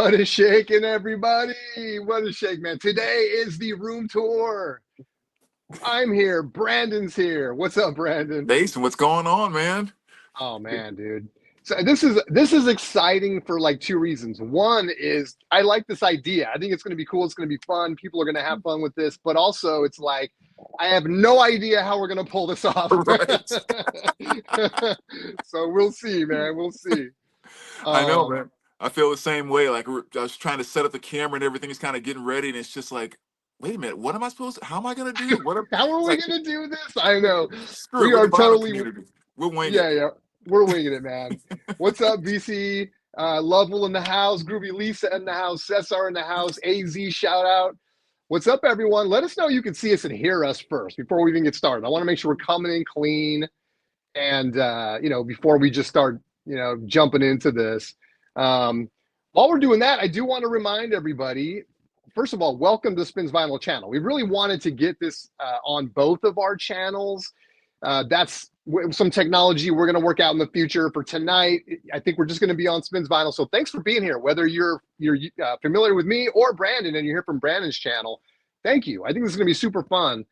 What is shaking, everybody? What is shake, man? Today is the room tour. I'm here. Brandon's here. What's up, Brandon? Jason, what's going on, man? Oh man, dude. So this is exciting for like two reasons. One is I like this idea. I think it's going to be cool. It's going to be fun. People are going to have fun with this. But also, it's like I have no idea how we're going to pull this off. Right. So we'll see, man. We'll see. I know, Um, man. I feel the same way. Like I was trying to set up the camera and everything is kind of getting ready, and it's just like, wait a minute, what am I supposed to? How am I gonna do? how are It's we like, going to do this? I know. screw it. We We're the are vinyl totally community. We'll wing Yeah, it. yeah. We're winging it, man. What's up, VC? Lovell in the house, Groovy Lisa in the house, Cesar in the house, AZ shout out. What's up, everyone? Let us know you can see us and hear us first before we even get started. I want to make sure we're coming in clean and before we just start, jumping into this. While we're doing that, I do want to remind everybody, first of all, welcome to Spins Vinyl channel. We really wanted to get this on both of our channels. That's some technology we're going to work out in the future. For tonight, I think we're just going to be on Spins Vinyl. So thanks for being here. Whether you're familiar with me or Brandon and you're here from Brandon's channel, thank you. I think this is going to be super fun.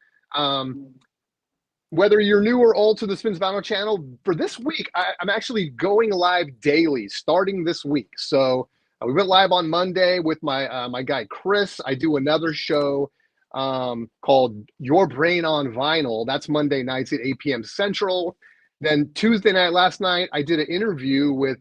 Whether you're new or old to the Spins Vinyl channel, for this week, I'm actually going live daily starting this week. So we went live on Monday with my guy Chris. I do another show called Your Brain on Vinyl. That's Monday nights at 8 p.m. Central. Then Tuesday night, last night, I did an interview with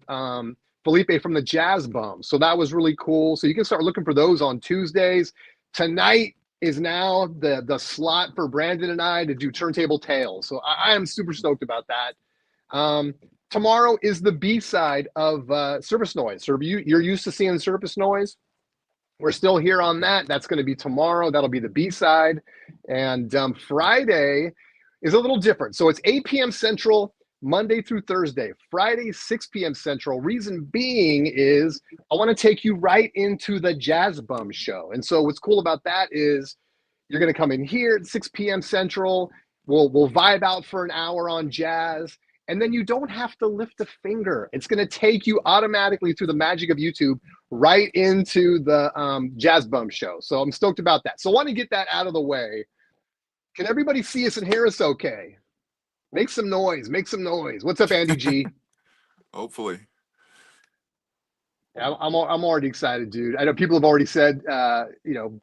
Felipe from the Jazz Bum. So that was really cool. So you can start looking for those on Tuesdays. Tonight is now the slot for Brandon and I to do Turntable Tales. So I am super stoked about that. Tomorrow is the B-side of Surface Noise. So you're used to seeing Surface Noise. We're still here on that. That's going to be tomorrow. That'll be the B-side. And Friday is a little different. So it's 8 p.m. Central, Monday through Thursday. Friday, 6 p.m. Central. Reason being is I want to take you right into the Jazz Bum show. And so what's cool about that is you're going to come in here at 6 p.m. Central. We'll vibe out for an hour on jazz. And then you don't have to lift a finger. It's going to take you automatically through the magic of YouTube right into the Jazz Bum show. So I'm stoked about that. So I want to get that out of the way. Can everybody see us and hear us okay? Make some noise. Make some noise. What's up, Andy G? Hopefully. Yeah, I'm already excited, dude. I know people have already said,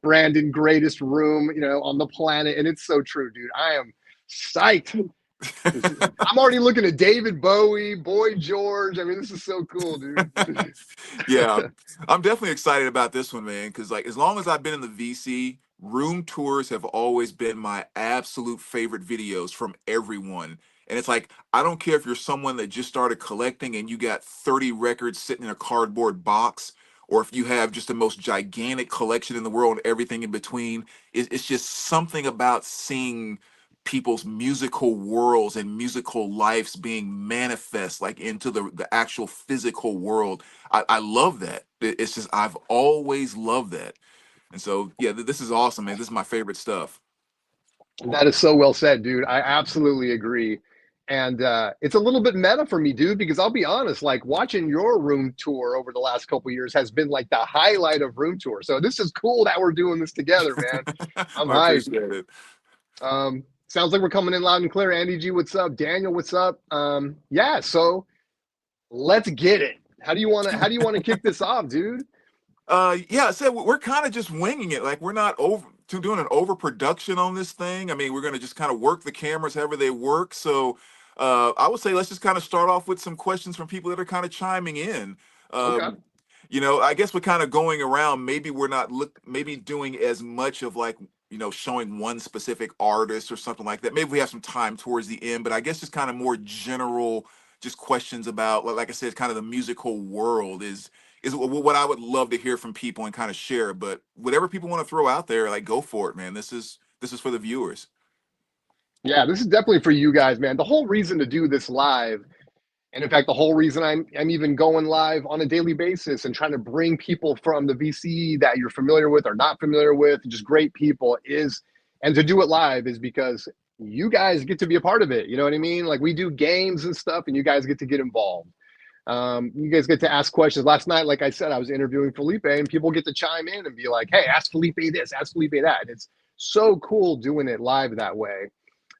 Brandon, greatest room, on the planet. And it's so true, dude. I am psyched. I'm already looking at David Bowie, Boy George. I mean, this is so cool, dude. Yeah, I'm definitely excited about this one, man. Because like, as long as I've been in the VC, room tours have always been my absolute favorite videos from everyone. And it's like, I don't care if you're someone that just started collecting and you got 30 records sitting in a cardboard box, or if you have just the most gigantic collection in the world and everything in between. It's just something about seeing people's musical worlds and musical lives being manifest like into the actual physical world. I love that. It's just I've always loved that. And so yeah, this is awesome, man. This is my favorite stuff. That is so well said, dude. I absolutely agree. And it's a little bit meta for me, dude, because I'll be honest, like watching your room tour over the last couple of years has been like the highlight of room tour. So this is cool that we're doing this together, man. I'm I hyped. appreciate it. Sounds like we're coming in loud and clear. Andy G, what's up? Daniel, what's up? Yeah, so let's get it. How do you want to kick this off, dude? Yeah, I said we're kind of just winging it. Like we're not over to doing an overproduction on this thing. I mean, we're gonna just kind of work the cameras however they work. So I would say let's just kind of start off with some questions from people that are kind of chiming in. Okay. Um, I guess we're kind of going around. Maybe we're not maybe doing as much of like, showing one specific artist or something like that. Maybe we have some time towards the end, but I guess just kind of more general, just questions about, like I said, kind of the musical world is what I would love to hear from people and kind of share. But whatever people want to throw out there, like go for it, man. This is for the viewers. Yeah, this is definitely for you guys, man. The whole reason to do this live, and in fact, the whole reason I'm even going live on a daily basis and trying to bring people from the VC that you're familiar with or not familiar with, just great people and to do it live is because you guys get to be a part of it. You know what I mean? Like we do games and stuff and you guys get to get involved. You guys get to ask questions. Last night, like I said, I was interviewing Felipe, and people get to chime in and be like, "Hey, ask Felipe this, ask Felipe that." And it's so cool doing it live that way.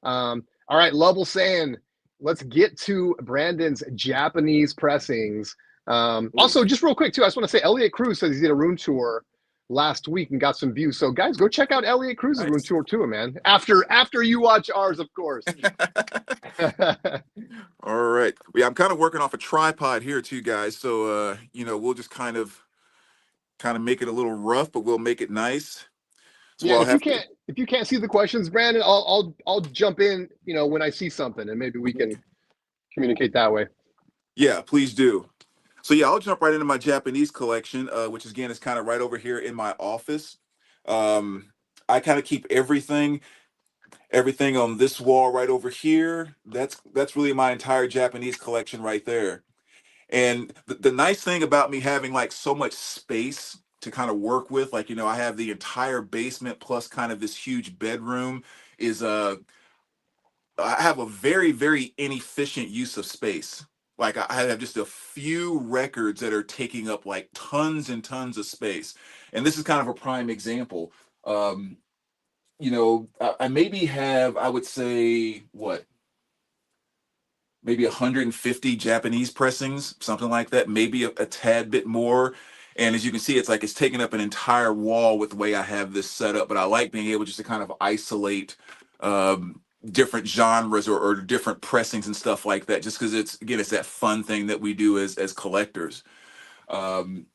All right, Lovell saying, let's get to Brandon's Japanese pressings. Also, just real quick too, I just want to say Elliot Cruz says he did a room tour last week and got some views. So guys, go check out Elliot Cruz's room Nice. tour too, man. After you watch ours, of course. All right. Yeah, I'm kind of working off a tripod here too, guys. So we'll just kind of make it a little rough, but we'll make it nice. So Yeah, and I'll have to. if you can't see the questions, Brandon, I'll jump in, when I see something, and maybe we can communicate that way. Yeah, please do. So yeah, I'll jump right into my Japanese collection, which again is kind of right over here in my office. Um, I kind of keep everything on this wall right over here. That's really my entire Japanese collection right there. And the nice thing about me having like so much space to kind of work with, like, I have the entire basement plus kind of this huge bedroom, is I have a very, very inefficient use of space. Like I have just a few records that are taking up like tons and tons of space. And this is kind of a prime example. Um, I maybe have, I would say, what, maybe 150 Japanese pressings, something like that, maybe a tad bit more. And as you can see, it's like it's taking up an entire wall with the way I have this set up. But I like being able just to kind of isolate different genres or different pressings and stuff like that, just because it's that fun thing that we do as collectors. Um,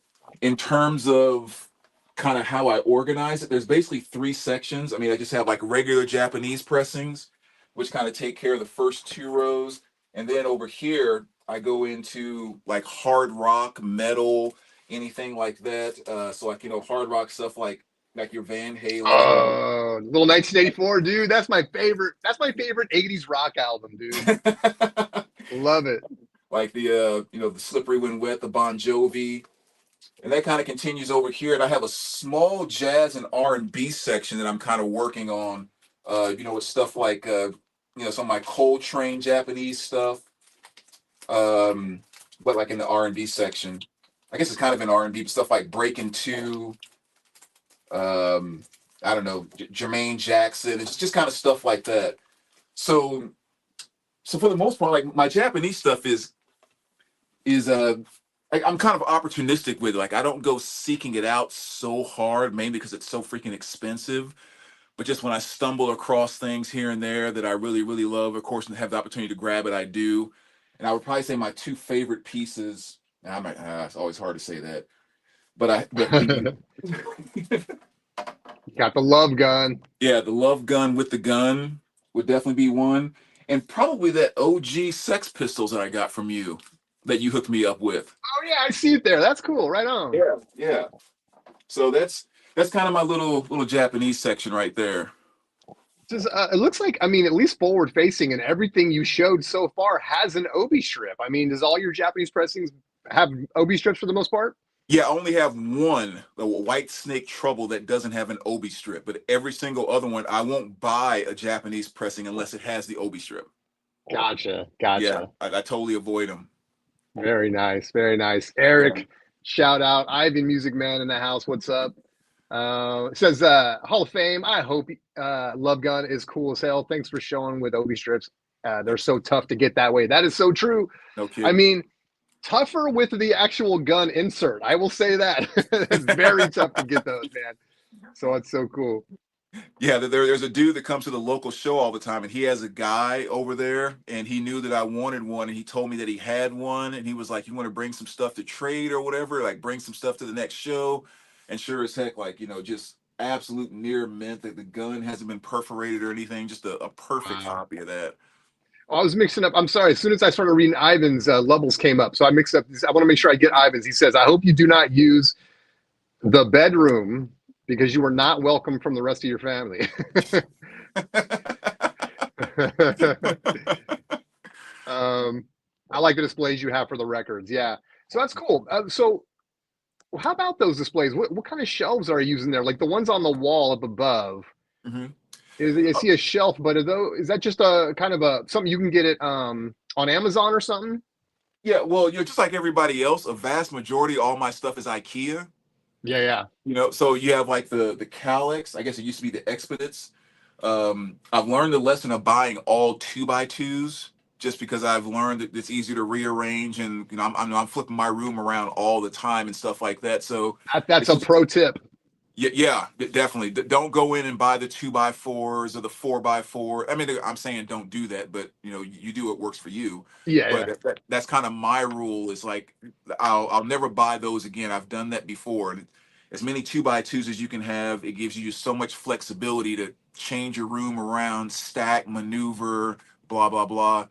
in terms of kind of how I organize it, there's basically three sections. I mean, I just have like regular Japanese pressings, which kind of take care of the first two rows. And then over here, I go into like hard rock, metal, anything like that. So like, hard rock stuff like your Van Halen. Oh, little 1984, dude. That's my favorite. That's my favorite 80s rock album, dude. Love it. Like the Slippery When Wet, the Bon Jovi. And that kind of continues over here. And I have a small jazz and R&B section that I'm kind of working on, with stuff like, some of my Coltrane Japanese stuff. But like in the R&B section, I guess it's kind of an R&B, but stuff like Breaking Two, I don't know, Jermaine Jackson. It's just kind of stuff like that. So, so for the most part, like my Japanese stuff is I'm kind of opportunistic with it. Like I don't go seeking it out so hard, mainly because it's so freaking expensive. But just when I stumble across things here and there that I really, really love, of course, and have the opportunity to grab it, I do. And I would probably say my two favorite pieces. It's always hard to say that, but Got the love gun. yeah, the Love Gun with the Gun would definitely be one, and probably that OG Sex Pistols that I got from you that you hooked me up with. Oh yeah, I see it there. That's cool. Right on. Yeah, yeah. So that's kind of my little Japanese section right there. Just, it looks like, I mean, at least forward facing, and everything you showed so far has an obi strip. I mean, does all your Japanese pressings have obi strips for the most part? Yeah, I only have one, the White Snake Trouble, that doesn't have an obi strip, but every single other one, I won't buy a Japanese pressing unless it has the obi strip. Gotcha. Yeah, Gotcha. I totally avoid them. Very nice. Very nice. Yeah. Eric, shout out. Ivan Music Man in the house. What's up? It says Hall of Fame. I hope Love Gun is cool as hell. Thanks for showing with obi strips. They're so tough to get that way. That is so true. No I kidding. mean, tougher with the actual gun insert. I will say that. It's very tough to get those, man. So it's so cool. Yeah, there's a dude that comes to the local show all the time, and he has a guy over there, and he knew that I wanted one, and he told me that he had one, and he was like, "You want to bring some stuff to trade or whatever? Like, bring some stuff to the next show." And sure as heck, like, just absolute near mint that the gun hasn't been perforated or anything, just a perfect Wow. copy of that. I was mixing up. I'm sorry. As soon as I started reading Ivan's, levels came up. So I mixed up. I want to make sure I get Ivan's. He says, I hope you do not use the bedroom because you are not welcome from the rest of your family. I like the displays you have for the records. Yeah. So that's cool. So how about those displays? What kind of shelves are you using there? Like the ones on the wall up above. Mhm. I see a shelf, but is that just a kind of a something you can get it on Amazon or something? Yeah, well, just like everybody else, a vast majority, all my stuff is IKEA. Yeah, yeah. So you have like the Calyx. I guess it used to be the Expedites. I've learned the lesson of buying all two by twos, just because I've learned that it's easier to rearrange, and I'm flipping my room around all the time and stuff like that. So That's it's a just pro tip. yeah, yeah, definitely. Don't go in and buy the two by fours or the four by four. I mean, I'm saying don't do that, but you do what works for you. Yeah, But yeah. that's kind of my rule. Is like I'll never buy those again. I've done that before. And as many two by twos as you can have, it gives you so much flexibility to change your room around, stack, maneuver, blah blah blah.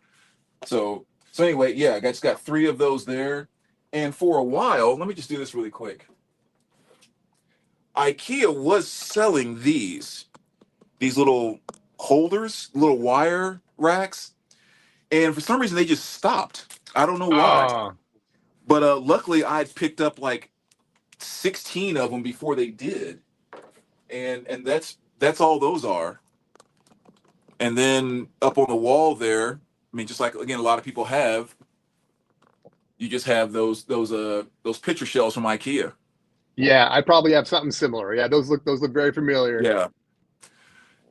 So anyway, yeah, I just got three of those there. And for a while, let me just do this really quick. IKEA was selling these little holders, little wire racks, and for some reason they just stopped. I don't know why, Oh, but luckily I picked up like 16 of them before they did, and that's all those are. And then up on the wall there, I mean, just like again, a lot of people have, you just have those picture shelves from IKEA. yeah. I probably have something similar. Yeah, those look very familiar. Yeah.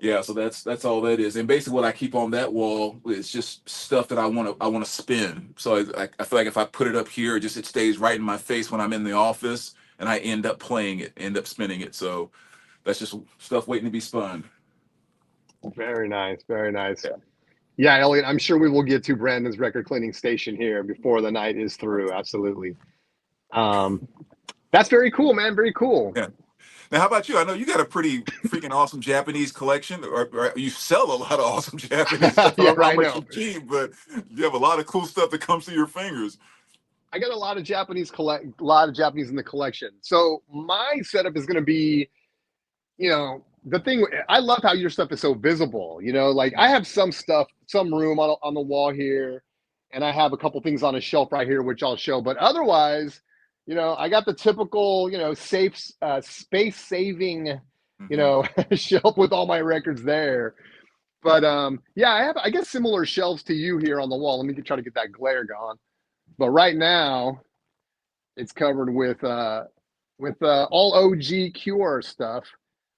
Yeah, so that's all that is, and basically what I keep on that wall is just stuff that I want to spin. So I feel like if I put it up here, it stays right in my face when I'm in the office, and I end up playing it, end up spinning it. So that's just stuff waiting to be spun. Very nice, very nice. Yeah, Yeah, Elliot, I'm sure we will get to Brandon's record cleaning station here before the night is through. Absolutely. Um, that's very cool, man. Very cool. yeah. Now, how about you? I know you got a pretty freaking awesome Japanese collection, or you sell a lot of awesome Japanese stuff. I Yeah, don't know how I much you know. keep, but you have a lot of cool stuff that comes through your fingers. I got a lot of Japanese in the collection. So my setup is going to be, the thing. I love how your stuff is so visible. Like I have some stuff, some room on the wall here, and I have a couple things on a shelf right here, which I'll show. But otherwise, I got the typical, safe, space saving, Hmm. shelf with all my records there. But yeah, I guess similar shelves to you here on the wall. Let me try to get that glare gone. But right now, it's covered with all OG Cure stuff.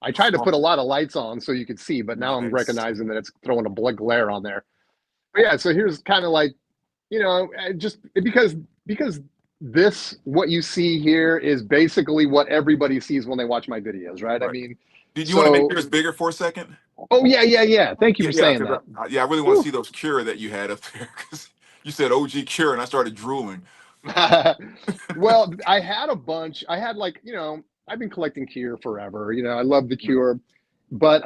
I tried to put a lot of lights on so you could see, but now I'm Nice. recognizing that it's throwing a blood glare on there. But yeah, so here's kind of like, just because this what you see here is basically what everybody sees when they watch my videos, right? I Right. mean, Did you want to make so yours bigger for a second? oh yeah, yeah, yeah. Thank you Yeah, for yeah, saying because that. yeah, I really want to see those Cure that you had up there. Because you said OG Cure, and I started drooling. Well, I had a bunch. I had like, I've been collecting Cure forever. I love the Mhm. Cure. But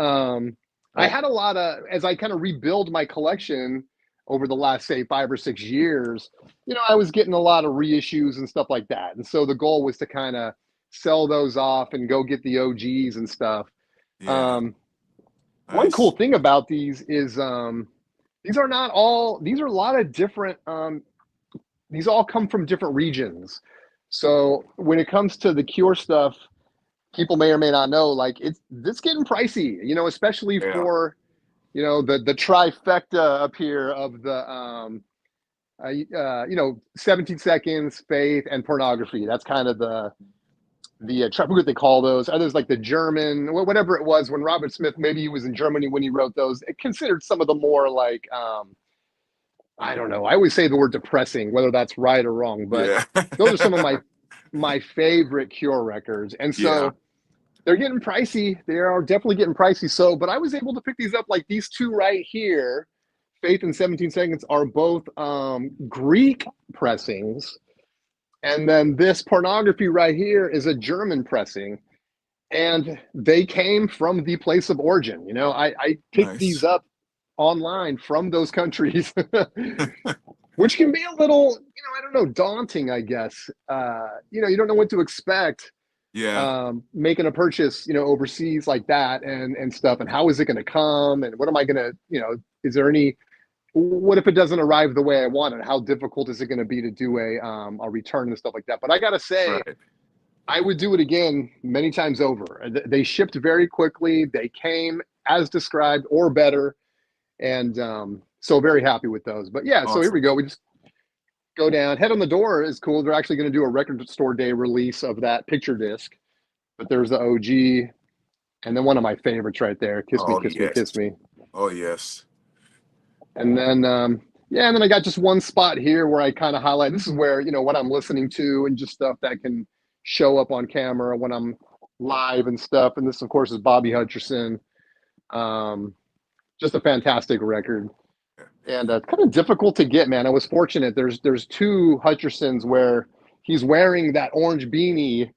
I had a lot of as I kind of rebuild my collection over the last say 5 or 6 years, I was getting a lot of reissues and stuff like that. And so the goal was to kind of sell those off and go get the OGs and stuff. Yeah, Um, one cool nice. thing about these is these are a lot of different these all come from different regions. So when it comes to the Cure stuff, people may or may not know, like it's getting pricey, especially Yeah, for the trifecta up here of the 17 seconds, faith, and pornography. That's kind of what they call those. Others like the German, whatever it was when Robert Smith, maybe he was in Germany when he wrote those. It considered some of the more like I don't know. I always say the word depressing, whether that's right or wrong, but yeah, those are some of my favorite Cure records. And yeah. so they're getting pricey. They are definitely getting pricey. So, but I was able to pick these up like these two right here. Faith and 17 Seconds are both Greek pressings. And then this pornography right here is a German pressing. And they came from the place of origin. I picked these Nice. up online from those countries, which can be a little, I don't know, daunting, I guess. You don't know what to expect Yeah, making a purchase, overseas like that and stuff. And how is it going to come? And what am I going to, is there any, what if it doesn't arrive the way I want it? How difficult is it going to be to do a return and stuff like that? But I got to say, right. I would do it again many times over. They shipped very quickly. They came as described or better. And so very happy with those. But yeah, so here we Awesome. go. go down. Head on the Door is cool. They're actually going to do a record store day release of that picture disc. But there's the OG, and then one of my favorites right there, Kiss Me, Oh Kiss Me, Kiss yes. Me. Oh yes. And then, yeah, and then I got just one spot here where I kind of highlight. This is where, what I'm listening to and just stuff that can show up on camera when I'm live and stuff. And this, of course, is Bobby Hutcherson. Just a fantastic record. And kind of difficult to get, man. I was fortunate. There's two Hutchersons where he's wearing that orange beanie,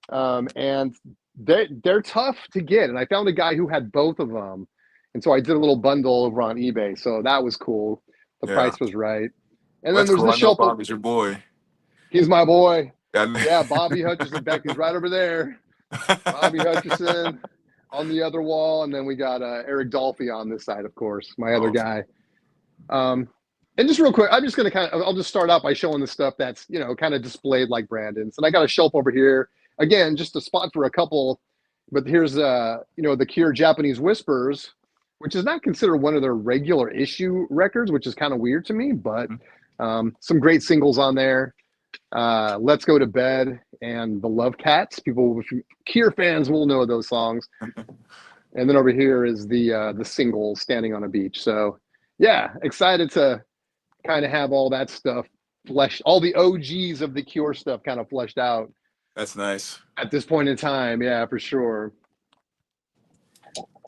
and they're tough to get. And I found a guy who had both of them, and so I did a little bundle over on eBay. So that was cool. The Yeah. price was right. And then That's there's cool. the I know shelf. Bobby's your boy. He's my boy. Yeah. Yeah, Bobby Hutcherson. Becky's right over there. Bobby Hutcherson on the other wall, and then we got Eric Dolphy on this side, of course, my other guy. And just real quick, I'm just going to I'll just start out by showing the stuff that's, kind of displayed like Brandon's. And I got a shelf over here. Again, just a spot for a couple, but here's, the Cure Japanese Whispers, which is not considered one of their regular issue records, which is kind of weird to me, but some great singles on there. Let's Go to Bed and The Love Cats. People, Cure fans will know those songs. And then over here is the single Standing on a Beach. So yeah, excited to kind of have all that stuff fleshed, all the OGs of the Cure stuff kind of fleshed out. That's nice. At this point in time, yeah, for sure.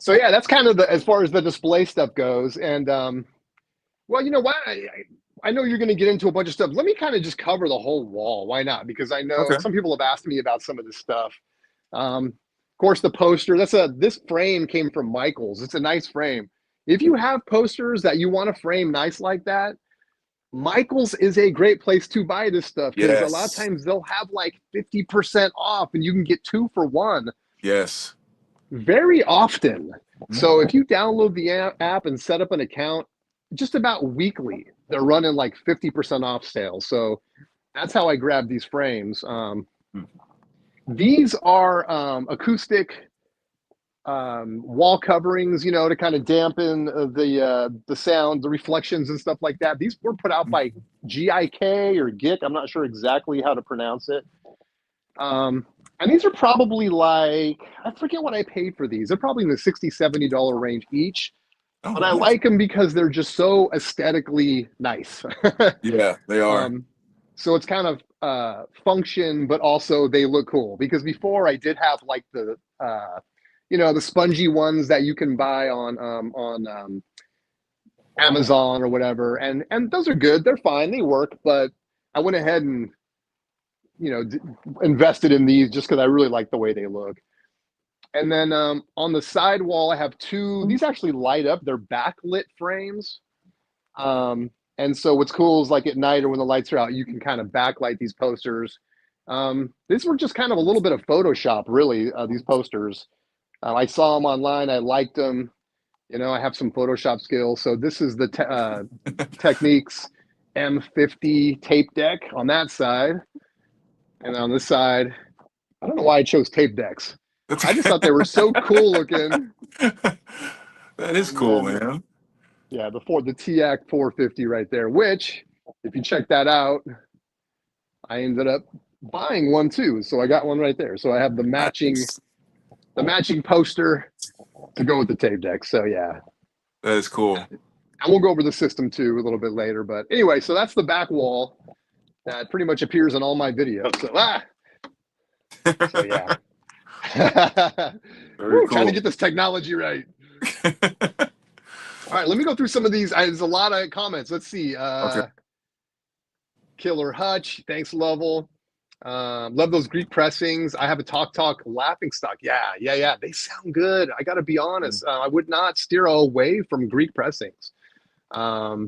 So yeah, that's kind of as far as the display stuff goes. And well, you know what? I know you're going to get into a bunch of stuff. Let me kind of just cover the whole wall. Why not? Because I know some people have asked me about some of this stuff. Of course, the poster. This frame came from Michaels. It's a nice frame. If you have posters that you want to frame nice like that, Michaels is a great place to buy this stuff because a lot of times they'll have like 50% off and you can get 2 for 1. Yes. Very often. So if you download the app and set up an account, just about weekly, they're running like 50% off sales. So that's how I grabbed these frames. These are acoustic wall coverings, to kind of dampen the sound, the reflections and stuff like that. These were put out by GIK or GIK. I'm not sure exactly how to pronounce it. And these are probably I forget what I paid for these. They're probably in the $60, $70 range each. But I like them because they're just so aesthetically nice. Yeah, they are. So it's kind of function, but also they look cool. Because before I did have like the the spongy ones that you can buy on Amazon or whatever, and those are good. They're fine. They work. But I went ahead and invested in these just because I really like the way they look. And then on the side wall, I have 2. These actually light up. They're backlit frames. And so what's cool is like at night or when the lights are out, you can kind of backlight these posters. These were just kind of a little bit of Photoshop, really, these posters. I saw them online. I liked them. I have some Photoshop skills. So this is the Techniques M50 tape deck on that side. And on this side, I don't know why I chose tape decks. I just thought they were so cool looking. That is cool, man. Yeah, the TIAC 450 right there, which, if you check that out, I ended up buying one too. So I got one right there. So I have the matching poster to go with the tape deck. So yeah. That is cool. And we'll go over the system too a little bit later. But anyway, so that's the back wall that pretty much appears in all my videos. So yeah. Cool. Trying to get this technology right. All right, let me go through some of these. There's a lot of comments. Let's see. Killer Hutch, thanks, Lovell. Love those Greek pressings. I have a Talk laughing stock. Yeah. They sound good. I got to be honest. I would not steer away from Greek pressings. Let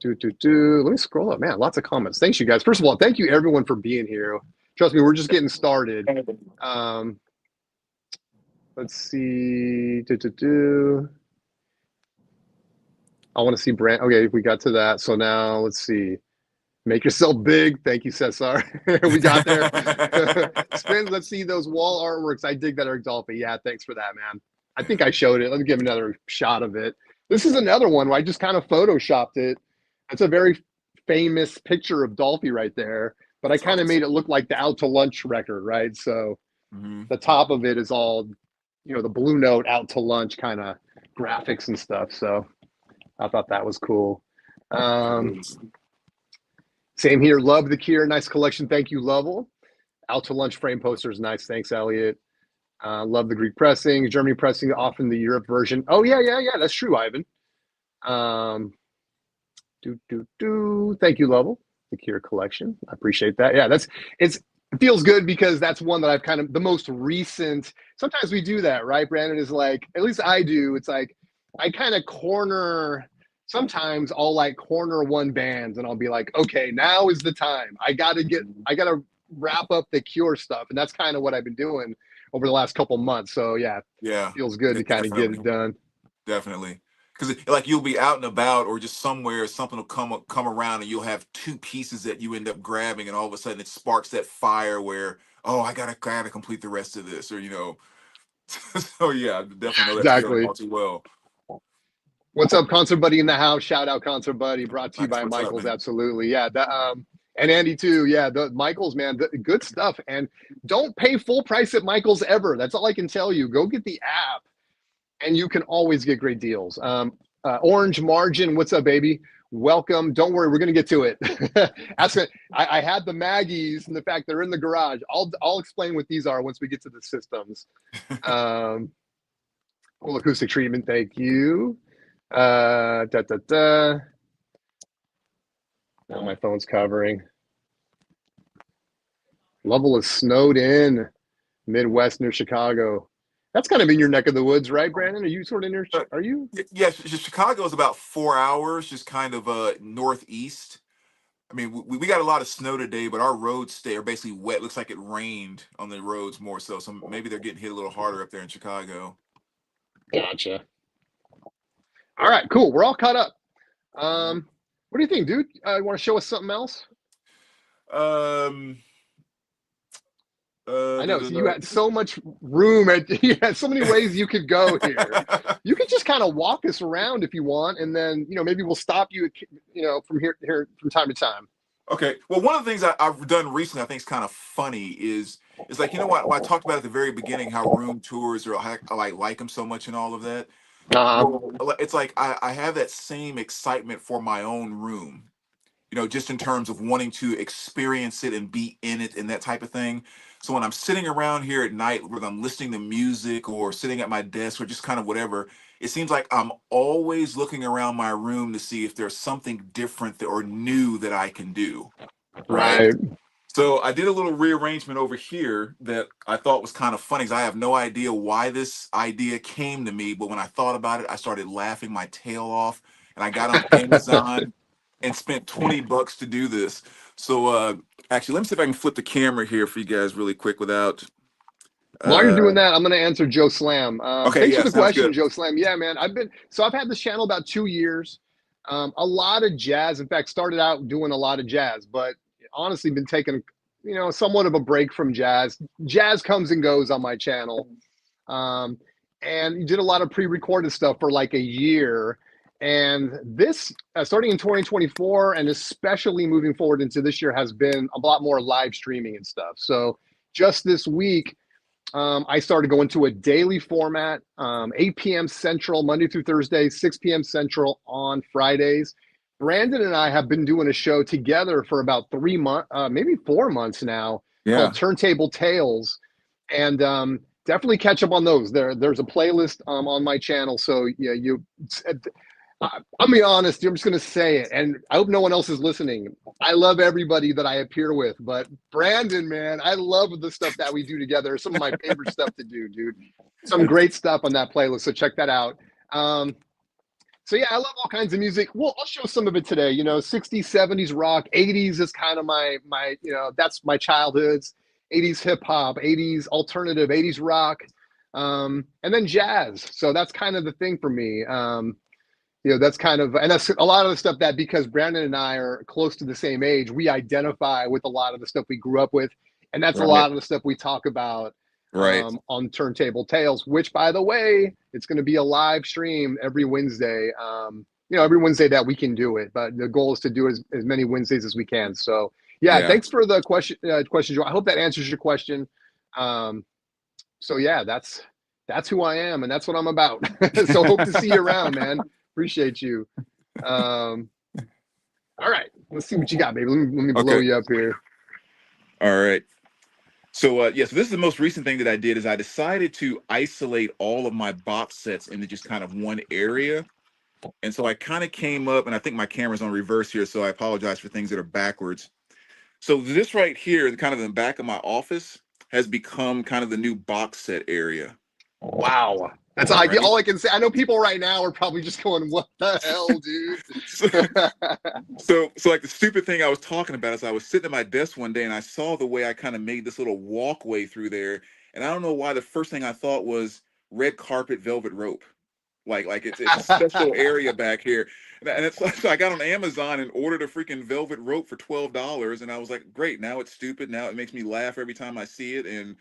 me scroll up. Man, lots of comments. Thanks, you guys. First of all, thank you everyone for being here. Trust me, we're just getting started. Let's see. I want to see Brand. Okay, we got to that. So now let's see. Make yourself big. Thank you, Cesar. We got there. Spins. Let's see those wall artworks. I dig that, Eric Dolphy. Yeah, thanks for that, man. I think I showed it. Let me give another shot of it. This is another one where I just kind of photoshopped it. It's a very famous picture of Dolphy right there, but I That's kind of awesome. made it look like the Out to Lunch record, right? So Hmm. the top of it is all, the Blue Note Out to Lunch kind of graphics and stuff. So I thought that was cool. That Um, is. Same here. Love the Kier. Nice collection. Thank you, Lovell. Out to Lunch frame posters. Nice. Thanks, Elliot. Love the Greek pressing. Germany pressing, often the Europe version. Oh, yeah, yeah, yeah. That's true, Ivan. Thank you, Lovell. The Kier collection. I appreciate that. Yeah, it feels good because that's one that I've kind of the most recent. Sometimes we do that, right? Brandon is like, at least I do. It's like I kind of corner. Sometimes I'll like corner one band and I'll be like, okay, now is the time. I gotta wrap up the Cure stuff, and that's kind of what I've been doing over the last couple months. So yeah, Yeah, feels good to kind of get definitely. it done. Definitely. Because like you'll be out and about or just somewhere, something will come around and you'll have two pieces that you end up grabbing, and all of a sudden it sparks that fire where, oh, I gotta complete the rest of this, or so yeah, I definitely know that feeling Exactly. all too well. What's up, Concert Buddy in the house? Shout out, Concert Buddy. Brought to you Nice. by What's up, Michaels. man? Absolutely, yeah. And Andy too. Yeah, the Michaels, man, good stuff. And don't pay full price at Michaels ever. That's all I can tell you. Go get the app, and you can always get great deals. Orange Margin, what's up, baby? Welcome. Don't worry, we're gonna get to it. I had the Maggies and the fact they're in the garage. I'll explain what these are once we get to the systems. Full acoustic treatment. Thank you. Da da da. Now my phone's covering. Lovell is snowed in, Midwest near Chicago. That's kind of in your neck of the woods, right, Brandon? Are you sort of near? Uh, Are you? yeah, Chicago is about 4 hours, just kind of northeast. I mean, we got a lot of snow today, but our roads are basically wet. Looks like it rained on the roads more so maybe they're getting hit a little harder up there in Chicago. Gotcha. All right, cool. We're all caught up. All What do you think, dude? You want to show us something else? right. I know. So you had so much room. You had so many ways you could go here. You could just kind of walk us around if you want, and then maybe we'll stop you, from here from time to time. Okay. Well, one of the things I've done recently, I think is kind of funny, is like what I talked about at the very beginning, how room tours are I like them so much and all of that. Uh-huh. Well, it's like I have that same excitement for my own room, just in terms of wanting to experience it and be in it and that type of thing. So when I'm sitting around here at night, whether I'm listening to music or sitting at my desk or just kind of whatever, it seems like I'm always looking around my room to see if there's something different or new that I can do. Right. Right. So I did a little rearrangement over here that I thought was kind of funny because I have no idea why this idea came to me, but when I thought about it, I started laughing my tail off, and I got on Amazon and spent $20 to do this. So actually, let me see if I can flip the camera here for you guys really quick without. While you're Uh, doing that, I'm going to answer Joe Slam. okay, Thanks for yeah, the sounds question, good. Joe Slam. Yeah, man, I've had this channel about 2 years. A lot of jazz. In fact, started out doing a lot of jazz, but honestly, been taking, somewhat of a break from jazz. Jazz comes and goes on my channel. And did a lot of pre-recorded stuff for like a year. And this, starting in 2024, and especially moving forward into this year, has been a lot more live streaming and stuff. So just this week, I started going to a daily format, 8 p.m. Central, Monday through Thursday, 6 p.m. Central on Fridays. Brandon and I have been doing a show together for about 3 months, maybe 4 months now, Yeah. called Turntable Tales. And definitely catch up on those. There's a playlist on my channel. So yeah, I'll be honest, I'm just going to say it, and I hope no one else is listening. I love everybody that I appear with, but Brandon, man, I love the stuff that we do together. Some of my favorite stuff to do, dude. Some great stuff on that playlist, so check that out. So yeah, I love all kinds of music. Well, I'll show some of it today. 60s, 70s rock, 80s is kind of my that's my childhoods. 80s hip hop, 80s alternative, 80s rock, and then jazz. So that's kind of the thing for me. That's kind of, and that's a lot of the stuff that, because Brandon and I are close to the same age, we identify with a lot of the stuff we grew up with. And that's a Right. lot of the stuff we talk about Right. on Turntable Tales, which, by the way, it's going to be a live stream every Wednesday. every Wednesday that we can do it, but the goal is to do as many Wednesdays as we can. So yeah, Yeah. thanks for the question, Joe. I hope that answers your question. Um, so yeah, that's who I am and that's what I'm about. So hope to see you around, man. Appreciate you. Um, all right, let's see what you got, baby. Let me blow Okay. you up here. All right. So yeah, so this is the most recent thing that I did is I decided to isolate all of my box sets into just kind of one area. And so I kind of came up, and I think my camera's on reverse here, so I apologize for things that are backwards. So this right here, kind of in the back of my office, has become kind of the new box set area. Wow. That's Right. all I can say. I know people right now are probably just going, "What the hell, dude?" So, so like the stupid thing I was talking about is I was sitting at my desk one day and I saw the way I kind of made this little walkway through there, and I don't know why the first thing I thought was red carpet, velvet rope. Like it's a special area back here, and it's so I got on Amazon and ordered a freaking velvet rope for $12, and I was like, great, now it's stupid. Now it makes me laugh every time I see it, and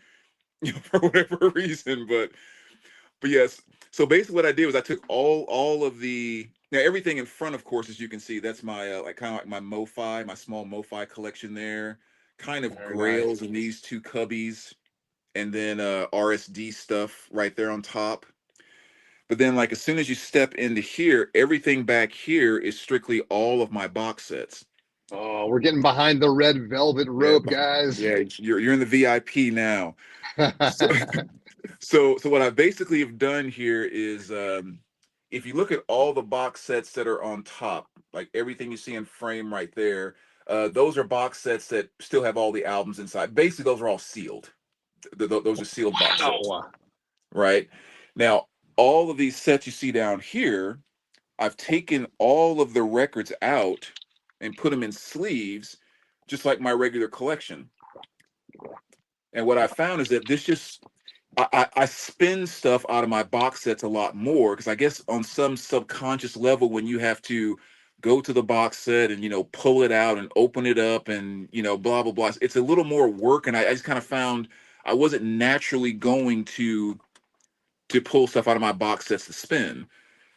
for whatever reason, but yes. So basically, what I did was I took all of the now everything in front, of course, as you can see, that's my like kind of like my MoFi, my small MoFi collection there, kind of Very nice. grails in these two cubbies, and then RSD stuff right there on top. But then, like as soon as you step into here, everything back here is strictly all of my box sets. Oh, we're getting behind the red velvet Yeah, rope, guys. yeah, you're in the VIP now. So, so what I basically have done here is, if you look at all the box sets that are on top, like everything you see in frame right there, those are box sets that still have all the albums inside. Basically, those are all sealed. Those are sealed box sets, Wow. right? Now, all of these sets you see down here, I've taken all of the records out and put them in sleeves, just like my regular collection. And what I found is that this just I spin stuff out of my box sets a lot more because I guess on some subconscious level, when you have to go to the box set and pull it out and open it up and blah blah blah, it's a little more work. And I just kind of found I wasn't naturally going to pull stuff out of my box sets to spin,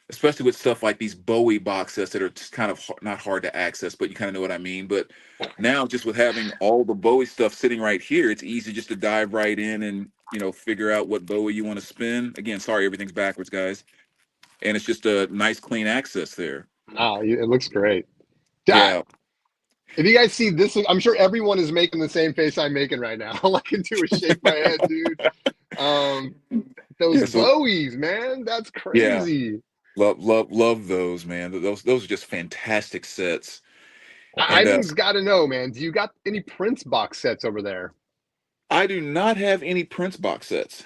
especially with stuff like these Bowie box sets that are just kind of not hard to access, but you kind of know what I mean. But now, just with having all the Bowie stuff sitting right here, it's easy just to dive right in and figure out what Bowie you want to spin. Again, sorry, everything's backwards, guys, and it's just a nice, clean access there. Wow, it looks great. Yeah. If you guys see this, I'm sure everyone is making the same face I'm making right now. All I can do is shake my head, dude. Um, those Yeah. So Bowies, man, that's yeah, crazy. love those, man. Those are just fantastic sets. I And just got to know, man. Do you got any Prince box sets over there? I do not have any Prince box sets.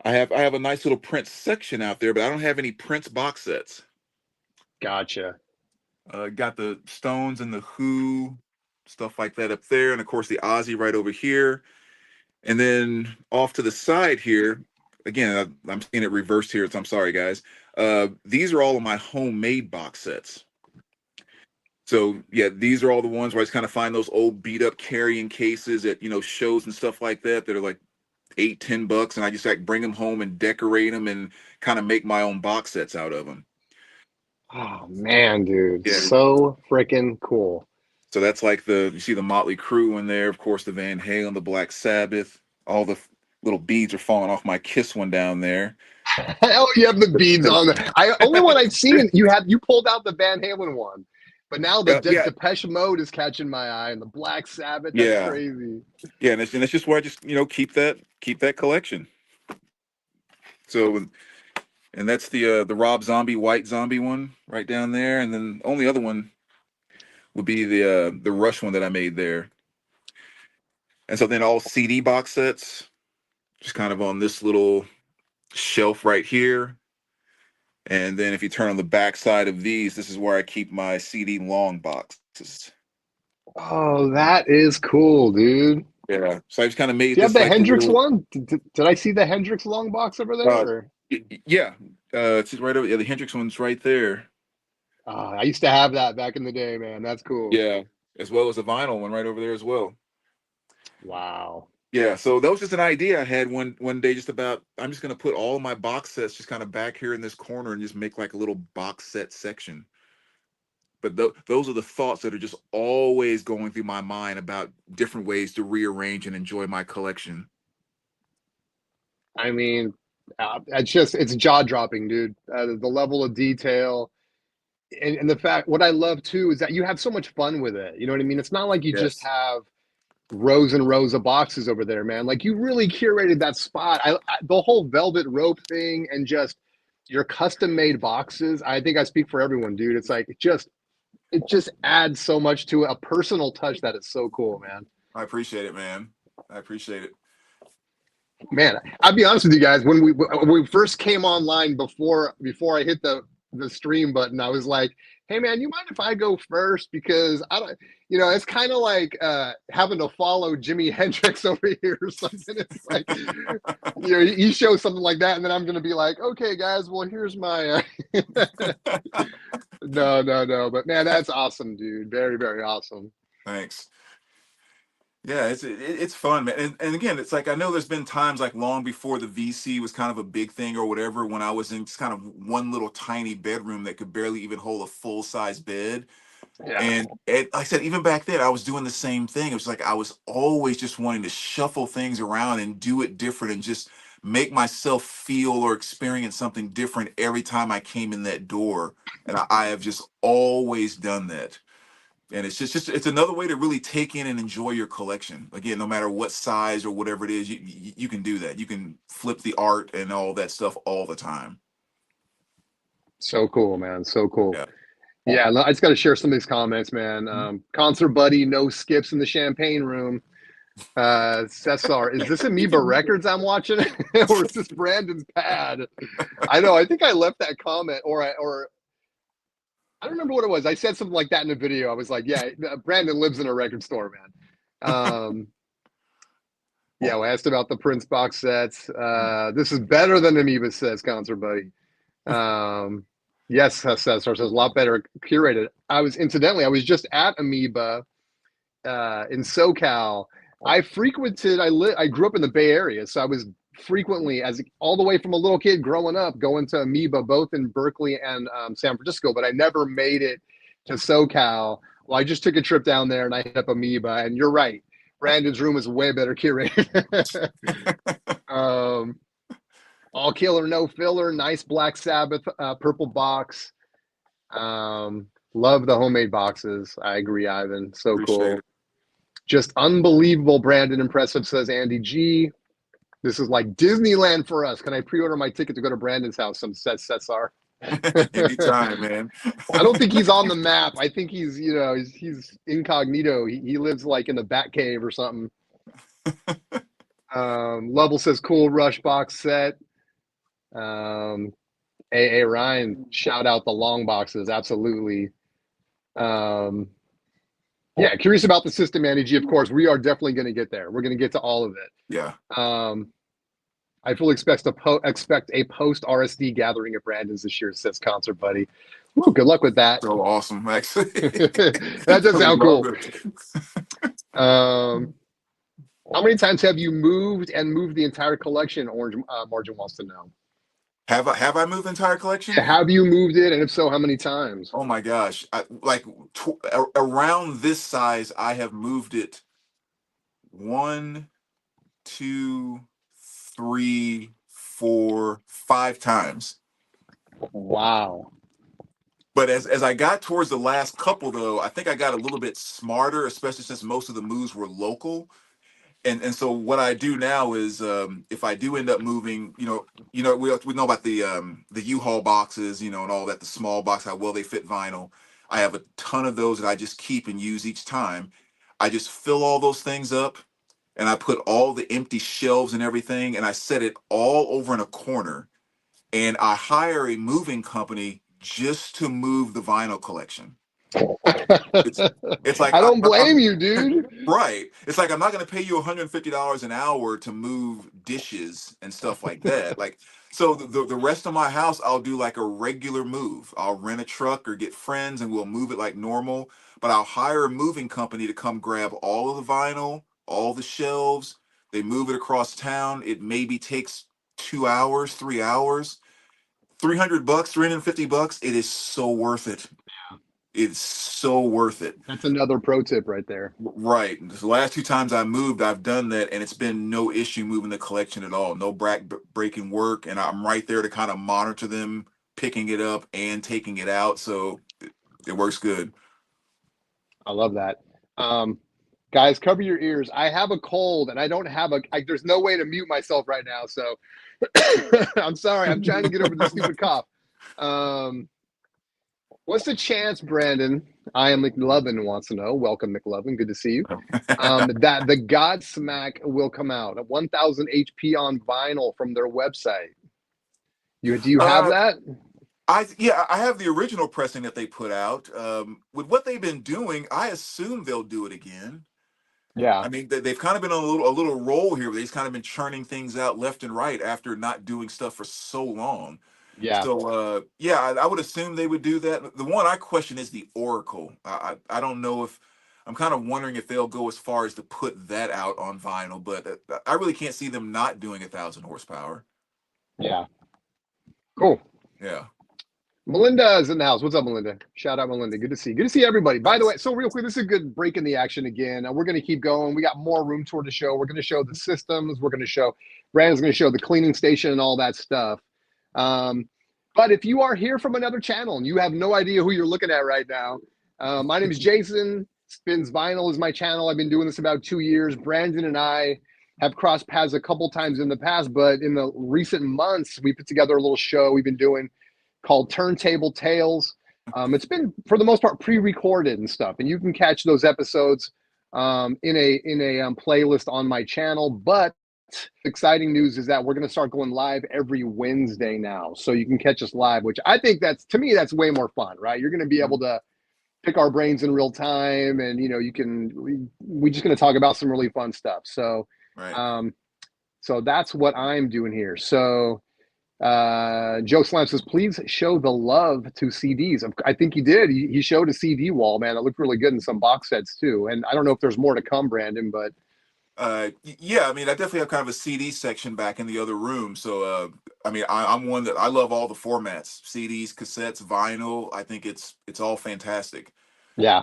I have a nice little Prince section out there, but I don't have any Prince box sets. Gotcha. Got the Stones and the Who, stuff like that up there, and of course the Ozzy right over here. And then off to the side here, again, I'm seeing it reversed here, so I'm sorry, guys. These are all of my homemade box sets. So yeah, these are all the ones where I just kind of find those old beat up carrying cases at shows and stuff like that are like $8-10, and I just like bring them home and decorate them and kind of make my own box sets out of them. Oh man, dude, Yeah. so freaking cool. So that's like you see the Motley Crue in there, of course, the Van Halen, the Black Sabbath, all the little beads are falling off my Kiss one down there. Oh, you have the beads on there. I only one I've seen you pulled out the Van Halen one, but now the Yeah, Depeche Mode is catching my eye, and the Black Sabbath. That's yeah, crazy. yeah, and it's just where I just keep that collection. So and that's the Rob Zombie White Zombie one right down there, and then only other one would be the Rush one that I made there. And so then all CD box sets, just kind of on this little shelf right here. And then if you turn on the back side of these, this is where I keep my CD long boxes. Oh, that is cool, dude. Yeah. So I just kind of Do made you have this the like a Hendrix little one? Did I see the Hendrix long box over there? uh Or? yeah. It's just right over, yeah, the Hendrix one's right there. I used to have that back in the day, man. That's cool. Yeah. As well as the vinyl one right over there as well. Wow. Yeah, so that was just an idea I had one day, just about I'm just gonna put all my box sets just kind of back here in this corner and just make like a little box set section. But those are the thoughts that are just always going through my mind about different ways to rearrange and enjoy my collection. I mean, it's jaw dropping, dude. The level of detail and the fact, what I love too is that you have so much fun with it. You know what I mean? It's not like you just Yes. have rows and rows of boxes over there, man. Like you really curated that spot. The whole velvet rope thing and just your custom made boxes. I think I speak for everyone, dude. It's like it just adds so much to it, a personal touch that is so cool, man. I appreciate it, man. I appreciate it. Man, I'll be honest with you guys. When we first came online before I hit the stream button, I was like, "Hey, man, you mind if I go first? Because I don't, it's kind of like having to follow Jimi Hendrix over here or something. It's like, he shows something like that, and then I'm gonna be like, okay, guys, well, here's my." No, no, no, but man, that's awesome, dude. Very, very awesome. Thanks. Yeah, it's fun, man. And again, it's like I know there's been times like long before the VC was kind of a big thing or whatever, when I was in just kind of one little tiny bedroom that could barely even hold a full size bed. Yeah. And like I said, even back then, I was doing the same thing. It was like I was always just wanting to shuffle things around and do it different and just make myself feel or experience something different every time I came in that door. And I have just always done that. And it's just it's another way to really take in and enjoy your collection. Again, no matter what size or whatever it is, you can do that. You can flip the art and all that stuff all the time. So cool, man. So cool. Yeah. Yeah, I just got to share some of these comments, man. Concert buddy, no skips in the champagne room. Cesar, is this Amoeba Records I'm watching, or is this Brandon's pad? I know. I think I left that comment, or I don't remember what it was. I said something like that in a video. I was like, "Yeah, Brandon lives in a record store, man." Yeah, we asked about the Prince box sets. This is better than Amoeba says, Concert buddy. Um, yes, Cesar says a lot better curated. I was just at Amoeba in SoCal. I grew up in the Bay Area, so I was frequently, as all the way from a little kid growing up, going to Amoeba both in Berkeley and San Francisco, but I never made it to SoCal. Well, I just took a trip down there and I hit up Amoeba, and you're right. Brandon's room is way better curated. um, all killer, no filler, nice Black Sabbath purple box. Love the homemade boxes. I agree, Ivan. So Appreciate cool. it. Just unbelievable, Brandon. Impressive, says Andy G. This is like Disneyland for us. Can I pre-order my ticket to go to Brandon's house? Some says Cesar. Anytime, man. I don't think he's on the map. I think he's incognito. He lives like in the Bat Cave or something. Level says cool rush box set. Um, A Ryan, shout out the long boxes. Absolutely. Um, yeah, curious about the system, Andy G. Of course, we are definitely going to get there. We're going to get to all of it. Yeah. I fully expect a post RSD gathering at Brandon's this year, says Concert Buddy. Well, good luck with that. So awesome, actually. That does I sound love cool. it. How many times have you moved the entire collection? Orange Margin wants to know. Have I moved the entire collection? Have you moved it, and if so, how many times? Oh my gosh. Around this size, I have moved it one, two, three, four, five times. Wow. But as I got towards the last couple, though, I think I got a little bit smarter, especially since most of the moves were local. And so what I do now is, if I do end up moving, we know about the U-Haul boxes, and all that, the small box, how well they fit vinyl. I have a ton of those that I just keep and use each time. I just fill all those things up, and I put all the empty shelves and everything, and I set it all over in a corner, and I hire a moving company just to move the vinyl collection. It's it's like I don't blame I'm you, dude. right. It's like I'm not going to pay you $150 an hour to move dishes and stuff like that. Like, so the rest of my house, I'll do like a regular move. I'll rent a truck or get friends and we'll move it like normal. But I'll hire a moving company to come grab all of the vinyl, all the shelves, They move it across town. It maybe takes 2 hours, 3 hours. $300, $350. It is so worth it. It's so worth it. That's another pro tip right there. Right. The last two times I moved, I've done that, and it's been no issue moving the collection at all. No breaking work, and I'm right there to kind of monitor them picking it up and taking it out. So it works good. I love that. Guys, cover your ears. I have a cold, and I don't have there's no way to mute myself right now. So I'm sorry. I'm trying to get over the stupid cough. What's the chance, Brandon? I am McLovin wants to know. Welcome, McLovin. Good to see you. That the Godsmack will come out at 1,000 HP on vinyl from their website. Do you have that? I have the original pressing that they put out. With what they've been doing, I assume they'll do it again. Yeah. I mean, they've kind of been on a little roll here. They've kind of been churning things out left and right after not doing stuff for so long. Yeah. So I would assume they would do that. The one I question is the Oracle. I don't know if I'm kind of wondering if they'll go as far as to put that out on vinyl, but I really can't see them not doing 1,000 horsepower. Yeah. Cool. Yeah. Melinda is in the house. What's up, Melinda? Shout out, Melinda. Good to see you. Good to see everybody. By the way, so real quick, this is a good break in the action again. We're going to keep going. We got more room tour to show. We're going to show the systems. We're going to show, Brandon's going to show the cleaning station and all that stuff. But if you are here from another channel and you have no idea who you're looking at right now, my name is Jason. Spins Vinyl is my channel. I've been doing this about 2 years. Brandon and I have crossed paths a couple times in the past, but in the recent months, we put together a little show we've been doing called Turntable Tales. It's been, for the most part, pre-recorded and stuff, and you can catch those episodes in a playlist on my channel. But exciting news is that we're going to start going live every Wednesday now, so you can catch us live, which I think to me that's way more fun, right? You're going to be able to pick our brains in real time, and we're just going to talk about some really fun stuff. So, right. So that's what I'm doing here. So. Joe Slam says, please show the love to CDs. I think he did. He showed a CD wall, man. It looked really good in some box sets too. And I don't know if there's more to come, Brandon, but yeah, I mean, I definitely have kind of a CD section back in the other room. So I mean, I'm one that I love all the formats: CDs, cassettes, vinyl. I think it's all fantastic. Yeah.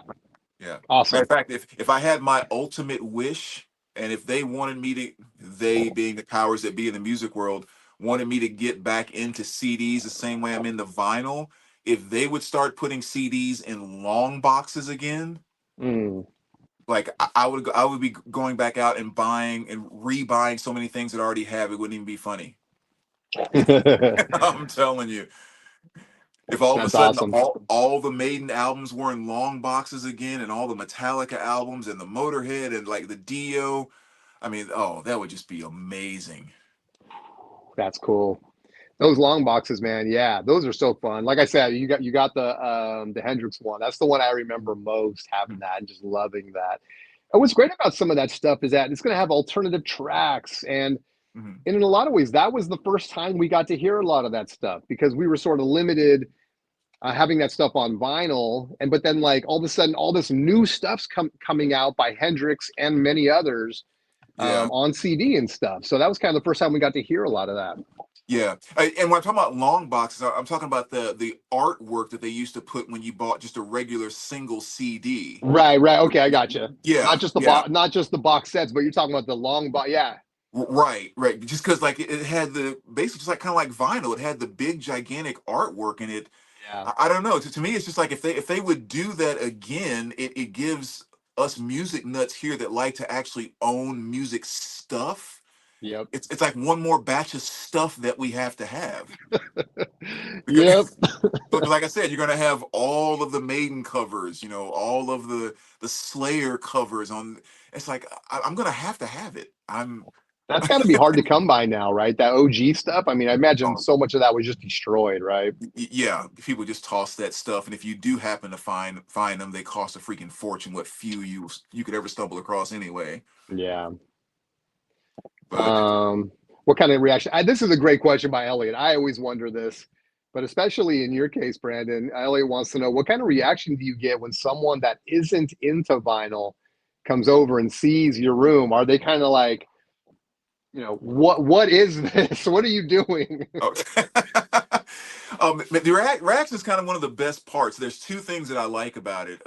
Awesome. Matter of fact, if I had my ultimate wish, and if they wanted me to, they being the powers that be in the music world, wanted me to get back into CDs the same way I'm into vinyl, if they would start putting CDs in long boxes again, like I would be going back out and buying and rebuying so many things that I already have, it wouldn't even be funny. I'm telling you. If all of a sudden awesome. all the Maiden albums were in long boxes again, and all the Metallica albums and the Motorhead and like the Dio, I mean, oh, that would just be amazing. That's cool. Those long boxes, man. Yeah, those are so fun. Like I said, you got the Hendrix one. That's the one I remember most, having that and just loving that. And what's great about some of that stuff is that it's going to have alternative tracks, and in a lot of ways, that was the first time we got to hear a lot of that stuff, because we were sort of limited having that stuff on vinyl. But then, like, all of a sudden, all this new stuff's coming out by Hendrix and many others on CD and stuff. So that was kind of the first time we got to hear a lot of that. Yeah, and when I'm talking about long boxes, I'm talking about the artwork that they used to put when you bought just a regular single CD. Right. Okay, I gotcha. Yeah, not just the box sets, but you're talking about the long box. Yeah. Right. Just because like it had the basically just like kind of like vinyl, it had the big gigantic artwork in it. Yeah. I don't know. To me, it's just like if they would do that again, it gives us music nuts here that like to actually own music stuff. Yep. It's like one more batch of stuff that we have to have. Yep. But like I said, you're gonna have all of the Maiden covers, all of the Slayer covers on. It's like I'm gonna have to have it. That's got to be hard to come by now, right? That OG stuff. I mean, I imagine so much of that was just destroyed, right? Yeah, people just toss that stuff, and if you do happen to find them, they cost a freaking fortune. What few you could ever stumble across anyway. Yeah. But what kind of reaction? This is a great question by Elliot. I always wonder this, but especially in your case, Brandon, Elliot wants to know, what kind of reaction do you get when someone that isn't into vinyl comes over and sees your room? Are they kind of like, what is this? What are you doing? Oh. The reaction is kind of one of the best parts. There's two things that I like about it.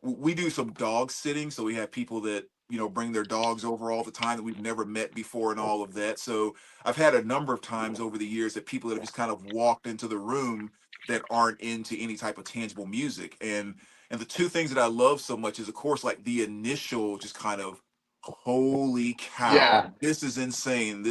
We do some dog sitting, so we have people that bring their dogs over all the time that we've never met before and all of that. So I've had a number of times over the years that people that have just kind of walked into the room that aren't into any type of tangible music. And the two things that I love so much is, of course, like the initial just kind of, holy cow, Yeah, this is insane.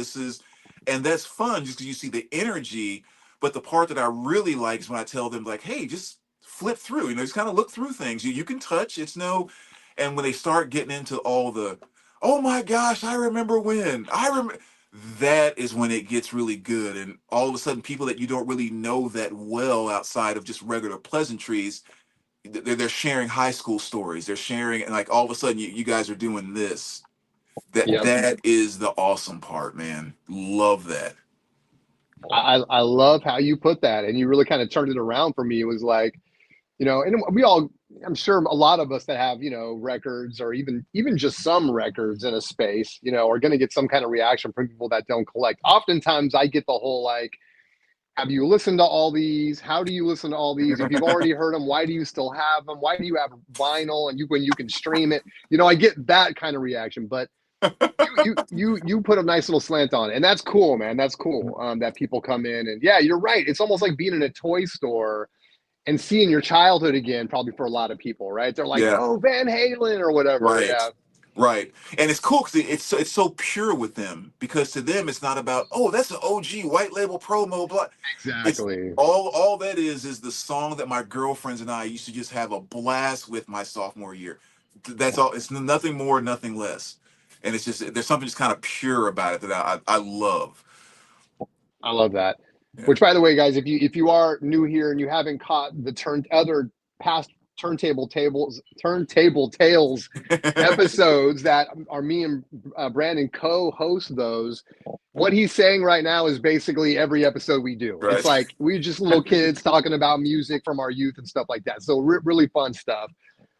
And that's fun just because you see the energy. But the part that I really like is when I tell them, like, hey, just flip through, just kind of look through things. You can touch, it's no, and when they start getting into all the, oh my gosh, I remember when, that is when it gets really good. And all of a sudden, people that you don't really know that well outside of just regular pleasantries, they're sharing high school stories. They're sharing, and like all of a sudden, you guys are doing this. That yep. that is the awesome part, man. Love that. I love how you put that, and you really kind of turned it around for me. It was like, and we all, I'm sure a lot of us that have, records or even just some records in a space, are going to get some kind of reaction from people that don't collect. Oftentimes I get the whole like, have you listened to all these? How do you listen to all these? If you've already heard them, why do you still have them? Why do you have vinyl and when you can stream it? I get that kind of reaction, but you put a nice little slant on it, and that's cool, man. That's cool. That people come in, and yeah, you're right. It's almost like being in a toy store and seeing your childhood again, probably for a lot of people, right? They're like, Yeah. oh, Van Halen or whatever. Right. Yeah, Right. And it's cool because it's so pure with them, because to them it's not about, oh, that's an OG white label promo, blah. It's exactly. all that is the song that my girlfriends and I used to just have a blast with my sophomore year. That's all. It's nothing more, nothing less. And it's just, there's something just kind of pure about it that I love. I love that. Yeah. Which, by the way, guys, if you are new here and you haven't caught the other past turntable tales episodes that are me and Brandon co-host those. What he's saying right now is basically every episode we do. It's Right. like we're just little kids talking about music from our youth and stuff like that. So really fun stuff.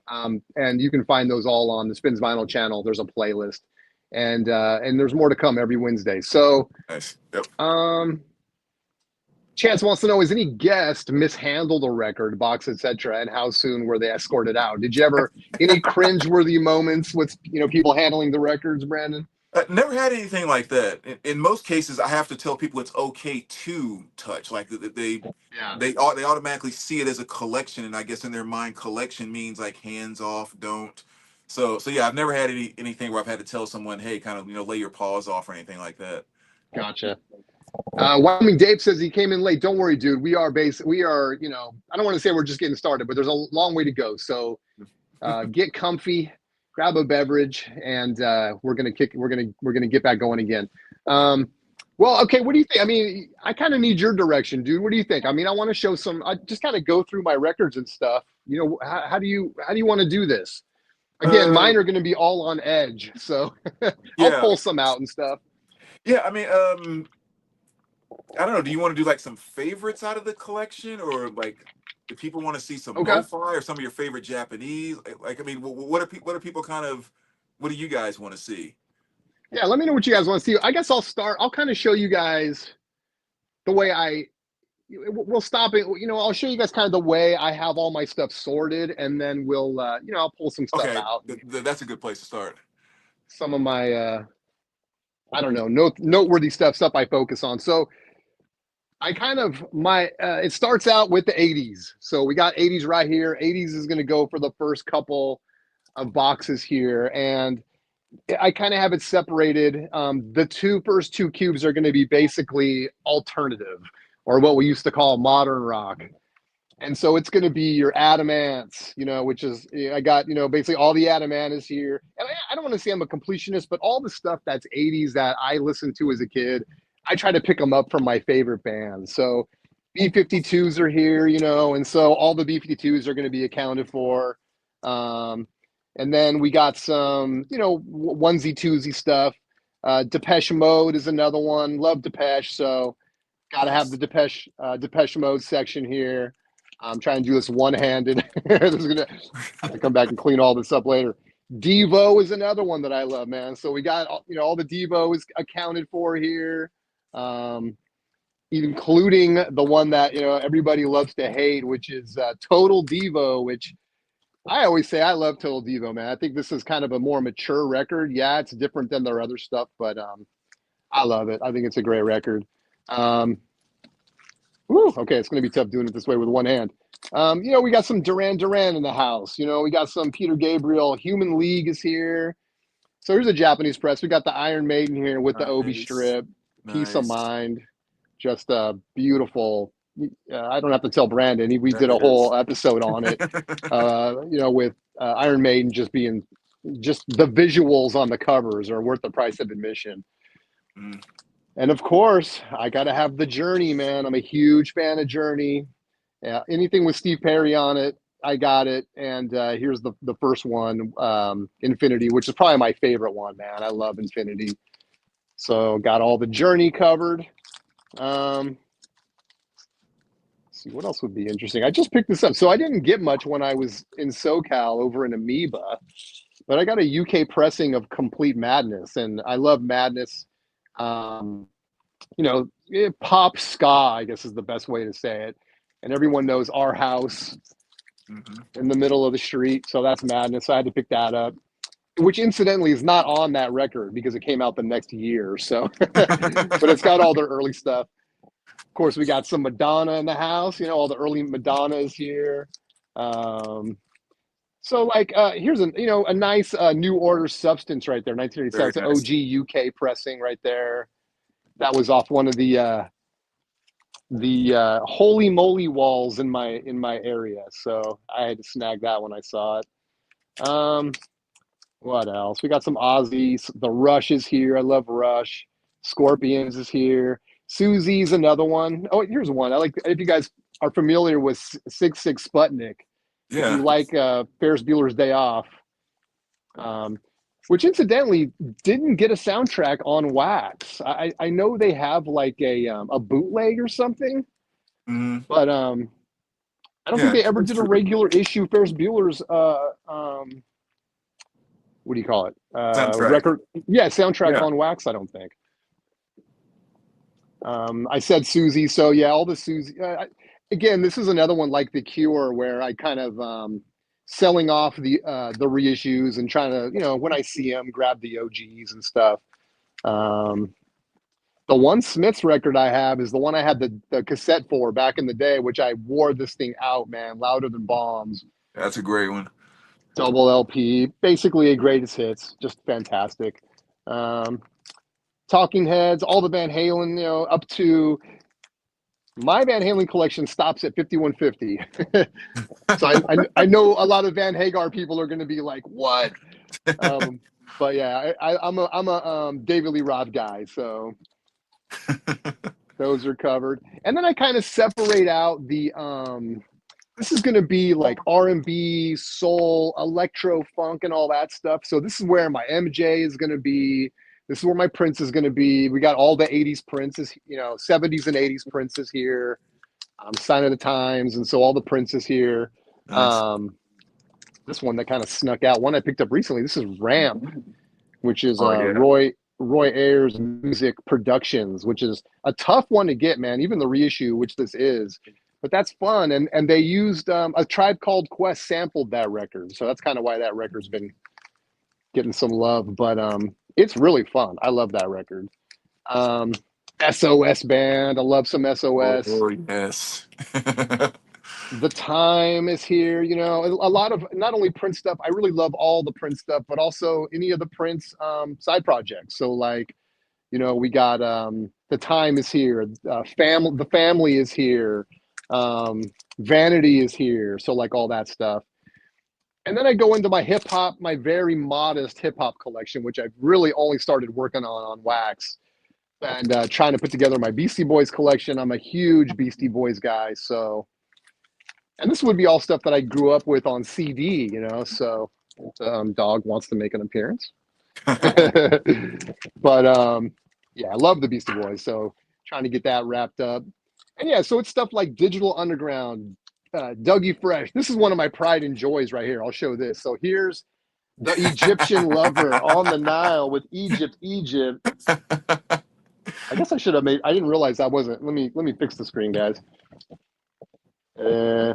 And you can find those all on the Spins Vinyl channel. There's a playlist, and there's more to come every Wednesday. So, Nice. Yep. um, Chance wants to know: is any guest mishandled a record, box, etc., and how soon were they escorted out? Did you ever any cringe-worthy moments with people handling the records, Brandon? Never had anything like that. In most cases, I have to tell people it's okay to touch. Like Yeah, they automatically see it as a collection, and I guess in their mind, collection means like hands off, don't. So yeah, I've never had anything where I've had to tell someone, hey, kind of lay your paws off or anything like that. gotcha. Wyoming Dave says he came in late. Don't worry, dude. We are, I don't want to say we're just getting started, but there's a long way to go. So get comfy, grab a beverage, and we're gonna get back going again. Well, okay. What do you think? I mean, I kind of need your direction, dude. What do you think? I mean, I want to show some. I just kind of go through my records and stuff. How do you want to do this? Again, Uh, mine are going to be all on edge, so I'll yeah, pull some out and stuff. yeah. I mean, I don't know. Do you want to do like some favorites out of the collection, or like if people want to see some Okay. lo-fi or some of your favorite Japanese? I mean, what are people kind of? What do you guys want to see? Yeah, let me know what you guys want to see. I guess I'll start. I'll kind of show you guys the way we'll stop it. I'll show you guys kind of the way I have all my stuff sorted, and then I'll pull some stuff Okay, out. that's a good place to start. Some of my, I don't know, noteworthy stuff I focus on. So I kind of, it starts out with the 80s. So we got 80s right here. 80s is going to go for the first couple of boxes here. And I kind of have it separated. The first two cubes are going to be basically alternative, or what we used to call modern rock. And so it's going to be your Adam Ants, which is, I got, basically all the Adam Ant is here. And I don't want to say I'm a completionist, but all the stuff that's 80s that I listened to as a kid, I try to pick them up from my favorite bands. So B-52s are here, and so all the B-52s are going to be accounted for. And then we got some, onesie twosie stuff. Depeche Mode is another one. Love Depeche, so got to have Nice. the Depeche Mode section here. I'm trying to do this one-handed. This is gonna have to come back and clean all this up later. Devo is another one that I love, man. So we got all the Devo is accounted for here, um, including the one that everybody loves to hate, which is Total Devo. Which I always say I love Total Devo, man. I think this is kind of a more mature record. Yeah, it's different than their other stuff, but I love it. I think it's a great record. Um, okay, it's going to be tough doing it this way with one hand. We got some Duran Duran in the house. We got some Peter Gabriel. Human League is here. So here's a Japanese press. We got the Iron Maiden here with the Obi Nice. strip. Peace of Nice. Mind. Just a beautiful. I don't have to tell Brandon. We That did a is. whole episode on it. With Iron Maiden just the visuals on the covers are worth the price of admission. Mm. And of course, I got to have the Journey, man. I'm a huge fan of Journey. Yeah, anything with Steve Perry on it, I got it. And here's the first one, Infinity, which is probably my favorite one, man. I love Infinity. So got all the Journey covered. Let's see what else would be interesting. I just picked this up. So I didn't get much when I was in SoCal over in Amoeba, but I got a UK pressing of Complete Madness, and I love Madness. Um, pop ska, I guess is the best way to say it. And everyone knows Our House Hmm. in the middle of the street. So that's Madness. So I had to pick that up, which incidentally is not on that record because it came out the next year. So, but it's got all their early stuff. Of course, we got some Madonna in the house. All the early Madonnas here. So like, here's a nice New Order Substance right there, Very 1987. It's an nice. OG UK pressing right there. That was off one of the holy moly walls in my area, so I had to snag that when I saw it. What else? We got some Aussies. The Rush is here. I love Rush. Scorpions is here. Susie's another one. Oh, here's one. I like if you guys are familiar with 66 Sputnik. If Yeah. you like Ferris Bueller's Day Off, um, which incidentally didn't get a soundtrack on Wax. I know they have like a bootleg or something, Hmm. but I don't think Yeah, they ever that's did a true. regular issue Ferris Bueller's what do you call it? Soundtrack. Record. Yeah, soundtrack Yeah. on Wax. I don't think. I said Susie, so yeah, all the Susie. Again, this is another one like The Cure, where I kind of selling off the reissues and trying to when I see them grab the OGs and stuff. Um, the one Smiths record I have is the one I had the cassette for back in the day, which I wore this thing out, man, louder than bombs. That's a great one. Double LP, basically a greatest hits, just fantastic. Um, Talking Heads, all the Van Halen, up to my Van Halen collection stops at 5150. So I know a lot of Van Hagar people are going to be like, what? But yeah, I'm a David Lee Roth guy, so those are covered. And then I kind of separate out the this is going to be like R&B, soul, electro, funk, and all that stuff. So this is where my MJ is going to be. This is where my Prince is going to be. We got all the 80s Princes, 70s and 80s Princes here. Sign of the Times, and so all the Princes here. Nice. Um, this one that kind of snuck out. One I picked up recently. This is Ramp, which is Oh yeah. Roy Ayers Music Productions, which is a tough one to get, man. Even the reissue, which this is, but that's fun. And they used a Tribe Called Quest sampled that record, so that's kind of why that record's been getting some love. But it's really fun. I love that record. Um, SOS Band. I love some SOS. Oh yes. The Time is here. A lot of not only Prince stuff. I really love all the Prince stuff, but also any of the Prince side projects. So like, we got The Time is here. The Family is here. Um, Vanity is here. So like all that stuff. And then I go into my hip hop, my very modest hip hop collection, which I've really only started working on Wax and trying to put together my Beastie Boys collection. I'm a huge Beastie Boys guy, so. And this would be all stuff that I grew up with on CD, so Dog wants to make an appearance. But yeah, I love the Beastie Boys, so trying to get that wrapped up. And yeah, so it's stuff like Digital Underground, Dougie Fresh. This is one of my pride and joys right here. I'll show this. So here's The Egyptian Lover on the Nile with Egypt, Egypt. I guess I should have made. I didn't realize that wasn't. Let me fix the screen, guys. Uh,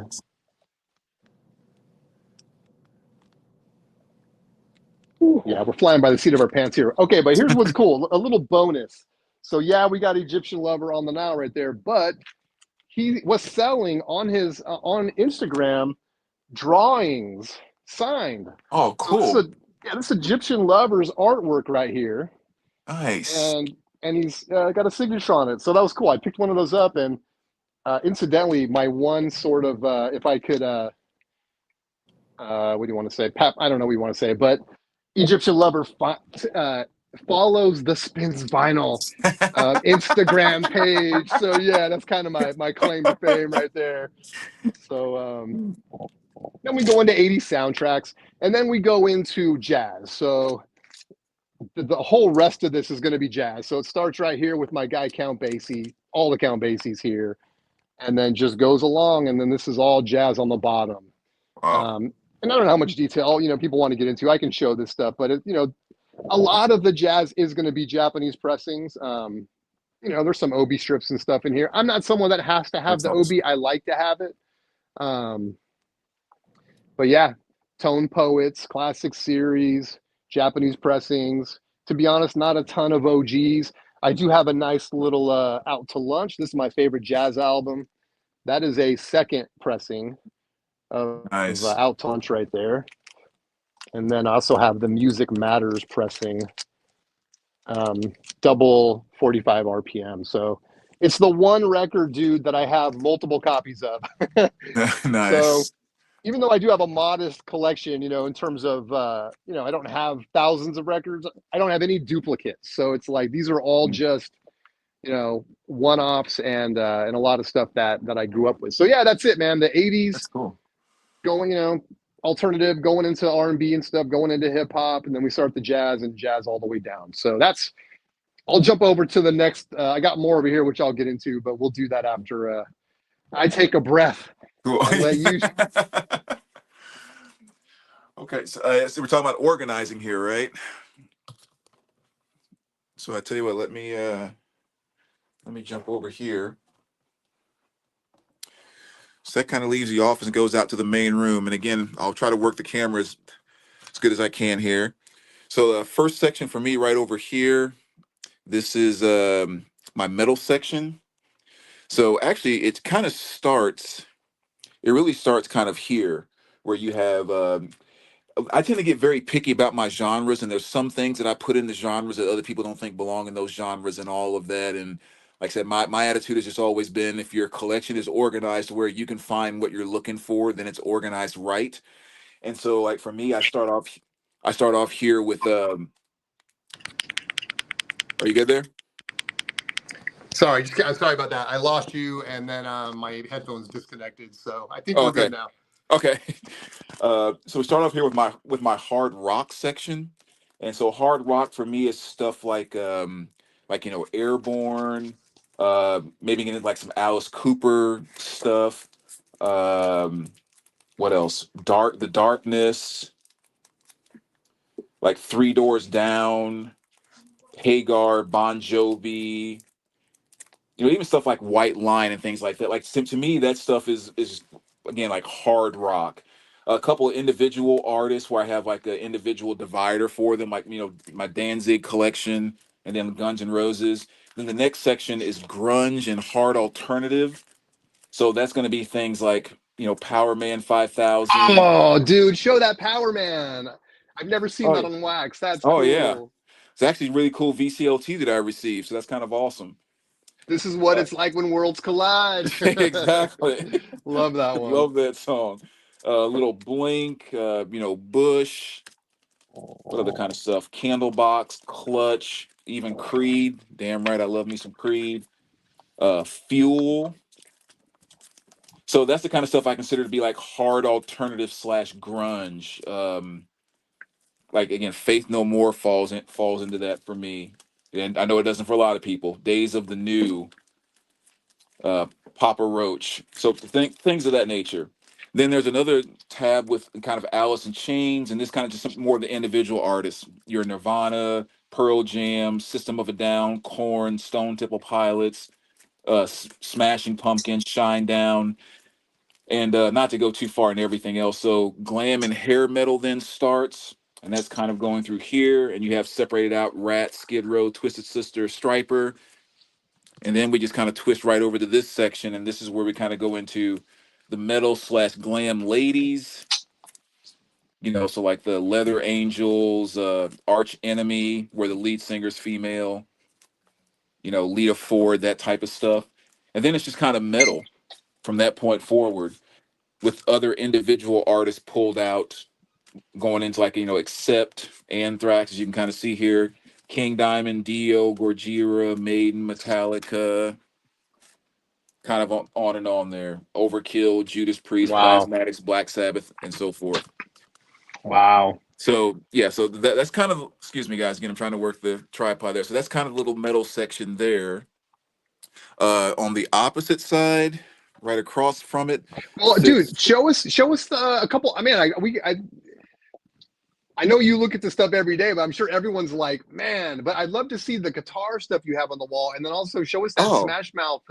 yeah, we're flying by the seat of our pants here. Okay, but here's what's cool. A little bonus. So yeah, we got Egyptian Lover on the Nile right there, but he was selling on his on Instagram drawings signed. Oh, So this is cool. this Egyptian Lover's artwork right here, Nice. and he's got a signature on it. So that was cool. I picked one of those up, and incidentally, my one sort of if I could what do you want to say? Pap, I don't know what you want to say, but Egyptian Lover follows the Spins Vinyl Instagram page. So yeah, that's kind of my claim to fame right there. So then we go into 80s soundtracks, and then we go into jazz. So the whole rest of this is going to be jazz. So it starts right here with my guy Count Basie, all the Count Basies here, and then just goes along, and then this is all jazz on the bottom. Wow. And I don't know how much detail people want to get into. I can show this stuff, but a lot of the jazz is going to be Japanese pressings. There's some Obi strips and stuff in here. I'm not someone that has to have That's the awesome. Obi. I like to have it. But yeah, Tone Poets, classic series, Japanese pressings. To be honest, not a ton of OGs. I do have a nice little Out to Lunch. This is my favorite jazz album. That is a second pressing of Nice. Out to Lunch right there. And then I also have the Music Matters pressing, um, double 45 RPM. So it's the one record, dude, that I have multiple copies of. So Nice. even though I do have a modest collection, in terms of, I don't have thousands of records. I don't have any duplicates. So it's like these are all just, one-offs and a lot of stuff that I grew up with. So yeah, that's it, man. The That's '80s cool. going, alternative, going into R&B and stuff, going into hip hop, and then we start the jazz and jazz all the way down. So that's. I'll jump over to the next. I got more over here, which I'll get into, but we'll do that after I take a breath Cool. and let you. Okay, so we're talking about organizing here, right? So I tell you what, let me jump over here. So that kind of leaves the office and goes out to the main room. And again, I'll try to work the camera as good as I can here. So the first section for me right over here, this is my metal section. So actually it really starts kind of here where you have I tend to get very picky about my genres, and there's some things that I put in the genres that other people don't think belong in those genres and all of that. And like I said, my attitude has just always been if your collection is organized where you can find what you're looking for, then it's organized right. And so like for me, I start off here with are you good there? Sorry, sorry about that. I lost you, and then my headphones disconnected. So I think Oh, we're okay. good now. Okay. So we start off here with my hard rock section, and so hard rock for me is stuff like Airborne, maybe getting like some Alice Cooper stuff. Um, what else? The Darkness, like Three Doors Down, Hagar, Bon Jovi. Even stuff like White Line and things like that. Like to me, that stuff is again like hard rock. A couple of individual artists where I have like an individual divider for them, like my Danzig collection, and then Guns N' Roses. Then the next section is grunge and hard alternative. So that's going to be things like Power Man 5000. Oh, dude, show that Power Man. I've never seen Oh, that on wax. That's oh yeah, cool. it's actually really cool VCLT that I received. So that's kind of awesome. This is what Uh, it's like when worlds collide. exactly. Love that one. Love that song. Little Blink, Bush, what other kind of stuff? Candlebox, Clutch, even Creed. Damn right, I love me some Creed. Fuel. So that's the kind of stuff I consider to be like hard alternative slash grunge. Like again, Faith No More falls into that for me, and I know it doesn't for a lot of people. Days of the New, uh, Papa Roach. So things of that nature. Then there's another tab with kind of Alice in Chains, and this kind of just some more of the individual artists. Your Nirvana, Pearl Jam, System of a Down, Korn, Stone Temple Pilots, Smashing Pumpkins, Shine Down, and not to go too far in everything else. So glam and hair metal then starts, and that's kind of going through here. And you have separated out Rat, Skid Row, Twisted Sister, Striper, and then we just kind of twist right over to this section, and this is where we kind of go into the metal slash glam ladies. You know, so like the Leather Angels, Arch Enemy, where the lead singer's female. You know, Lita Ford, that type of stuff, and then it's just kind of metal from that point forward, with other individual artists pulled out, going into like, you know, Accept, Anthrax, as you can kind of see here, King Diamond, Dio, Gojira, Maiden, Metallica, kind of on and on there. Overkill, Judas Priest, Wow. Plasmatics, Black Sabbath, and so forth. Wow. So yeah, so that's kind of, excuse me guys, again, I'm trying to work the tripod there. So that's kind of the little metal section there. On the opposite side, right across from it, Well, dude, sits. show us a couple. I mean, I know you look at this stuff every day, but I'm sure everyone's like, man. But I'd love to see the guitar stuff you have on the wall, and then also show us that Oh, Smash Mouth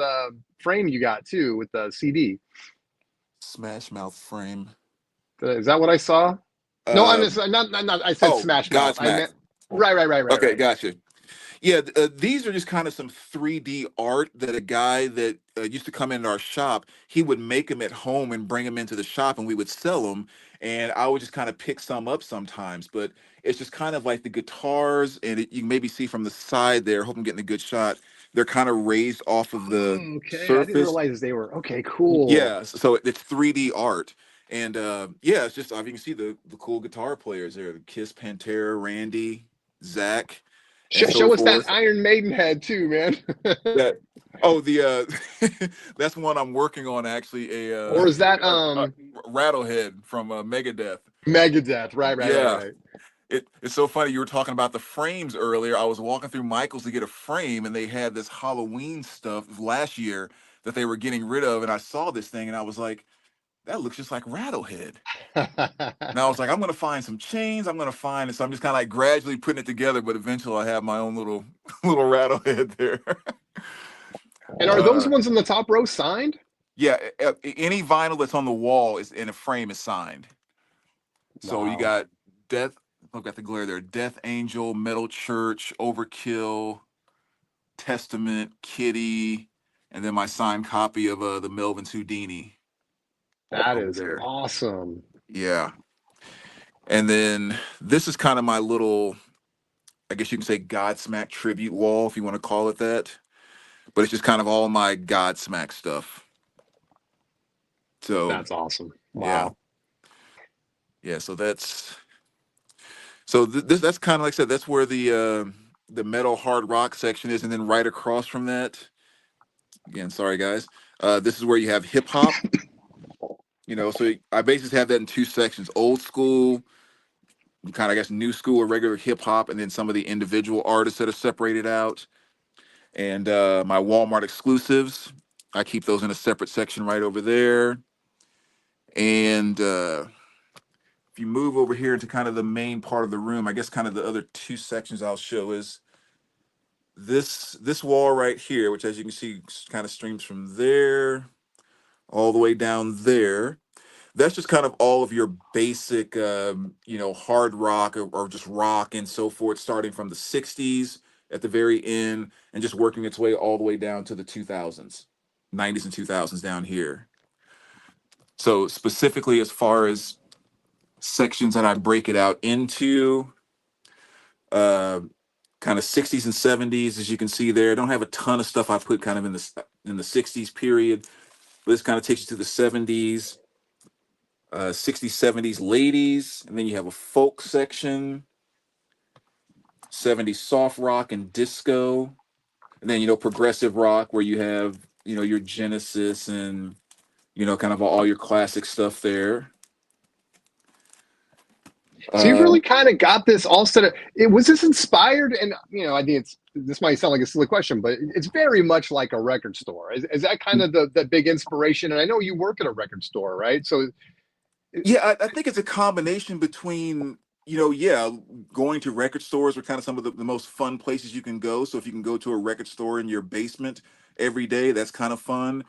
frame you got too with the CD. Smash Mouth frame. Is that what I saw? No, I'm Uh, just not. I said oh, Smash Mouth. I Godsmack. meant right. Okay, gotcha. Yeah, these are just kind of some 3D art that a guy that used to come into our shop, he would make them at home and bring them into the shop, and we would sell them. And I would just kind of pick some up sometimes, but it's just kind of like the guitars, and you can maybe see from the side there. Hope I'm getting a good shot. They're kind of raised off of the Oh, okay. I didn't surface. realize they were. Okay, cool. Yeah, so it's 3D art, and yeah, it's just you can see the cool guitar players there: the Kiss, Pantera, Randy, Zach, and so Show us that forth. Iron Maiden head too, man. That oh the that's one I'm working on actually, Or is that a Rattlehead from Megadeth. Megadeth? Yeah, Right. it's so funny you were talking about the frames earlier. I was walking through Michael's to get a frame, and they had this Halloween stuff last year that they were getting rid of, and I saw this thing and I was like, that looks just like Rattlehead. And I was like, I'm gonna find some chains. I'm gonna find it. So I'm just kind of like gradually putting it together. But eventually, I have my own little little Rattlehead there. And are those ones in the top row signed? Yeah, any vinyl that's on the wall is in a frame is signed. So you Wow. got Death. Look at the glare there. Death Angel, Metal Church, Overkill, Testament, Kitty, and then my signed copy of the Melvin Houdini That over is there. awesome. Yeah, and then this is kind of my little, I guess you can say, Godsmack tribute wall, if you want to call it that. But it's just kind of all my Godsmack stuff. So That's awesome. yeah, Wow. yeah. So that's kind of like I said. That's where the metal hard rock section is, and then right across from that, again, sorry guys, this is where you have hip hop. You know, so I basically have that in two sections: old school, kind of I guess new school or regular hip hop, and then some of the individual artists that are separated out. And my Walmart exclusives, I keep those in a separate section right over there. And if you move over here into kind of the main part of the room, I guess kind of the other two sections I'll show is this wall right here, which as you can see kind of streams from there all the way down there. That's just kind of all of your basic, you know, hard rock or just rock and so forth, starting from the 60s at the very end and just working its way all the way down to the 2000s, 90s and 2000s down here. So specifically as far as sections that I break it out into, uh, kind of 60s and 70s, as you can see there. I don't have a ton of stuff I put kind of in the 60s period, but this kind of takes you to the 70s, 60s, 70s ladies, and then you have a folk section, 70s soft rock and disco, and then, you know, progressive rock where you have, you know, your Genesis and, you know, kind of all your classic stuff there. So you've Uh, really kind of got this all set up. Was this inspired? And I think this might sound like a silly question, but it's very much like a record store. Is that kind of the big inspiration? And I know you work at a record store, right? So Yeah, I think it's a combination between, yeah, going to record stores are kind of some of the most fun places you can go. So if you can go to a record store in your basement every day, that's kind of fun.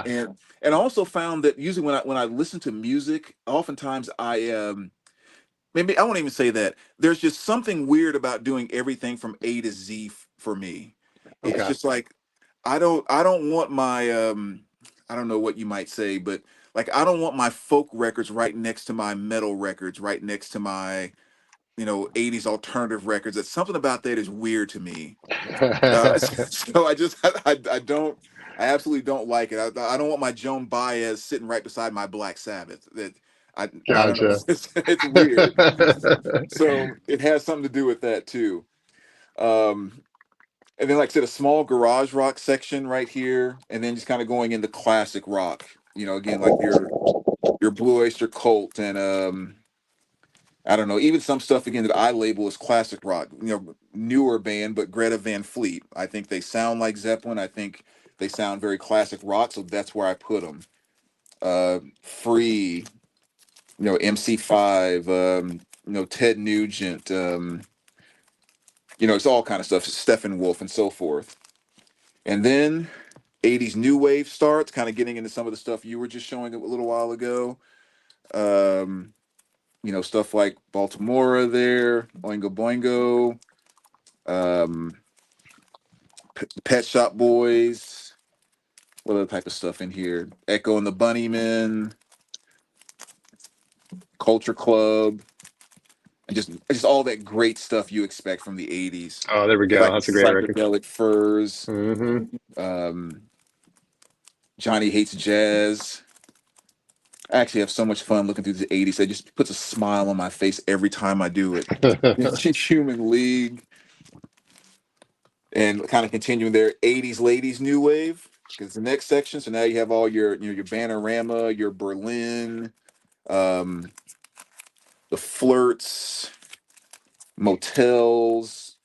Yeah. And I also found that usually when I listen to music, oftentimes maybe I won't even say that. There's just something weird about doing everything from A to Z for me. It's Okay. just like I don't want my I don't know what you might say, but like I don't want my folk records right next to my metal records, right next to my 80s alternative records. It's something about that is weird to me. So I absolutely don't like it. I don't want my Joan Baez sitting right beside my Black Sabbath. I don't know. Gotcha. It's weird. So it has something to do with that too. Um, and then, like I said, a small garage rock section right here, and then just kind of going into classic rock. Again, like your Blue Oyster Cult and I don't know, even some stuff again that I label as classic rock. Newer band, but Greta Van Fleet. I think they sound like Zeppelin. I think they sound very classic rock, so that's where I put them. Free, MC5, Ted Nugent, it's all kind of stuff, Steppenwolf and so forth. And then 80s new wave starts, kind of getting into some of the stuff you were just showing a little while ago. Um, stuff like Baltimora there, Oingo Boingo, um, Pet Shop Boys, what other type of stuff in here? Echo and the Bunnymen, Culture Club, and just all that great stuff you expect from the 80s. Oh, there we go. That's a great record. Psychedelic Furs, Hmm. um, Johnny Hates Jazz. I actually have so much fun looking through the 80s. It just puts a smile on my face every time I do it. Human League, and kind of continuing their 80s ladies new wave, because the next section. So now you have all your Bananarama, your Berlin, um, the Flirts, Motels,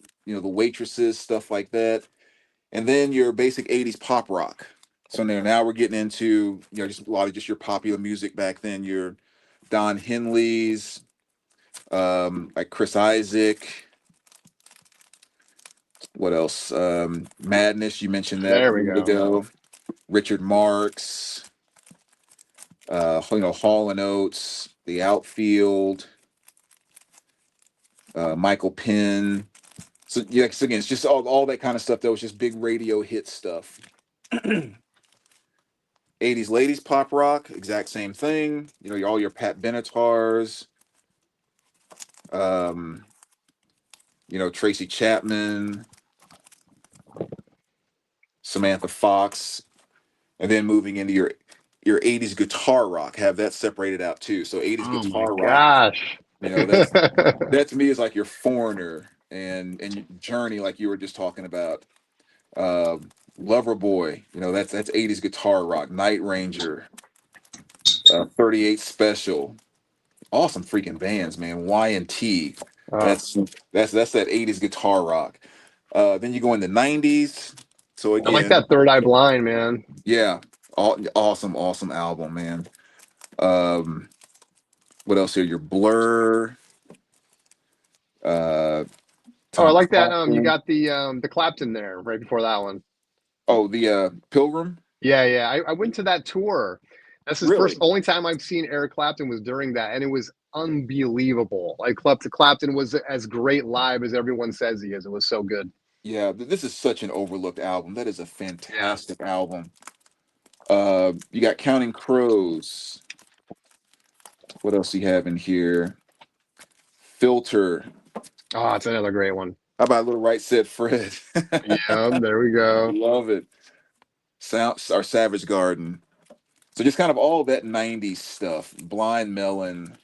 the Waitresses, stuff like that. And then your basic 80s pop rock. So now we're getting into just a lot of just your popular music back then, your Don Henleys, like Chris Isaac. What else? Madness, you mentioned that a There we minute go. ago. Richard Marx, Hall and Oates, The Outfield, Michael Penn. So yeah, so again, it's just all that kind of stuff that was just big radio hit stuff. 80s ladies pop rock, exact same thing. All your Pat Benetars, um, Tracy Chapman, Samantha Fox, and then moving into your 80s guitar rock, have that separated out too. So 80s Oh my guitar rock, gosh. that's that to me is like your Foreigner and Journey, like you were just talking about. Uh, Loverboy, that's 80s guitar rock. Night Ranger, 38 Special, awesome freaking bands, man. Y&T, Oh, that's that 80s guitar rock. Then you go in the 90s. So I like again, that Third Eye Blind, man. yeah, awesome album, man. Um, what else here? Your Blur, uh, Oh, I Tom like that. You Cotton. got the Clapton there right before that one. Oh, the Pilgrim. Yeah, yeah. I went to that tour. That's his first, Really? only time I've seen Eric Clapton was during that, and it was unbelievable. Like Clapton was as great live as everyone says he is. It was so good. Yeah, this is such an overlooked album. That is a Yeah. fantastic album. You got Counting Crows. What else do you have in here? Filter. Oh, it's another great one. How about Little Right Said Fred? Yeah, there we go. Love it. Sound our Savage Garden. So just kind of all that 90s stuff. Blind Melon,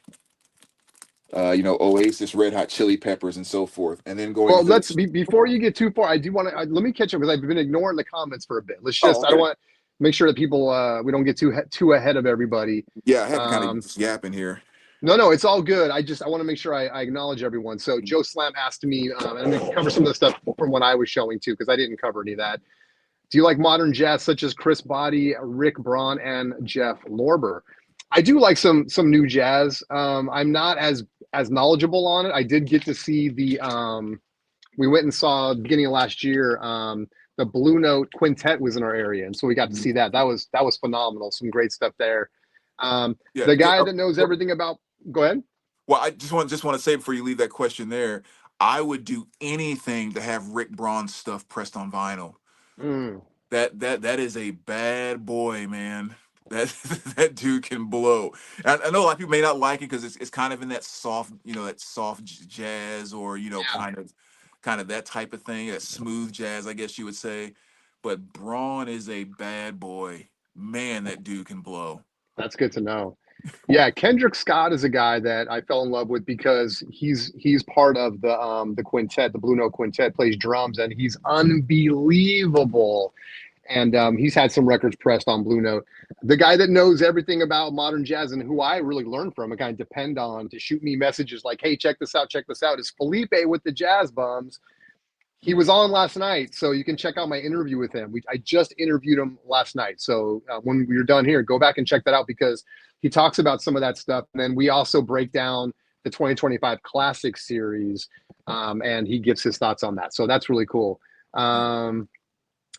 Oasis, Red Hot Chili Peppers, and so forth. And then going Well, into let's before you get too far. I do want to let me catch up because I've been ignoring the comments for a bit. Let's oh, just I don't okay. want make sure that people we don't get too ahead of everybody. Yeah, I have kind of Um, just yapping here. No, no, it's all good. I want to make sure I acknowledge everyone. So Joe Slam asked me, and I'm going to cover some of the stuff from what I was showing too, because I didn't cover any of that. Do you like modern jazz such as Chris Body, Rick Braun, and Jeff Lorber? I do like some new jazz. I'm not as knowledgeable on it. I did get to see the we went and saw beginning of last year. The Blue Note Quintet was in our area, and so we got to Mhm. see that. That was phenomenal. Some great stuff there. Yeah. The guy that knows everything about. Go ahead. Well, I just want to say before you leave that question there, I would do anything to have Rick Braun's stuff pressed on vinyl. Mm, That is a bad boy, man. That that dude can blow. I know a lot of people may not like it because it's kind of in that soft, that soft jazz, or yeah, kind of that type of thing, that smooth jazz, I guess you would say. But Braun is a bad boy. Man, that dude can blow. that's good to know. Yeah, Kendrick Scott is a guy that I fell in love with because he's part of the quintet, the Blue Note Quintet, plays drums, and he's unbelievable. And he's had some records pressed on Blue Note. The guy that knows everything about modern jazz and who I really learn from and kind of depend on to shoot me messages like, "Hey, check this out," is Felipe with the Jazz Bums. He was on last night, so you can check out my interview with him. I just interviewed him last night, so when we are done here, go back and check that out because he talks about some of that stuff. And then we also break down the 2025 Classic Series, and he gives his thoughts on that. So that's really cool.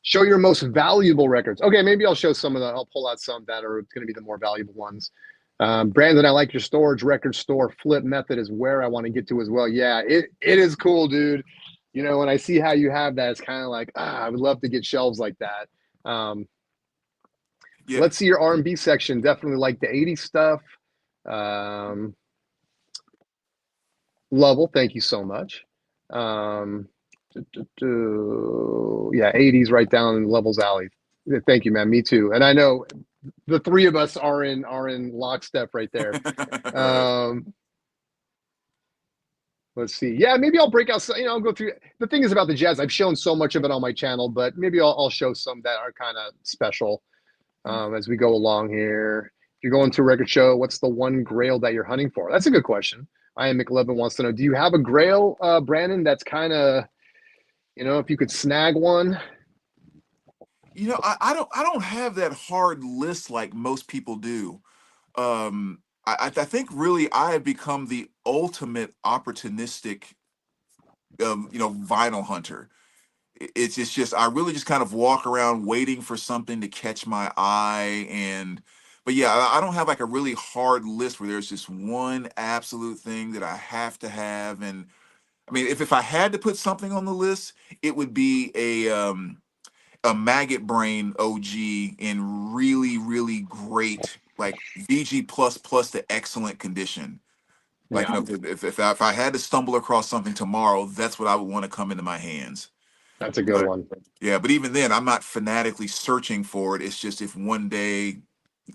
Show your most valuable records. Okay, maybe I'll show some of the. I'll pull out some that are going to be the more valuable ones. Brandon, I like your storage record store flip method is where I want to get to as well. Yeah, it is cool, dude. When I see how you have that, it's kind of like, I would love to get shelves like that. Um, Yeah, let's see your R&B section. Definitely like the 80s stuff. Um, Lovell, thank you so much. Um, yeah, 80s right down in Lovell's alley. Thank you, man. Me too. And I know the three of us are in lockstep right there. right. Um, let's see. Yeah, maybe I'll break out some, I'll go through. The thing is about the jazz, I've shown so much of it on my channel, but maybe I'll show some that are kind of special as we go along here. If you're going to a record show, what's the one grail that you're hunting for? That's a good question. I am McLevin wants to know, do you have a grail, Brandon, that's kind of, if you could snag one? I don't have that hard list like most people do. I think really I have become the ultimate opportunistic, vinyl hunter. It's just I really just kind of walk around waiting for something to catch my eye. But yeah, I don't have like a really hard list where there's just one absolute thing that I have to have. And I mean, if I had to put something on the list, it would be a Maggot Brain OG in really, really great, like VG plus plus to excellent condition. Like, Yeah, if I had to stumble across something tomorrow, that's what I would want to come into my hands. that's a good But one. yeah, but even then, I'm not fanatically searching for it. It's just if one day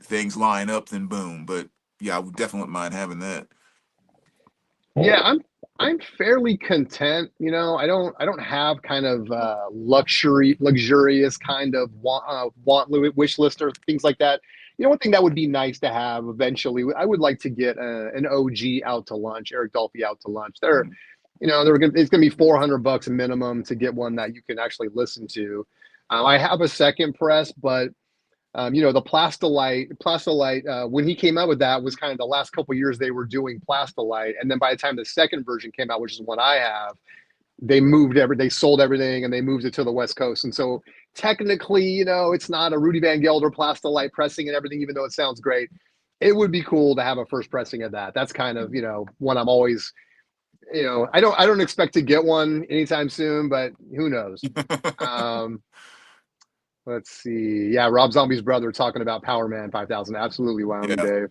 things line up, then boom. But yeah, I would definitely mind having that. Yeah, I'm fairly content. I don't have kind of luxurious kind of wish list or things like that. One thing that would be nice to have eventually, I would like to get an OG out to lunch, Eric Dolphy out to lunch. Mm. It's gonna be $400 a minimum to get one that you can actually listen to. I have a second press, but the Plastilite, when he came out with that was kind of the last couple of years they were doing Plastilite, and then by the time the second version came out, which is what I have, they sold everything and they moved it to the West Coast, and so technically, it's not a Rudy Van Gelder Plastilite pressing and everything, even though it sounds great. It would be cool to have a first pressing of that. That's kind of what I'm always. I don't expect to get one anytime soon, but who knows? Um, Let's see. Yeah, Rob Zombie's brother talking about Power Man 5000. Absolutely, Wyoming Yeah. Dave.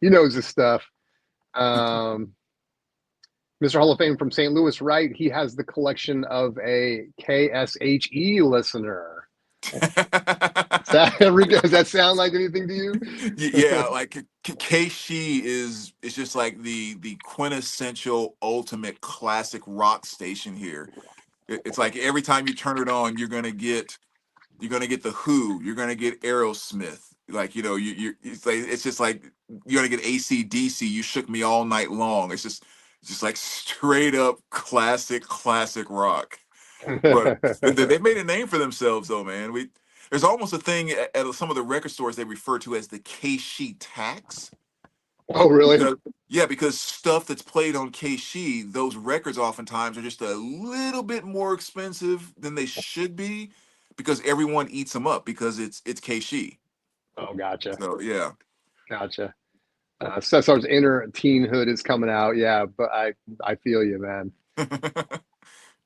He knows his stuff. Mr. Hall of Fame from St. Louis, right? He has the collection of a KSHE listener. Enrique, does that sound like anything to you? Yeah, like Keishi is just like the quintessential ultimate classic rock station here. It's like every time you turn it on, you're gonna get the Who, you're gonna get Aerosmith. Like, it's just like you're gonna get AC/DC. You shook me all night long. It's just like straight up classic rock. But they made a name for themselves, though, man. There's almost a thing at some of the record stores they refer to as the Keishi tax. Oh, really? Because yeah, because stuff that's played on KC, those records oftentimes are just a little bit more expensive than they should be because everyone eats them up because it's KC. Oh, gotcha. So yeah. Gotcha. Cesar's Inner Teenhood is coming out. Yeah, but I feel you, man.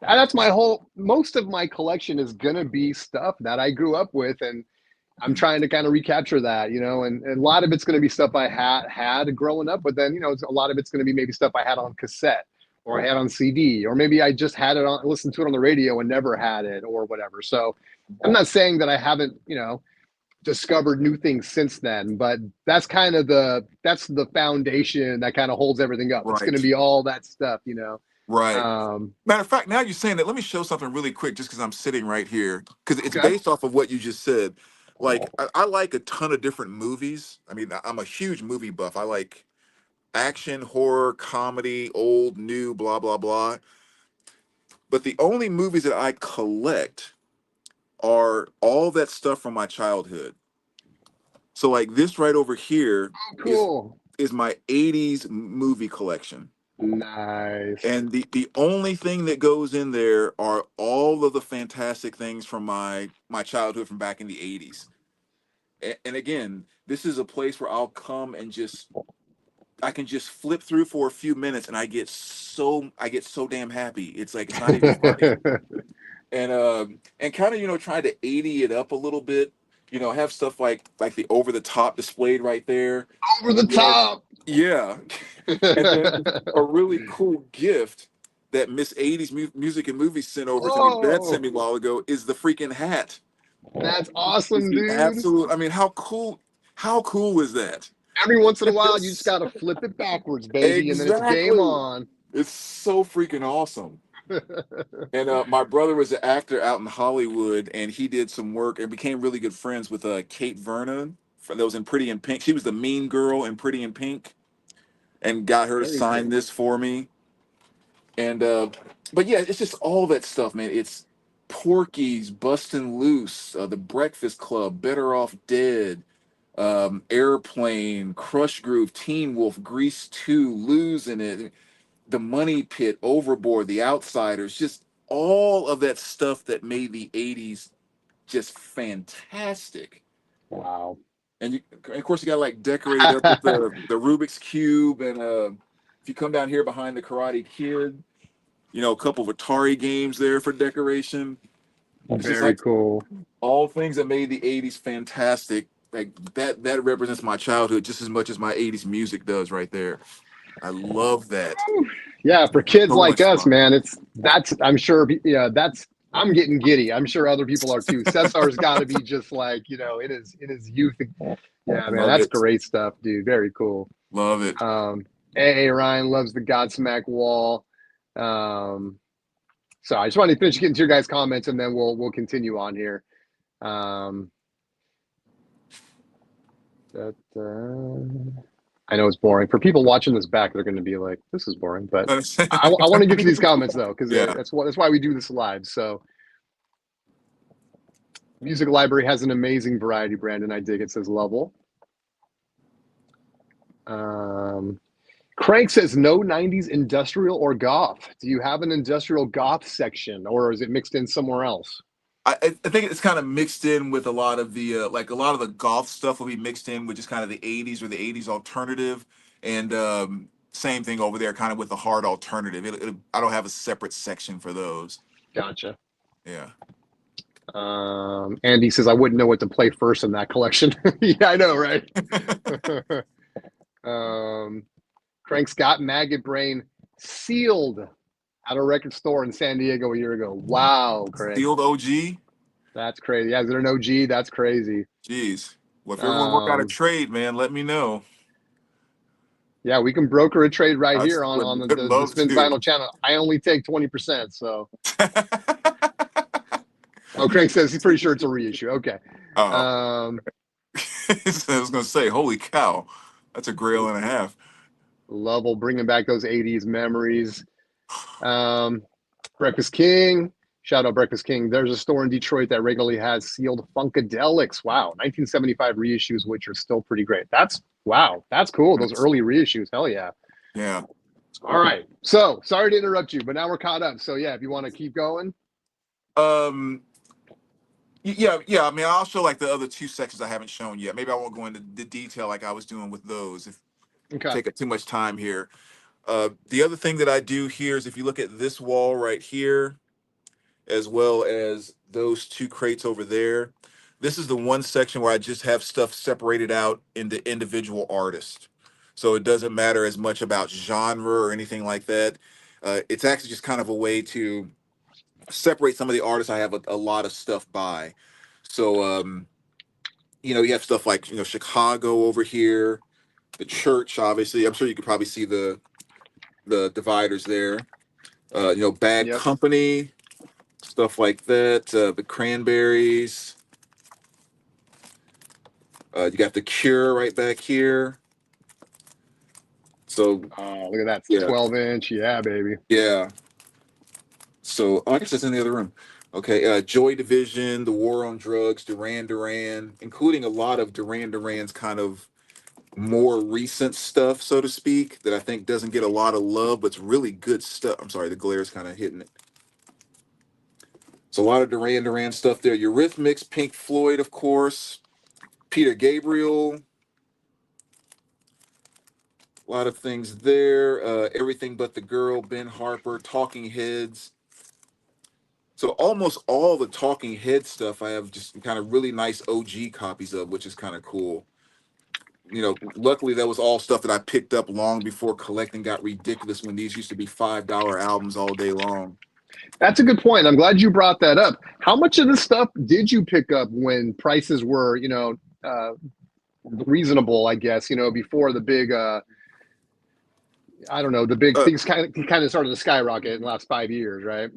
And that's my whole. Most of my collection is gonna be stuff that I grew up with, and I'm trying to kind of recapture that, and a lot of it's gonna be stuff I had growing up, but then a lot of it's gonna be maybe stuff I had on cassette or I had on CD, or maybe I just had it on, listened to it on the radio and never had it or whatever. So I'm not saying that I haven't, discovered new things since then, but that's the foundation that kind of holds everything up. It's going to Right. be all that stuff. Right. um Matter of fact, now you're saying that, let me show something really quick just because I'm sitting right here. Because it's okay. based off of what you just said. Like, I like a ton of different movies. I mean, I'm a huge movie buff. I like action, horror, comedy, old, new, blah, blah, blah. But the only movies that I collect are all that stuff from my childhood. So, like, this right over here is Cool. is my 80s movie collection. Nice. And the only thing that goes in there are all of the fantastic things from my childhood from back in the 80s. And again, this is a place where I'll come and I can just flip through for a few minutes and I get so damn happy. It's like it's not even funny. And kind of, try to 80 it up a little bit. Have stuff like the over the top displayed right there. Over the Yeah. top. Yeah. And then a really cool gift that Miss 80s Music and Movies sent over to me, Beth sent Whoa, me a while ago, is the freaking hat. that's It's awesome, the dude. absolute, I mean, how cool is that? Every once in a while you just got to flip it backwards, baby, and then it's game Exactly. on. It's so freaking awesome. And my brother was an actor out in Hollywood, and he did some work and became really good friends with Kate Vernon, that was in Pretty in Pink. She was the mean girl in Pretty in Pink, and got her to Very sign cool. this for me. And but yeah, it's just all that stuff, man. It's Porky's, Bustin' Loose, The Breakfast Club, Better Off Dead, Airplane, Crush Groove, Teen Wolf, Grease 2, Losing It, The Money Pit, Overboard, The Outsiders, just all of that stuff that made the 80s just fantastic. Wow. And of course, you got to like decorate it up with the Rubik's Cube. And if you come down here behind the Karate Kid, a couple of Atari games there for decoration. It's just Very like cool. all things that made the 80s fantastic. Like that represents my childhood just as much as my 80s music does right there. I love that. Yeah, for kids So like much us, fun. man, that's I'm sure. Yeah, that's I'm getting giddy. I'm sure other people are too. Cesar's got to be just like in his youth. Yeah, man, Love that's it. great stuff, dude. Very cool. Love it. Um, A. Ryan loves the Godsmack wall. Um, so I just wanted to finish getting to your guys' comments, and then we'll continue on here. Um, that, I know it's boring for people watching this back. They're going to be like, "This is boring," but I want to get to these comments though, because Yeah. that's why we do this live. So, Music Library has an amazing variety brand, and I dig it. Says Level. Um, Crank says no 90s industrial or goth. Do you have an industrial goth section, or is it mixed in somewhere else? I think it's kind of mixed in with a lot of the like a lot of the golf stuff will be mixed in with just kind of the 80s or the 80s alternative, and same thing over there kind of with the hard alternative. I don't have a separate section for those. Gotcha. Yeah. Andy says I wouldn't know what to play first in that collection. Yeah, I know, right? Crank's got Maggot Brain sealed at a record store in San Diego a year ago. Wow, Crank. Sealed OG. That's crazy. Yeah, is it an OG? That's crazy. Jeez. Well, if you ever want to work out a Um, trade, man, let me know. yeah, we can broker a trade right I here on would the love Spins to. Vinyl channel. I only take 20%. So, oh, Craig says he's pretty sure it's a reissue. Okay. Oh, Um, I was gonna say, holy cow, that's a grail and a half. Lovell bringing back those 80s memories. Breakfast King. Shout out Breakfast King. There's a store in Detroit that regularly has sealed Funkadelics. Wow. 1975 reissues, which are still pretty great. That's Wow, that's cool. Those early reissues. Hell yeah. Yeah. All right. So sorry to interrupt you, but now we're caught up. So yeah, if you want to keep going. Um, yeah. I mean, I'll show like the other two sections I haven't shown yet. Maybe I won't go into the detail like I was doing with those. If Okay. take up too much time here. The other thing that I do here is if you look at this wall right here, as well as those two crates over there, this is the one section where I just have stuff separated out into individual artists. So it doesn't matter as much about genre or anything like that. It's actually just kind of a way to separate some of the artists I have a lot of stuff by. So, you have stuff like, Chicago over here, the church, obviously. I'm sure you could probably see the dividers there. Bad Yep. Company, stuff like that. The Cranberries. You got the Cure right back here. So Oh, look at that. yeah, 12-inch. Yeah, baby. yeah. So I guess that's in the other room. Okay, Joy Division, The War on Drugs, Duran Duran, including a lot of Duran Duran's kind of more recent stuff, so to speak, that I think doesn't get a lot of love, but it's really good stuff. I'm sorry, the glare's kind of hitting it. So a lot of Duran Duran stuff there. Eurythmics, Pink Floyd, of course, Peter Gabriel, a lot of things there. Everything But the Girl, Ben Harper, Talking Heads. So almost all the Talking Head stuff I have just kind of really nice OG copies of, which is kind of cool. Luckily that was all stuff that I picked up long before collecting got ridiculous when these used to be $5 albums all day long. That's a good point. I'm glad you brought that up. How much of this stuff did you pick up when prices were, reasonable? I guess before the big, I don't know, the big Uh, things kind of started to skyrocket in the last 5 years, right?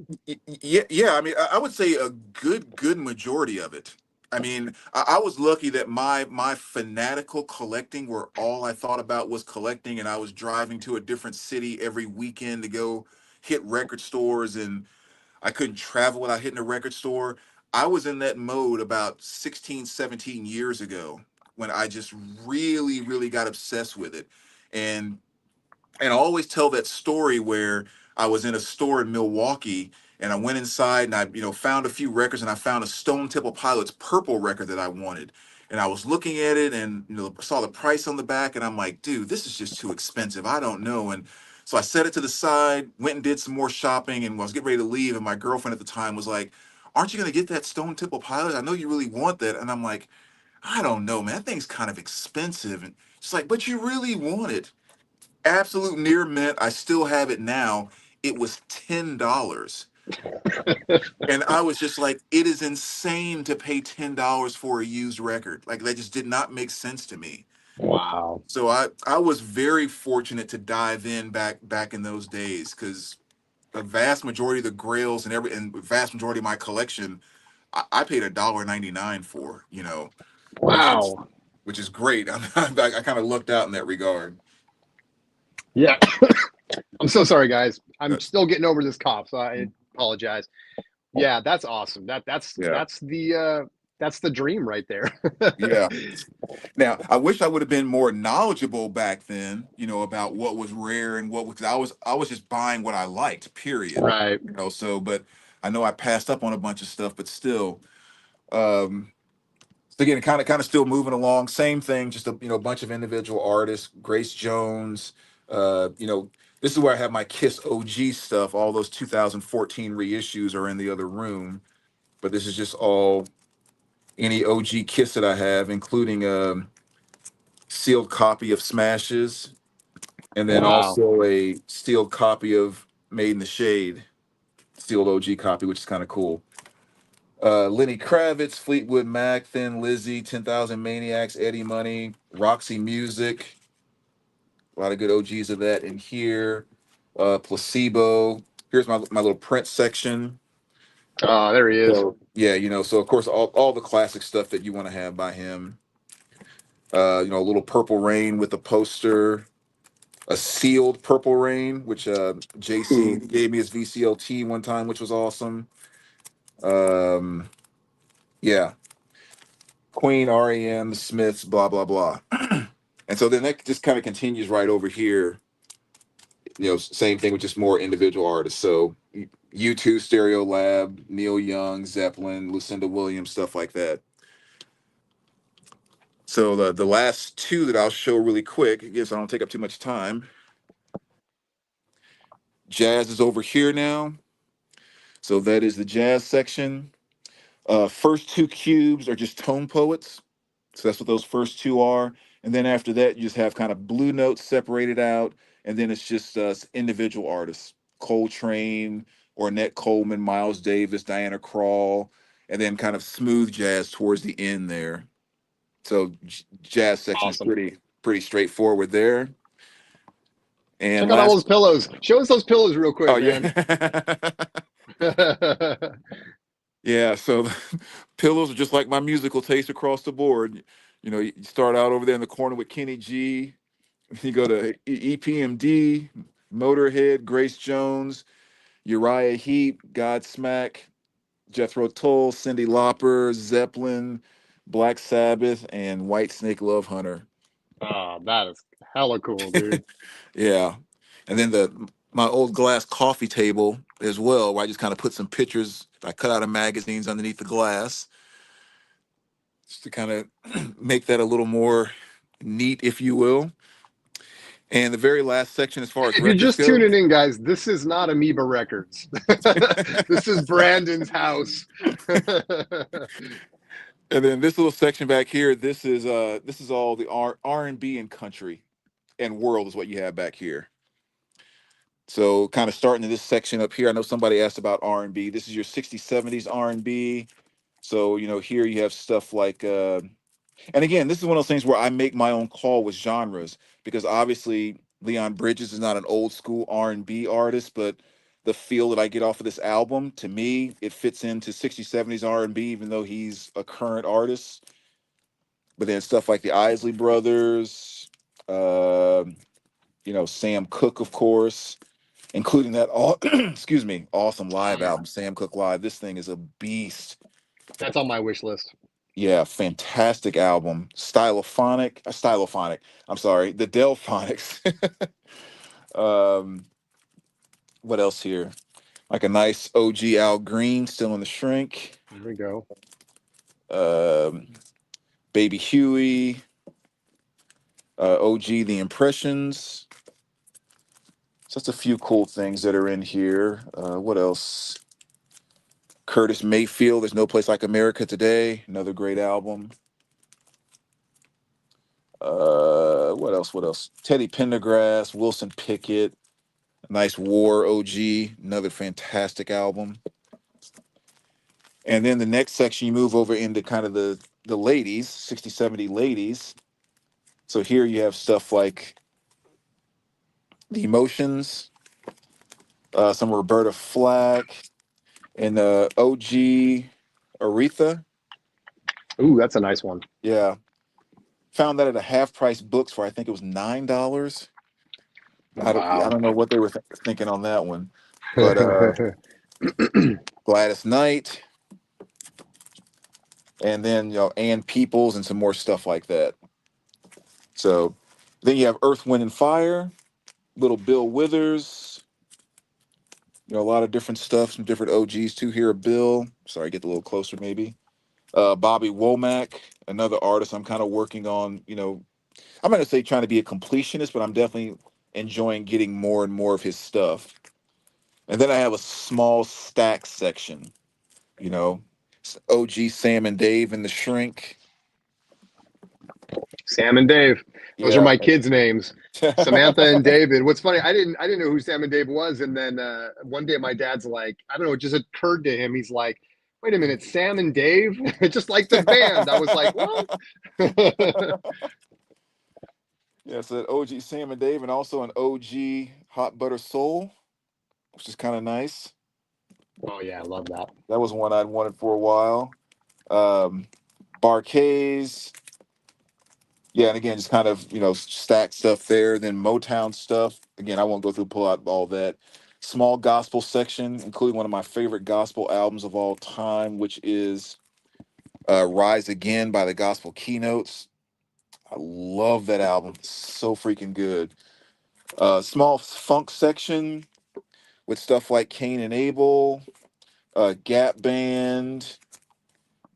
yeah. I mean, I would say a good majority of it. I mean, I was lucky that my fanatical collecting, where all I thought about was collecting, and I was driving to a different city every weekend to go hit record stores, and I couldn't travel without hitting a record store. I was in that mode about 16, 17 years ago when I just really, really got obsessed with it. And I always tell that story where I was in a store in Milwaukee and I went inside and I, found a few records and I found a Stone Temple Pilots purple record that I wanted. And I was looking at it and saw the price on the back and I'm like, dude, this is just too expensive. I don't know. And so I set it to the side, went and did some more shopping, and I was getting ready to leave. And my girlfriend at the time was like, aren't you going to get that Stone Temple Pilot? I know you really want that. And I'm like, I don't know, man. That thing's kind of expensive. And she's like, but you really want it. Absolute near mint. I still have it now. It was $10. And I was just like, it is insane to pay $10 for a used record. Like that just did not make sense to me. Wow. So I was very fortunate to dive in back in those days because the vast majority of the grails and vast majority of my collection, I paid $1.99 for, which is Wow. which is great. I kind of lucked out in that regard. Yeah. I'm so sorry, guys. I'm Uh, still getting over this cough, so I apologize. Yeah, that's awesome. That's yeah. that's the that's the dream right there. Yeah. Now, I wish I would have been more knowledgeable back then, about what was rare and what was, 'cause I was just buying what I liked, period. Right. So but I know I passed up on a bunch of stuff, but still. Um so again, kind of still moving along. Same thing, just a bunch of individual artists, Grace Jones, this is where I have my Kiss OG stuff. All those 2014 reissues are in the other room, but this is just all any OG Kiss that I have, including sealed copy of Smashes, and then Wow. also a sealed copy of Made in the Shade, sealed OG copy, which is kind of cool. Lenny Kravitz, Fleetwood Mac, Thin Lizzy, 10,000 Maniacs, Eddie Money, Roxy Music. A lot of good OGs of that in here. Placebo. Here's my little Prince section. Oh, there he is. So yeah, so of course all the classic stuff that you want to have by him. A little Purple Rain with a poster, a sealed Purple Rain, which JC Ooh. gave me his VCLT one time, which was awesome. Um, yeah, Queen, REM, The Smiths, blah blah blah. And so then that just kind of continues right over here. Same thing with just more individual artists. So U2, Stereo Lab, Neil Young, Zeppelin, Lucinda Williams, stuff like that. So the last two that I'll show really quick, I guess I don't take up too much time. Jazz is over here now. So that is the jazz section. First two cubes are just tone poets. So that's what those first two are. And then after that, you just have kind of blue notes separated out. And then it's just individual artists: Coltrane, Ornette Coleman, Miles Davis, Diana Krall, and then kind of smooth jazz towards the end there. So jazz section is Awesome. pretty straightforward there. And Check out all last, those pillows. Show us those pillows real oh quick, man. yeah, yeah. So pillows are just like my musical taste across the board. You start out over there in the corner with Kenny G. You go to EPMD, Motorhead, Grace Jones, Uriah Heep, Godsmack, Jethro Tull, Cyndi Lauper, Zeppelin, Black Sabbath, and Whitesnake Love Hunter. Oh, that is hella cool, dude. Yeah. And then my old glass coffee table as well, where I just kind of put some pictures I cut out of magazines underneath the glass, just to kind of make that a little more neat, if you will. And the very last section, as far as If you're records just go. tuning in, guys, this is not Amoeba Records. This is Brandon's house. And then this little section back here, this is all the R&B and country and world is what you have back here. So kind of starting in this section up here, I know somebody asked about R&B. This is your 60s, 70s R&B. So, here you have stuff like and again, this is one of those things where I make my own call with genres, because obviously Leon Bridges is not an old school R&B artist, but the feel that I get off of this album, to me, it fits into 60s, 70s R&B, even though he's a current artist. But then stuff like the Isley Brothers, Sam Cooke, of course, including that all excuse me, awesome Oh live yeah, album, Sam Cooke Live. This thing is a beast. that's on my wish list. Yeah, fantastic album. Stylophonic. I'm sorry, the Delphonics. um, what else here? Like a nice OG Al Green, still in the shrink. There we go. Um, Baby Huey, OG The Impressions. Just a few cool things that are in here. What else? Curtis Mayfield, There's No Place Like America Today. Another great album. What else? What else? Teddy Pendergrass, Wilson Pickett, nice War OG, another fantastic album. And then the next section, you move over into kind of the ladies, 60, 70 ladies. So here you have stuff like The Emotions, some Roberta Flack, and OG Aretha. Ooh, that's a nice one. Yeah, found that at a half price bookstore. I think it was $9. I Wow. don't know what they were thinking on that one, but Gladys Knight, and then Ann Peoples and some more stuff like that. So then you have Earth, Wind, and Fire, little Bill Withers, a lot of different stuff, some different OGs too here. Bill, sorry, get a little closer maybe. Bobby Womack, another artist I'm kind of working on. I'm not gonna say trying to be a completionist, but I'm definitely enjoying getting more and more of his stuff. And then I have a small stack section, you know, OG Sam and Dave and the Shrink. Sam and Dave. Those are Yeah. my kids' names. Samantha and David. What's funny, I didn't know who Sam and Dave was, and then one day my dad's like, I don't know, it just occurred to him. He's like, wait a minute, Sam and Dave, just like the band. I was like, what? Yeah, so an OG Sam and Dave, and also an OG Hot Butter Soul, which is kind of nice. Oh yeah, I love that. That was one I'd wanted for a while. Um, Barkays, yeah, and again, just kind of stack stuff there. Then Motown stuff. Again, I won't go through pull out all that. Small gospel section, including one of my favorite gospel albums of all time, which is "Rise Again" by the Gospel Keynotes. I love that album. So freaking good. Small funk section with stuff like Cain and Abel, Gap Band,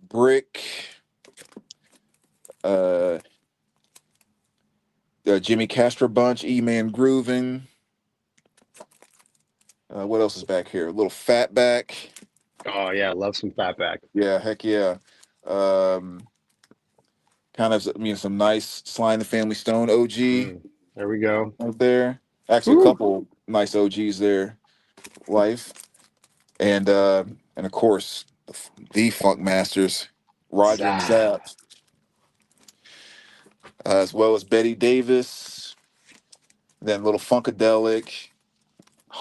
Brick, uh, the Jimmy Castro Bunch, E Man Groovin'. What else is back here? A little Fatback. Oh yeah, love some Fatback. Yeah, heck yeah. Um, kind of, some nice Sly and the Family Stone OG There we go. right there. Actually, a Woo! couple nice OGs there. Life and of course the Funk Masters, Roger and Zap. Zapp, as well as Betty Davis. Then Little Funkadelic,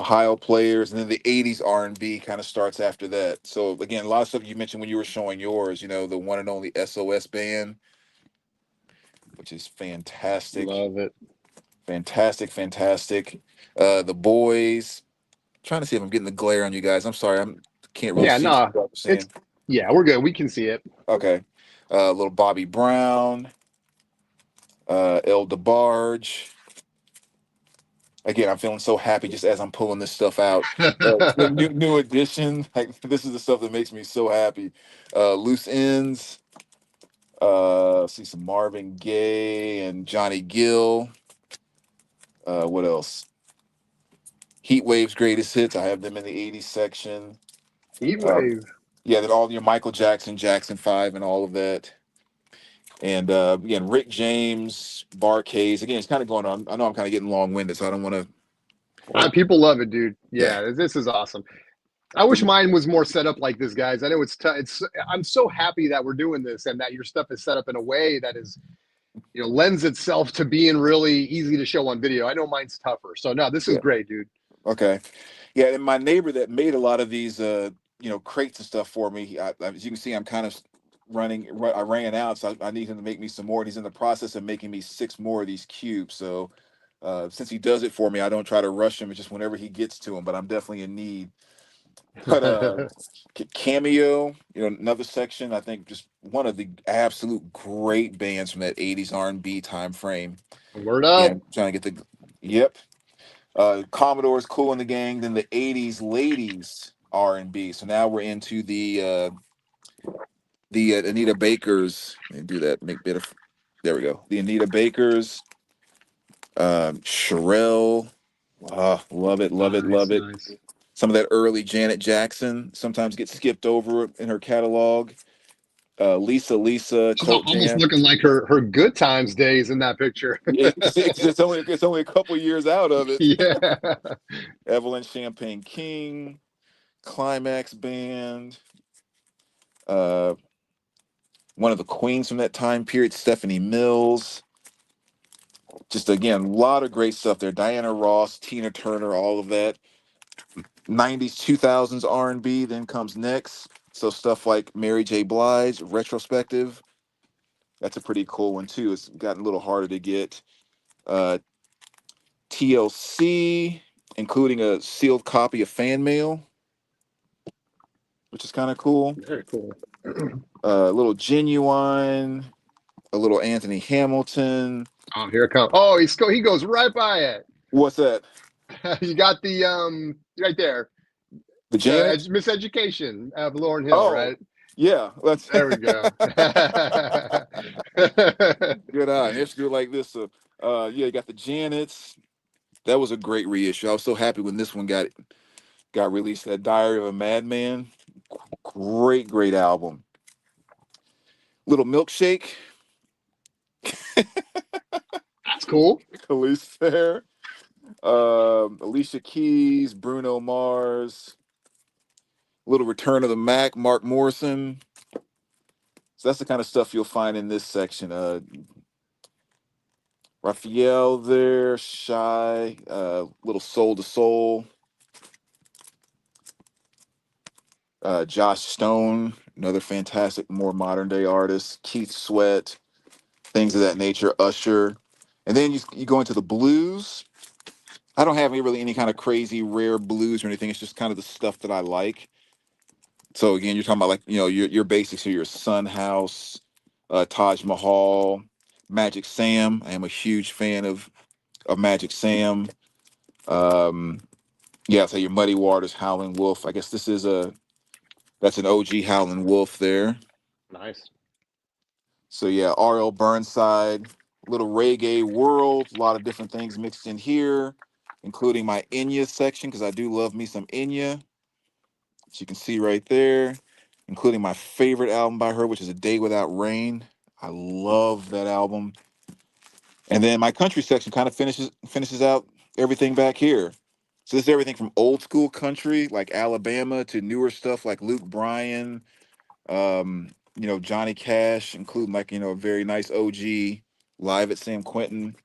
Ohio Players, and then the '80s R&B kind of starts after that. So again, a lot of stuff you mentioned when you were showing yours. The one and only SOS band, which is fantastic, Love it. fantastic, fantastic. The Boys. Trying to see if I'm getting the glare on you guys. I'm sorry, I can't really Yeah, see no, what I'm it's saying. yeah, we're good. We can see it. Okay. Little Bobby Brown, El DeBarge. Again, I'm feeling so happy just as I'm pulling this stuff out. New edition. Like this is the stuff that makes me so happy. Loose Ends. See some Marvin Gaye and Johnny Gill. What else? Heat Wave's greatest hits. I have them in the '80s section. Heat Um, wave. yeah, then all your Michael Jackson, Jackson 5, and all of that. And again, Rick James, Barcades. Again, it's kind of going on. I know I'm kind of getting long winded, so I don't want to. People love it, dude. Yeah. Yeah, this is awesome. I wish mine was more set up like this, guys. I know it's. I'm so happy that we're doing this and that your stuff is set up in a way that is, lends itself to being really easy to show on video. I know mine's tougher, so no, this is Yeah. great, dude. Okay. Yeah, and my neighbor that made a lot of these, crates and stuff for me. As you can see, I'm kind of I ran out, so I need him to make me some more. And he's in the process of making me 6 more of these cubes. So since he does it for me, I don't try to rush him. It's just whenever he gets to them. But I'm definitely in need. But Cameo, another section. I think just one of the absolute great bands from that '80s R&B time frame. Word Yeah, up. I'm trying to get the. Yep. Commodore's Cool in the Gang, then the '80s ladies R&B. So now we're into the Anita Bakers. Let me do that. Make bit of. There we go. The Anita Bakers, Sherelle. Love it, love it, Nice, love it. nice. Some of that early Janet Jackson sometimes gets skipped over in her catalog. Lisa, She's Colt almost Jam. looking like her good times days in that picture. It's only a couple years out of it. Yeah. Evelyn Champagne King, Climax Band. Uh, one of the queens from that time period, Stephanie Mills. Just again, a lot of great stuff there. Diana Ross, Tina Turner, all of that. '90s, 2000s R&B then comes next. So stuff like Mary J. Blige, Retrospective. That's a pretty cool one too. It's gotten a little harder to get. Uh, TLC, including a sealed copy of Fan Mail, which is kind of cool. Very cool. A little Genuine, a little Anthony Hamilton. Oh, here it comes. Oh, he goes right by it. What's that? You got the right there. The The Janet? Miseducation of Lauren Hill, Oh, right? yeah. That's There we go. good eye. Let's do it like this. Yeah, you got the Janets. That was a great reissue. I was so happy when this one got released. That Diary of a Madman. Great, great album. Little Milkshake, That's cool. Khalees Fair, Alicia Keys, Bruno Mars, Little Return of the Mac, Mark Morrison. So that's the kind of stuff you'll find in this section. Raphael there, Shy, Little Soul to Soul, Josh Stone, another fantastic, more modern day artist, Keith Sweat, things of that nature, Usher. And then you go into the blues. I don't have really any kind of crazy rare blues or anything. It's just kind of the stuff that I like. So again, you're talking about like your basics are your Sun House, Taj Mahal, Magic Sam. I am a huge fan of Magic Sam. Um, yeah, so your Muddy Waters, Howling Wolf. I guess this is that's an OG Howling Wolf there. Nice. So yeah, R.L. Burnside, little reggae world, a lot of different things mixed in here, including my Enya section because I do love me some Enya, as you can see right there, including my favorite album by her, which is A Day Without Rain. I love that album. And then my country section kind of finishes out everything back here. So this is everything from old school country like Alabama to newer stuff like Luke Bryan, Johnny Cash, including like, a very nice OG live at San Quentin,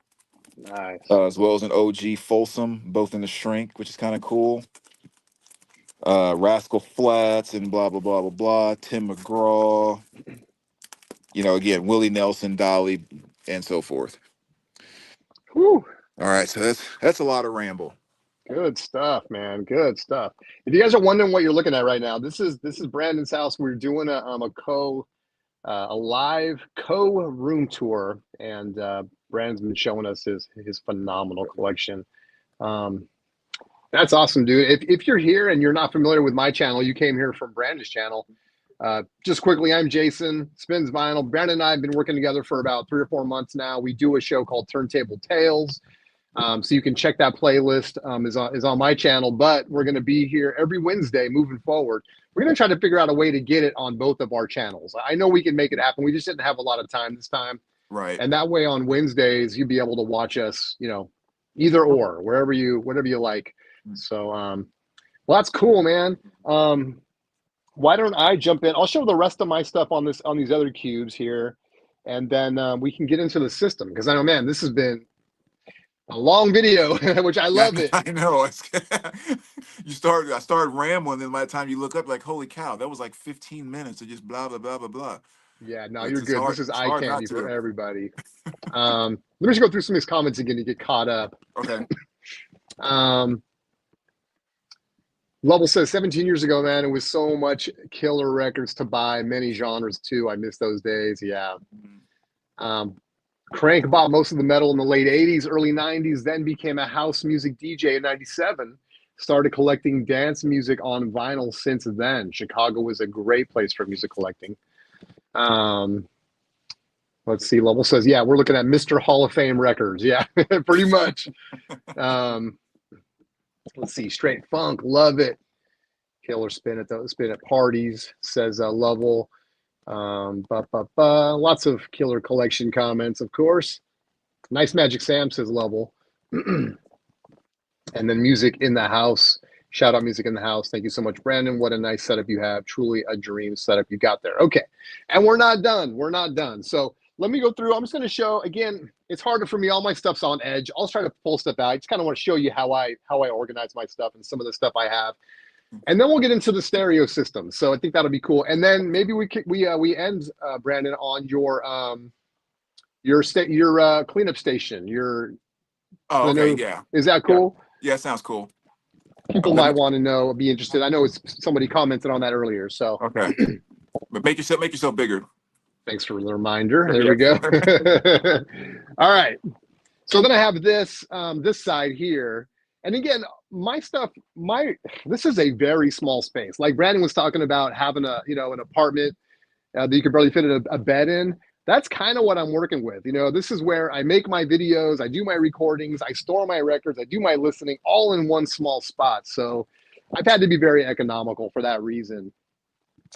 Nice. as well as an OG Folsom, both in the Shrink, which is kind of cool. Rascal Flats and blah blah blah blah blah. Tim McGraw, again Willie Nelson, Dolly, and so forth. Whew. All right, so that's a lot of ramble. Good stuff, man. Good stuff. If you guys are wondering what you're looking at right now, this is Brandon's house. We're doing a live room tour, and Brandon's been showing us his phenomenal collection. Um, that's awesome, dude. If you're here and you're not familiar with my channel, you came here from Brandon's channel. Just quickly, I'm Jason, Spins Vinyl. Brandon and I have been working together for about 3 or 4 months now. We do a show called Turntable Tales. So you can check that playlist is on my channel, but we're going to be here every Wednesday moving forward. We're going to try to figure out a way to get it on both of our channels. I know we can make it happen. We just didn't have a lot of time this time. Right. And that way on Wednesdays, you'll be able to watch us, either or, whatever you like. So, well, that's cool, man. Why don't I jump in? I'll show the rest of my stuff on these other cubes here. And then we can get into the system because I know, man, this has been a long video, which I love it. I know. I started rambling, then by the time you look up, like, holy cow, that was like 15 minutes of just blah blah blah blah blah. Yeah, no, It's you're good. hard, This is it's eye hard candy not for to. everybody. Let me just go through some of these comments again to get caught up. Okay. Lovell says 17 years ago, man, it was so much killer records to buy, many genres too. I miss those days. Yeah. Crank bought most of the metal in the late 80s, early 90s, then became a house music DJ in 97. Started collecting dance music on vinyl since then. Chicago was a great place for music collecting. Let's see. Lovell says, yeah, we're looking at Mr. Hall of Fame records. Yeah, pretty much. Let's see. Straight funk. Love it. Killer spin at parties, says Lovell. Lots of killer collection comments, of course. Nice Magic Sam, says Lovell. And then music in the house. Shout out music in the house. Thank you so much, Brandon. What a nice setup you have. Truly a dream setup you got there. Okay. And we're not done. We're not done. So let me go through. I'm just going to show, again, it's harder for me. All my stuff's on edge. I'll try to pull stuff out. I just kind of want to show you how I organize my stuff and some of the stuff I have. And then we'll get into the stereo system. So I think that'll be cool. And then maybe we end, Brandon, on your cleanup station. Okay, yeah. Is that cool? Yeah, sounds cool. People might want to know, be interested. I know somebody commented on that earlier. So okay, but make yourself bigger. Thanks for the reminder. There we go. All right. So then I have this side here. And again, my stuff, this is a very small space. Like Brandon was talking about having an apartment that you could barely fit a bed in. That's kind of what I'm working with. This is where I make my videos, I do my recordings, I store my records, I do my listening all in one small spot. So I've had to be very economical for that reason.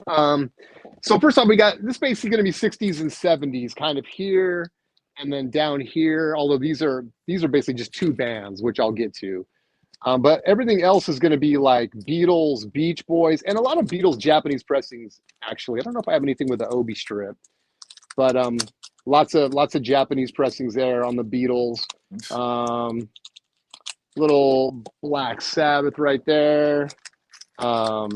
So first off, we got this basically going to be 60s and 70s kind of here and then down here, although these are basically just two bands, which I'll get to. But everything else is going to be like Beatles, Beach Boys, and a lot of Beatles Japanese pressings, actually. I don't know if I have anything with the Obi strip, but lots of Japanese pressings there on the Beatles. Little Black Sabbath right there. I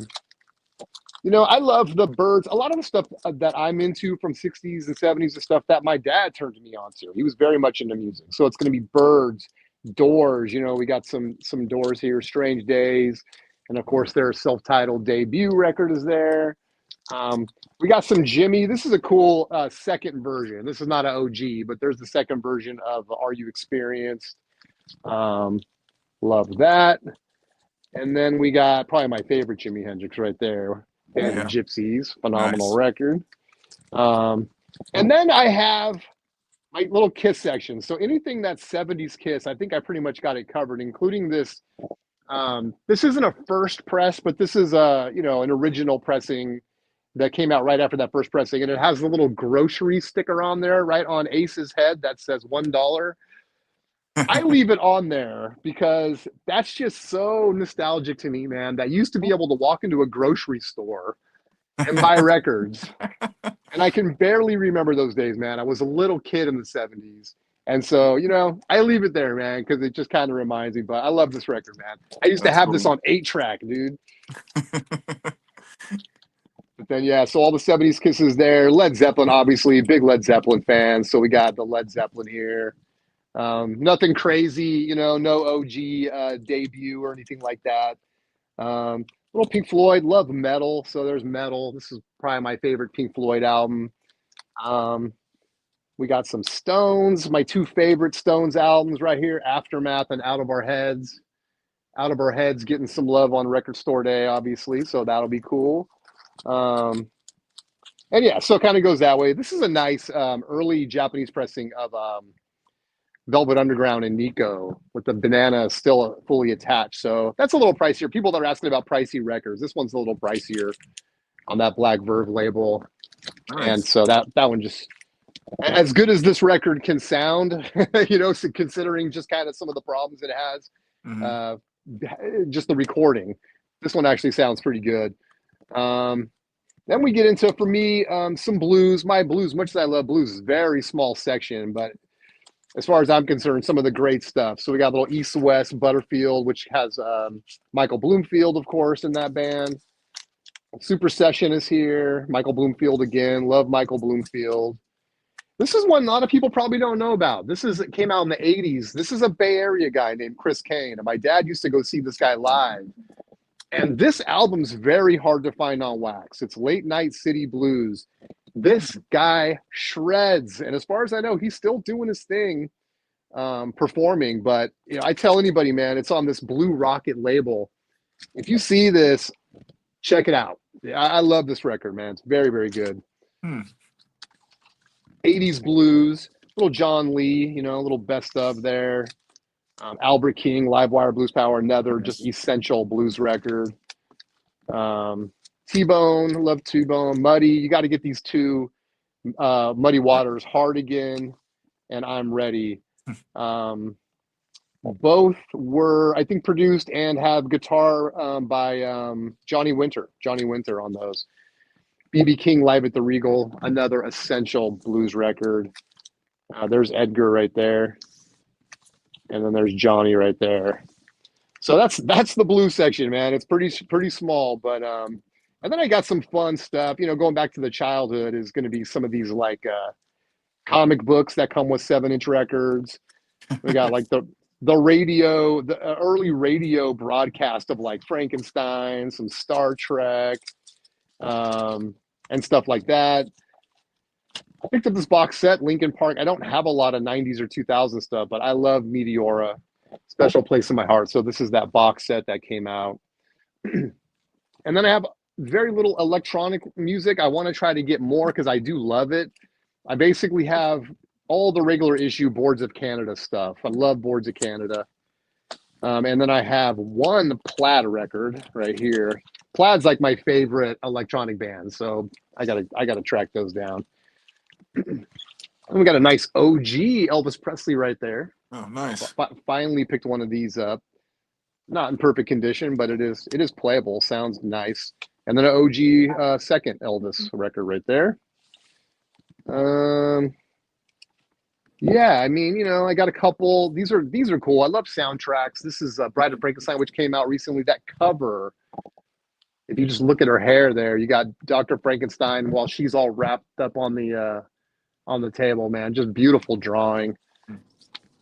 love the Byrds. A lot of the stuff that I'm into from 60s and 70s is stuff that my dad turned me on to. He was very much into music. So it's going to be Byrds, Doors. We got some Doors here, Strange Days. And of course, their self-titled debut record is there. We got some Jimmy. This is a cool second version. This is not an OG, but there's the second version of Are You Experienced? Love that. And then we got probably my favorite Jimi Hendrix right there, Band of Yeah. Gypsies, phenomenal Nice. record. And then I have my little Kiss section. So anything that's 70s Kiss, I think I pretty much got it covered, including this. This isn't a first press, but this is an original pressing that came out right after that first pressing, and it has the little grocery sticker on there, right on Ace's head that says $1. I leave it on there because that's just so nostalgic to me, man. That used to be able to walk into a grocery store and buy records. And I can barely remember those days, man. I was a little kid in the 70s. And so, I leave it there, man, because it just kind of reminds me. But I love this record, man. I used to That's have this cool. on 8-track, dude. But then, yeah, so all the 70s Kisses there. Led Zeppelin, obviously, big Led Zeppelin fan. So we got the Led Zeppelin here. Nothing crazy, no OG debut or anything like that. Little Pink Floyd, love metal. So there's metal. This is probably my favorite Pink Floyd album. We got some Stones, my two favorite Stones albums right here, Aftermath and Out of Our Heads. Out of Our Heads getting some love on Record Store Day, obviously, so that'll be cool. And yeah, so it kind of goes that way. This is a nice early Japanese pressing of Velvet Underground and Nico with the banana still fully attached. So that's a little pricier. People that are asking about pricey records, this one's a little pricier on that Black Verve label. Nice. And so that one just, as good as this record can sound, so considering just kind of some of the problems it has, just the recording, this one actually sounds pretty good. Then we get into, for me, some blues. My blues, much as I love blues, is very small section, but as far as I'm concerned, some of the great stuff. So we got a little East West Butterfield, which has Michael Bloomfield, of course, in that band. Super Session is here. Michael Bloomfield again. Love Michael Bloomfield. This is one a lot of people probably don't know about. It came out in the 80s. This is a Bay Area guy named Chris Kane. And my dad used to go see this guy live. And this album's very hard to find on wax. It's Late Night City Blues. This guy shreds. And as far as I know, he's still doing his thing, performing. But I tell anybody, man, it's on this Blue Rocket label. If you see this, check it out. I love this record, man. It's very, very good. 80s blues, little John Lee, a little best of there. Albert King, Livewire Blues Power, another just essential blues record. T-Bone, love T-Bone. Muddy, you got to get these two, Muddy Waters, Hard Again, and I'm Ready. Both were, I think, produced and have guitar by Johnny Winter on those. B.B. King, Live at the Regal, another essential blues record. There's Edgar right there. And then there's Johnny right there. So that's the blues section, man. It's pretty small, but and then I got some fun stuff. Going back to the childhood is going to be some of these like comic books that come with 7-inch records. We got like the radio, the early radio broadcast of like Frankenstein, some Star Trek, and stuff like that. I picked up this box set, Linkin Park. I don't have a lot of 90s or 2000 stuff, but I love Meteora. Special place in my heart. So this is that box set that came out. And then I have very little electronic music. I want to try to get more because I do love it. I basically have all the regular issue Boards of Canada stuff. I love Boards of Canada. And then I have one Plaid record right here. Plaid's like my favorite electronic band, so I gotta track those down. And we got a nice OG Elvis Presley right there. Oh, nice. Finally picked one of these up. Not in perfect condition, but it is playable. Sounds nice. And then an OG second Elvis record right there. Yeah, I mean, I got a couple. These are cool. I love soundtracks. This is Bride of Frankenstein, which came out recently. That cover, if you just look at her hair there, you got Dr. Frankenstein while she's all wrapped up on the table, man. Just beautiful drawing.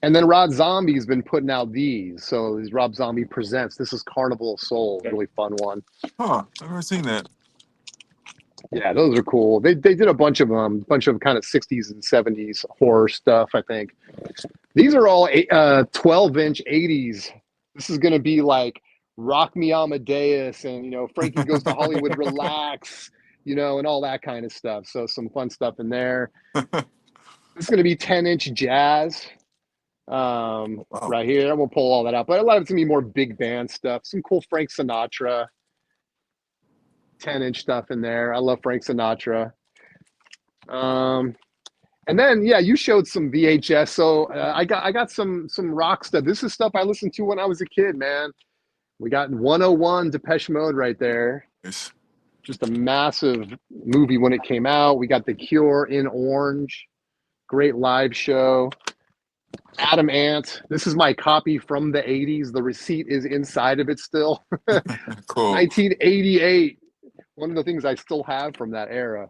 And then Rob Zombie's been putting out these. So these Rob Zombie Presents. This is Carnival of Souls, really fun one. Huh, I've never seen that. Yeah, those are cool. They did a bunch of kind of 60s and 70s horror stuff, I think. These are all 12-inch 80s. This is going to be like Rock Me Amadeus and, Frankie Goes to Hollywood, Relax, and all that kind of stuff. So some fun stuff in there. This is going to be 10-inch jazz Wow. right here. We'll pull all that out. But a lot of it's going to be more big band stuff. Some cool Frank Sinatra 10-inch stuff in there. I love Frank Sinatra. And then yeah, you showed some VHS. So I got some rock stuff. This is stuff I listened to when I was a kid, man. We got 101 Depeche Mode right there. Yes. Just a massive movie when it came out. We got The Cure in Orange. Great live show. Adam Ant. This is my copy from the 80s. The receipt is inside of it still. Cool. 1988. One of the things I still have from that era.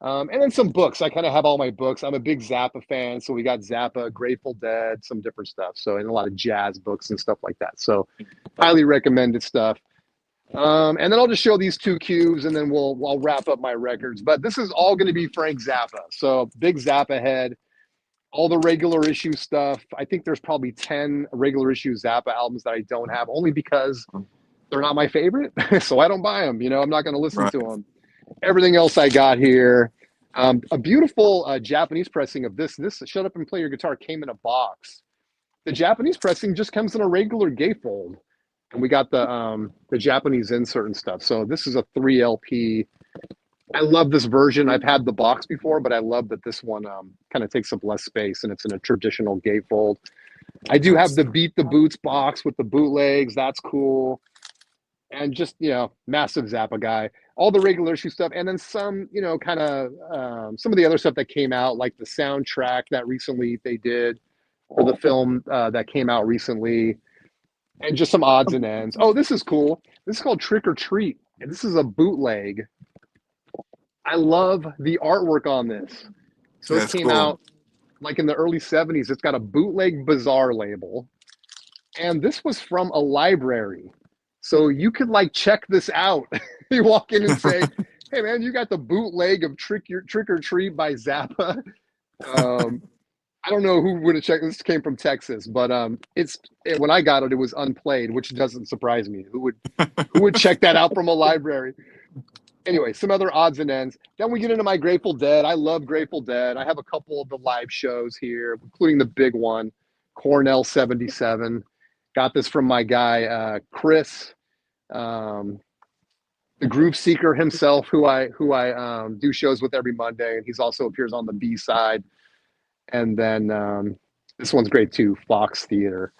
And then some books. I kind of have all my books. I'm a big Zappa fan, so we got Zappa, Grateful Dead, some different stuff. So, and a lot of jazz books and stuff like that. So, highly recommended stuff. And then I'll just show these two cubes, and then I'll wrap up my records. But this is all going to be Frank Zappa. So, big Zappa head. All the regular issue stuff. I think there's probably 10 regular issue Zappa albums that I don't have, only because they're not my favorite. So I don't buy them. I'm not going to listen Right. to them. Everything else I got here. A beautiful Japanese pressing of this. This Shut Up and Play Your Guitar came in a box. The Japanese pressing just comes in a regular gatefold, and we got the Japanese insert and stuff. So this is a 3 LP. I love this version. I've had the box before, but I love that this one kind of takes up less space, and it's in a traditional gatefold. I do have the Beat the Boots box with the bootlegs. That's cool. And just, massive Zappa guy. All the regular issue stuff. And then some, kind of some of the other stuff that came out, like the soundtrack that recently they did for the film that came out recently. And just some odds and ends. Oh, this is cool. This is called Trick or Treat. And this is a bootleg. I love the artwork on this. So this That's came cool. out like in the early 70s. It's got a bootleg bazaar label. And this was from a library. So you could like check this out. You walk in and say, "Hey man, you got the bootleg of Trick or Treat by Zappa." I don't know who would have checked. This came from Texas, but when I got it, it was unplayed, which doesn't surprise me. Who would check that out from a library? Anyway, some other odds and ends. Then we get into my Grateful Dead. I love Grateful Dead. I have a couple of the live shows here, including the big one, Cornell 77. Got this from my guy, Chris, the Groove Seeker himself, who I do shows with every Monday. And he's also appears on the B side. And then this one's great too, Fox Theater.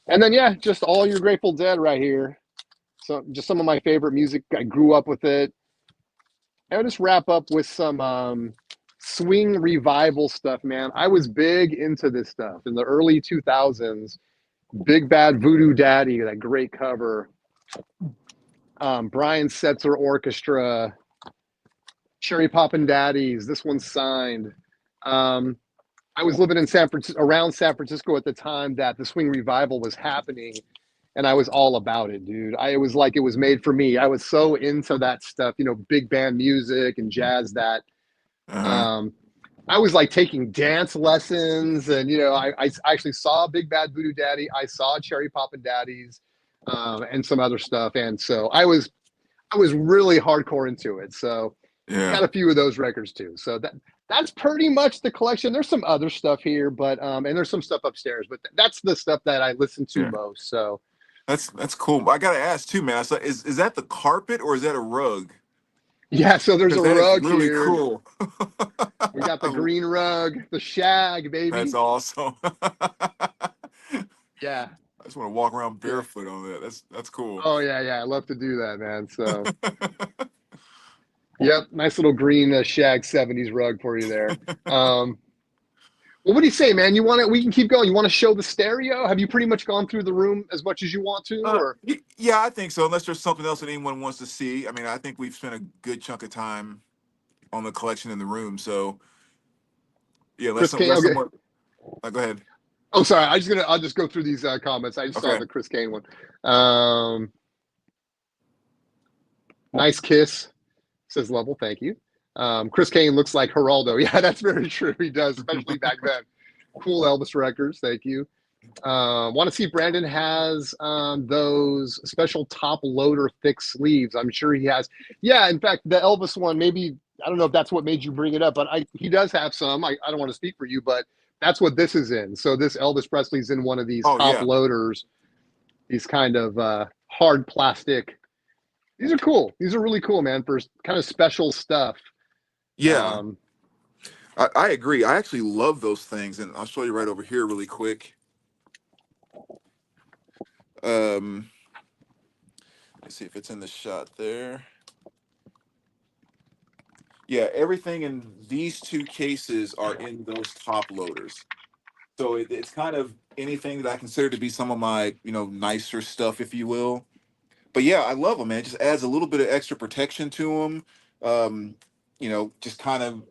And then, yeah, just all your Grateful Dead right here. So just some of my favorite music. I grew up with it. I'll just wrap up with some swing revival stuff, man. I was big into this stuff in the early 2000s. Big Bad Voodoo Daddy, that great cover. Brian Setzer Orchestra, Cherry Poppin' Daddies. This one's signed. I was living in around San Francisco at the time that the swing revival was happening, and I was all about it, dude. It was like it was made for me. I was so into that stuff, big band music and jazz that I was like taking dance lessons, and I actually saw Big Bad Voodoo Daddy. I saw Cherry Poppin' Daddies, and some other stuff, and so I was really hardcore into it. So Yeah. got a few of those records too. So that's pretty much the collection. There's some other stuff here, but and there's some stuff upstairs, but that's the stuff that I listen to Yeah. most. So That's cool. I gotta ask too, man. So is that the carpet or is that a rug? yeah, so there's Because a that is rug really here. cool. We got the green rug, the shag, That's baby. awesome. Yeah. I just want to walk around Yeah. barefoot on that. That's cool. Oh yeah, yeah. I love to do that, man. So yep, nice little green shag 70s rug for you there. Well, what do you say, man? You want it? We can keep going. You want to show the stereo? Have you pretty much gone through the room as much as you want to, or? Yeah, I think so. Unless there's something else that anyone wants to see. I mean, I think we've spent a good chunk of time on the collection in the room. So yeah, Chris Kane. let Okay. someone. Go ahead. Oh, sorry. I'll just go through these comments. I just saw Okay. the Chris Kane one. Nice Kiss, Says level, thank you. Chris Kane looks like Geraldo. Yeah, that's very true. He does, especially back then. Cool Elvis records, thank you. Want to see if Brandon has those special top loader thick sleeves. I'm sure he has. Yeah, in fact, the Elvis one, maybe, I don't know if that's what made you bring it up, but he does have some. I don't want to speak for you, but that's what this is in. So this Elvis Presley's in one of these Oh top yeah, loaders, these kind of hard plastic. These are cool. These are really cool, man, for kind of special stuff. yeah. Um, I agree. I actually love those things, and I'll show you right over here really quick. Um, let's see if it's in the shot there. Yeah, everything in these two cases are in those top loaders. So it's kind of anything that I consider to be some of my, nicer stuff, if you will. But yeah, I love them, man. It just adds a little bit of extra protection to them. Um, just kind of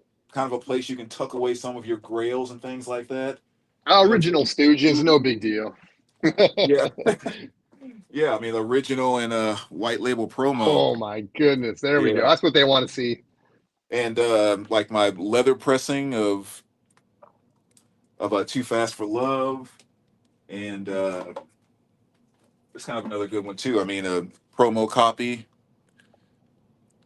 a place you can tuck away some of your grails and things like that. Original Stooges, no big deal. Yeah. Yeah, I mean, original and white label promo. Oh my goodness. There we go. Yeah. That's what they want to see. And like my leather pressing of Too Fast for Love, and it's kind of another good one too. I mean, a promo copy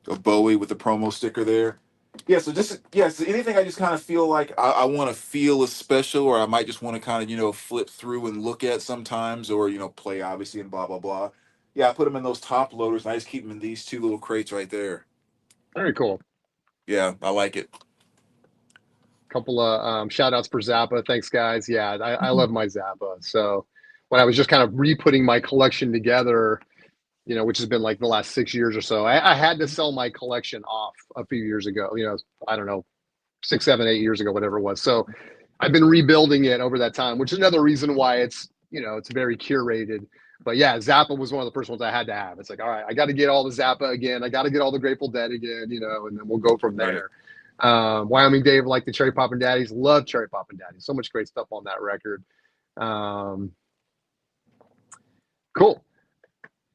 of Bowie with the promo sticker there. Yeah, so so anything I just kind of feel like I want to feel is special, or I might just want to kind of flip through and look at sometimes, or play obviously and blah blah blah. Yeah, I put them in those top loaders, and I just keep them in these two little crates right there. Very cool. Yeah, I like it. Couple of shout outs for Zappa. Thanks, guys. Yeah, I love my Zappa. So when I was just kind of re-putting my collection together, which has been like the last 6 years or so, I had to sell my collection off a few years ago. I don't know, 6, 7, 8 years ago, whatever it was. So I've been rebuilding it over that time, which is another reason why it's very curated. But yeah, Zappa was one of the first ones I had to have. It's like, all right, I got to get all the Zappa again. I got to get all the Grateful Dead again, and then we'll go from Right. there. Wyoming Dave, like the Cherry Poppin' Daddies, love Cherry Poppin' Daddies. So much great stuff on that record. Cool.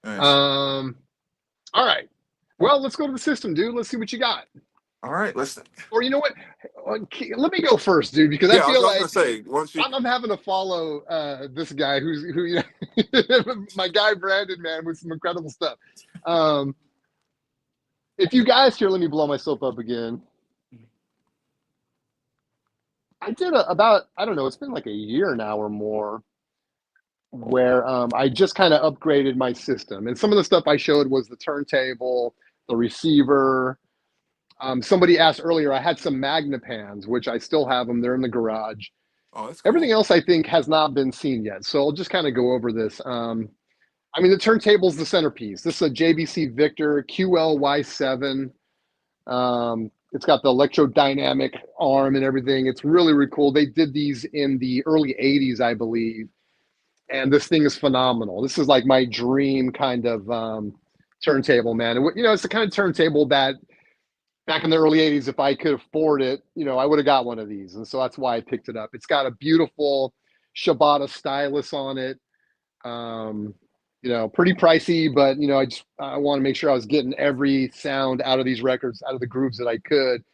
Nice. All right. Well, let's go to the system, dude. Let's see what you got. All right, let's. Or you know what? Let me go first, dude, because Yeah, I feel was like gonna say once you. I'm having to follow this guy who my guy Brandon, man, with some incredible stuff. If you guys here, let me blow myself up again. I did about, I don't know, it's been like a year now or more, where I just kind of upgraded my system. And some of the stuff I showed was the turntable, the receiver. Somebody asked earlier, I had some Magnapans, which I still have them. They're in the garage. Oh, that's cool. Everything else I think has not been seen yet. So I'll just kind of go over this. The turntable's the centerpiece. This is a JVC Victor QLY7. It's got the electrodynamic arm and everything. It's really, really cool. They did these in the early 80s, I believe. And this thing is phenomenal. This is like my dream kind of turntable, man. And, it's the kind of turntable that back in the early 80s, if I could afford it, I would have got one of these. And so that's why I picked it up. It's got a beautiful Shibata stylus on it. Pretty pricey, but I want to make sure I was getting every sound out of these records, out of the grooves that I could.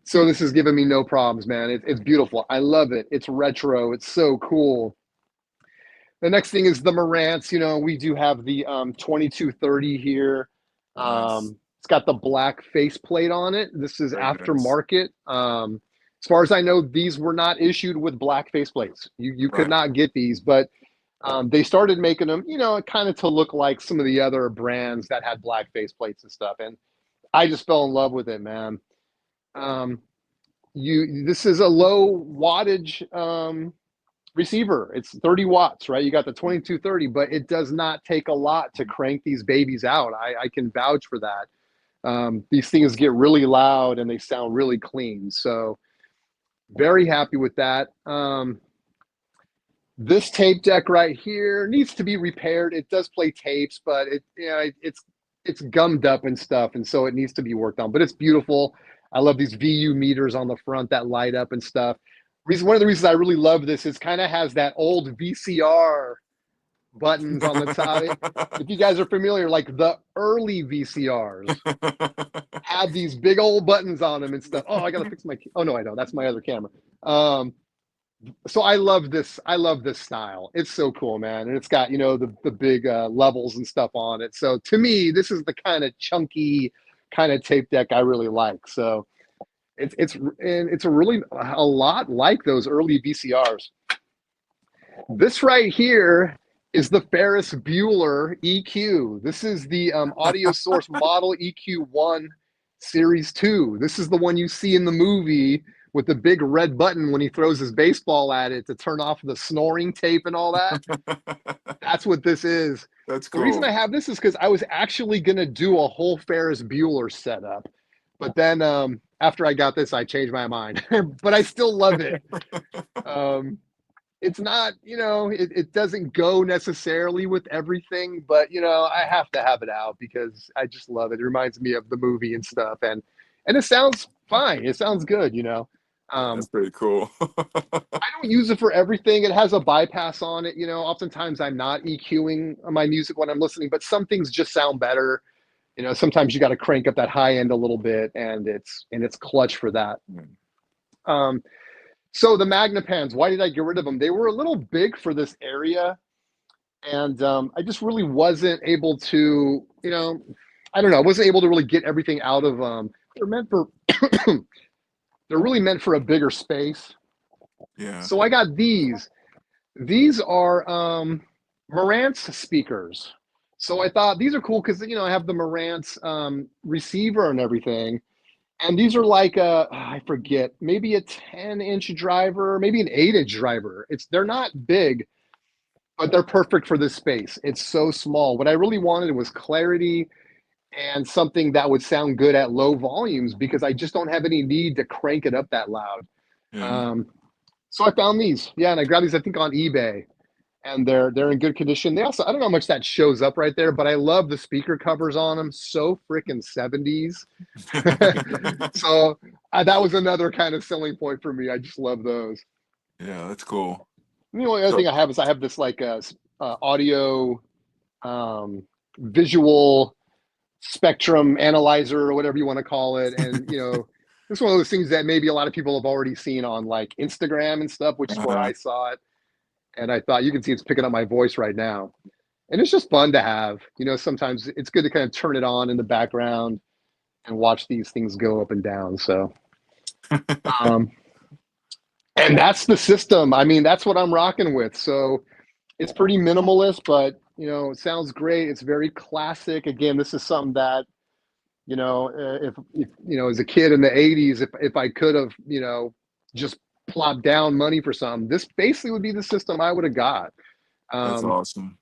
So this is giving me no problems, man. It's beautiful. I love it. It's retro. It's so cool. The next thing is the Marantz. We do have the 2230 here. Nice. It's got the black faceplate on it. This is Very aftermarket. As far as I know, these were not issued with black faceplates. You could Right. not get these, but they started making them, kind of to look like some of the other brands that had black faceplates and stuff. And I just fell in love with it, man. This is a low wattage receiver. It's 30 watts, right? You got the 2230, but it does not take a lot to crank these babies out. I can vouch for that. These things get really loud and they sound really clean. So very happy with that. This tape deck right here needs to be repaired. It does play tapes, but it's gummed up and stuff, and so it needs to be worked on. But it's beautiful. I love these VU meters on the front that light up and stuff. One of the reasons I really love this is kind of has that old VCR buttons on the top. If you guys are familiar, like the early VCRs had these big old buttons on them and stuff. Oh, I gotta fix my. Oh no, I don't. That's my other camera. So I love this. I love this style. It's so cool, man, and it's got the big levels and stuff on it. So to me, this is the kind of chunky kind of tape deck I really like. So it's a really a lot like those early VCRs. This right here is the Ferris Bueller EQ. This is the Audio Source Model EQ1 Series 2. This is the one you see in the movie with the big red button when he throws his baseball at it to turn off the snoring tape and all that. That's what this is. That's cool. The reason I have this is because I was actually going to do a whole Ferris Bueller setup. But then after I got this, I changed my mind. But I still love it. It's not, it doesn't go necessarily with everything, but I have to have it out because I just love it. It reminds me of the movie and stuff, and it sounds fine. It sounds good, That's pretty cool. I don't use it for everything. It has a bypass on it. Oftentimes I'm not EQing my music when I'm listening, but some things just sound better. Sometimes you got to crank up that high end a little bit, and it's clutch for that. So the Magnapans, why did I get rid of them? They were a little big for this area, and I just really wasn't able to, I don't know, I wasn't able to really get everything out of them. They're meant for, they're really meant for a bigger space. Yeah. So I got these. These are Marantz speakers. So I thought these are cool because I have the Marantz receiver and everything. And these are like I forget, maybe a 10-inch driver, maybe an 8-inch driver. They're not big, but they're perfect for this space. It's so small. What I really wanted was clarity and something that would sound good at low volumes because I just don't have any need to crank it up that loud. Yeah. So I found these. Yeah, and I grabbed these, I think, on eBay. And they're in good condition. They also, I don't know how much that shows up right there, but I love the speaker covers on them. So freaking 70s. So that was another kind of selling point for me. I just love those. Yeah, that's cool. And the only other thing I have is I have this like audio visual spectrum analyzer or whatever you want to call it. And, it's one of those things that maybe a lot of people have already seen on like Instagram and stuff, which is where I saw it. And I thought, you can see it's picking up my voice right now. And it's just fun to have. Sometimes it's good to kind of turn it on in the background and watch these things go up and down. So, and that's the system. I mean, that's what I'm rocking with. So it's pretty minimalist, but, it sounds great. It's very classic. Again, this is something that, if as a kid in the 80s, if I could have, just plop down money for something, this basically would be the system I would have got. That's awesome.